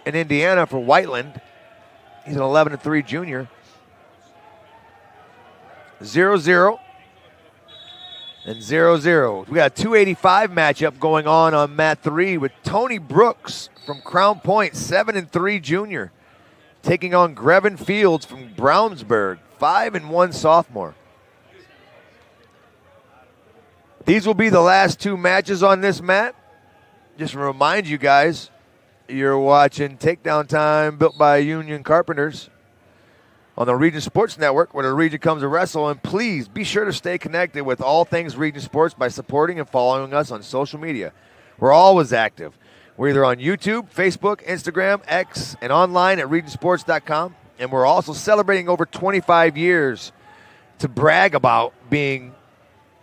in Indiana for Whiteland. He's an 11-3 junior. 0-0 and 0-0. We got a 285 matchup going on mat 3 with Tony Brooks from Crown Point, 7-3 junior, taking on Grevin Fields from Brownsburg, 5-1 sophomore. These will be the last 2 matches on this mat. Just to remind you guys, you're watching Takedown Time, built by Union Carpenters on the Region Sports Network, where the region comes to wrestle. And please be sure to stay connected with all things Region Sports by supporting and following us on social media. We're always active. We're either on YouTube, Facebook, Instagram, X, and online at regionsports.com. And we're also celebrating over 25 years to brag about being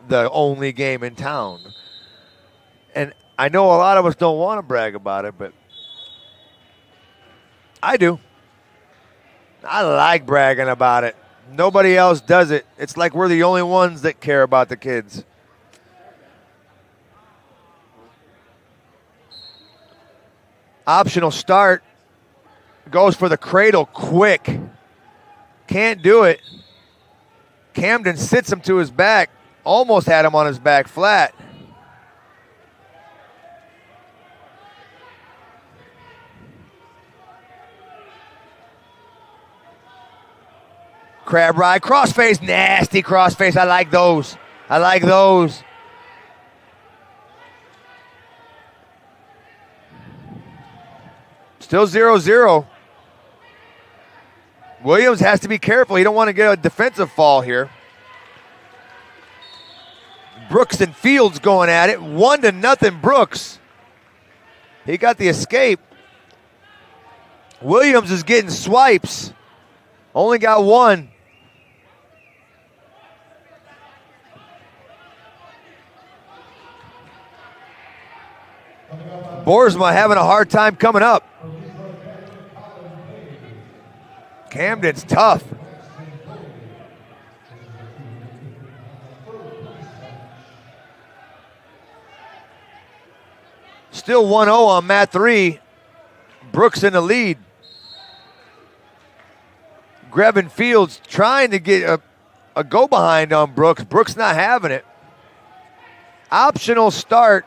the only game in town. And I know a lot of us don't want to brag about it, but I do. I like bragging about it. Nobody else does it. It's like we're the only ones that care about the kids. Optional start. Goes for the cradle quick. Can't do it. Camden sits him to his back. Almost had him on his back flat. Crab ride, crossface, nasty crossface. I like those. I like those. Still 0-0. Williams has to be careful. He don't want to get a defensive fall here. Brooks and Fields going at it. 1-0 Brooks. He got the escape. Williams is getting swipes. Only got 1. Boersma having a hard time coming up. Camden's tough. Still 1-0 on mat 3. Brooks in the lead. Grevin Fields trying to get a go behind on Brooks. Brooks not having it. Optional start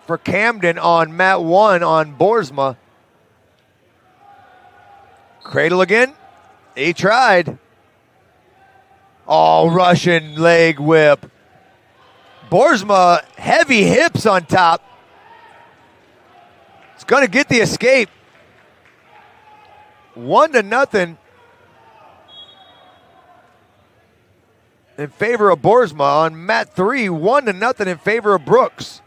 for Camden on mat 1 on Boersma. Cradle again. He tried. Oh, Russian leg whip. Boersma, heavy hips on top. It's going to get the escape. 1-0 in favor of Boersma on mat 3. 1-0 in favor of Brooks.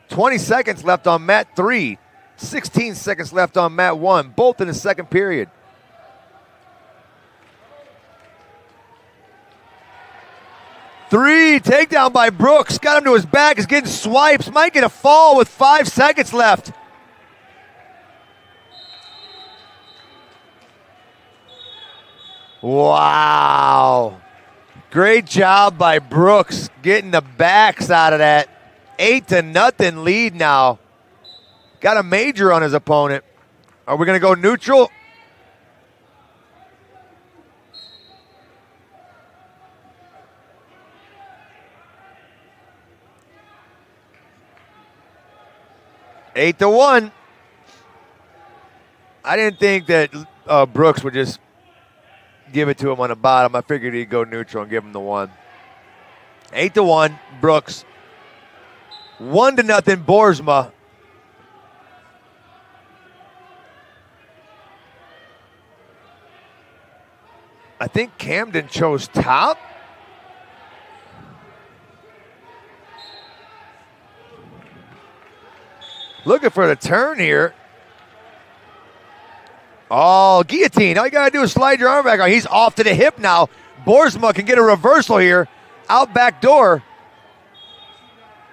20 seconds left on mat 3. 16 seconds left on mat 1. Both in the second period. Three, takedown by Brooks. Got him to his back. He's getting swipes. Might get a fall with 5 seconds left. Wow. Great job by Brooks getting the backs out of that. 8-0 lead now. Got a major on his opponent. Are we going to go neutral? Eight to 1. I didn't think that Brooks would just give it to him on the bottom. I figured he'd go neutral and give him the 1. 8 to 1, Brooks. 1-0, Boersma. I think Camden chose top. Looking for the turn here. Oh, guillotine. All you got to do is slide your arm back on. He's off to the hip now. Boersma can get a reversal here. Out back door.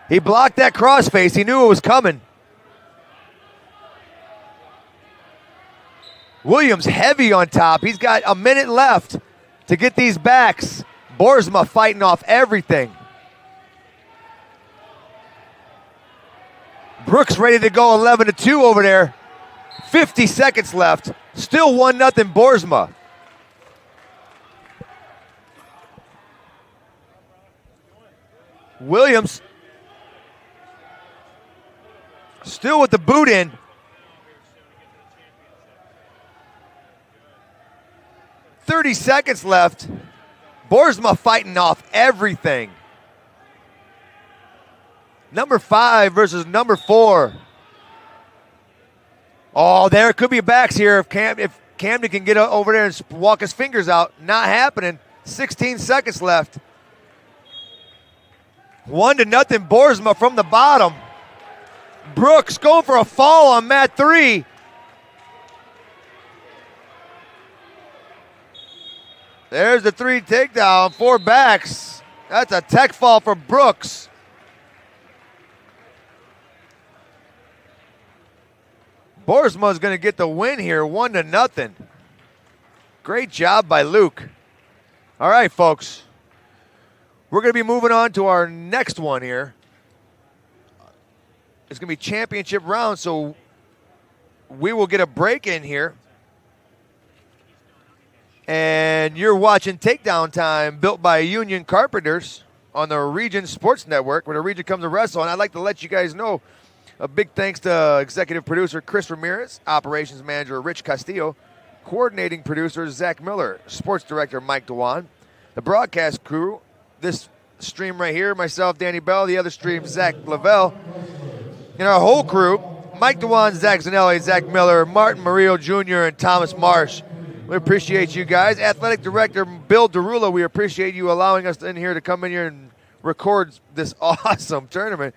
He blocked that crossface. He knew it was coming. Williams heavy on top. He's got a minute left to get these backs. Boersma fighting off everything. Brooks ready to go 11-2 over there. 50 seconds left. Still 1-0 Boersma. Williams still with the boot in. .30 seconds left. Boersma fighting off everything. Number 5 versus number 4. Oh, there could be backs here if Camden can get over there and walk his fingers out. Not happening. 16 seconds left. 1-0 Boersma from the bottom. Brooks going for a fall on mat 3. There's the 3 takedown, 4 backs. That's a tech fall for Brooks. Boersma's going to get the win here, 1-0. Great job by Luke. All right, folks. We're going to be moving on to our next one here. It's going to be championship round, so we will get a break in here. And you're watching Takedown Time, built by Union Carpenters on the Region Sports Network, where the Region comes to wrestle. And I'd like to let you guys know, a big thanks to executive producer Chris Ramirez, operations manager Rich Castillo, coordinating producer Zach Miller, sports director Mike Dewan, the broadcast crew, this stream right here, myself, Danny Bell, the other stream, Zach Lavelle, and our whole crew, Mike Dewan, Zach Zanelli, Zach Miller, Martin Murillo Jr., and Thomas Marsh. We appreciate you guys. Athletic Director Bill Derula, we appreciate you allowing us in here to come in here and record this awesome tournament.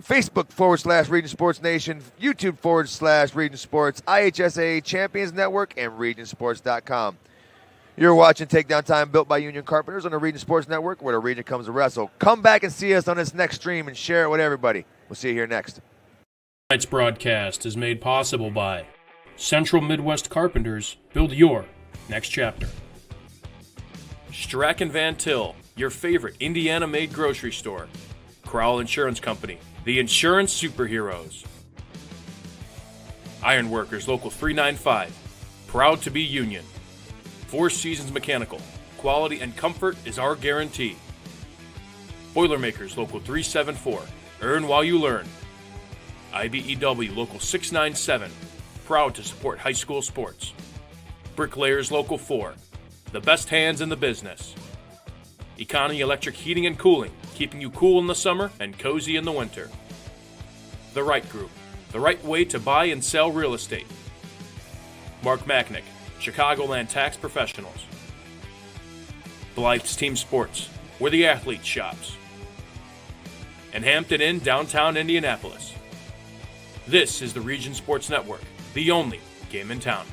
Facebook/Region Sports Nation, YouTube/Region Sports, IHSA Champions Network, and RegionSports.com. You're watching Takedown Time, built by Union Carpenters on the Region Sports Network, where the Region comes to wrestle. Come back and see us on this next stream and share it with everybody. We'll see you here next. Tonight's broadcast is made possible by Central Midwest Carpenters. Build your next chapter. Strack & Van Til, your favorite Indiana-made grocery store. Crowell Insurance Company, the insurance superheroes. Ironworkers Local 395, proud to be Union. Four Seasons Mechanical, quality and comfort is our guarantee. Boilermakers Local 374, earn while you learn. IBEW Local 697, proud to support high school sports. Bricklayers Local 4, the best hands in the business. Economy Electric Heating and Cooling, keeping you cool in the summer and cozy in the winter. The Right Group, the right way to buy and sell real estate. Mark Macknick, Chicagoland Tax Professionals. Blythe's Team Sports, where the athlete shops. And Hampton Inn, downtown Indianapolis. This is the Region Sports Network, the only game in town.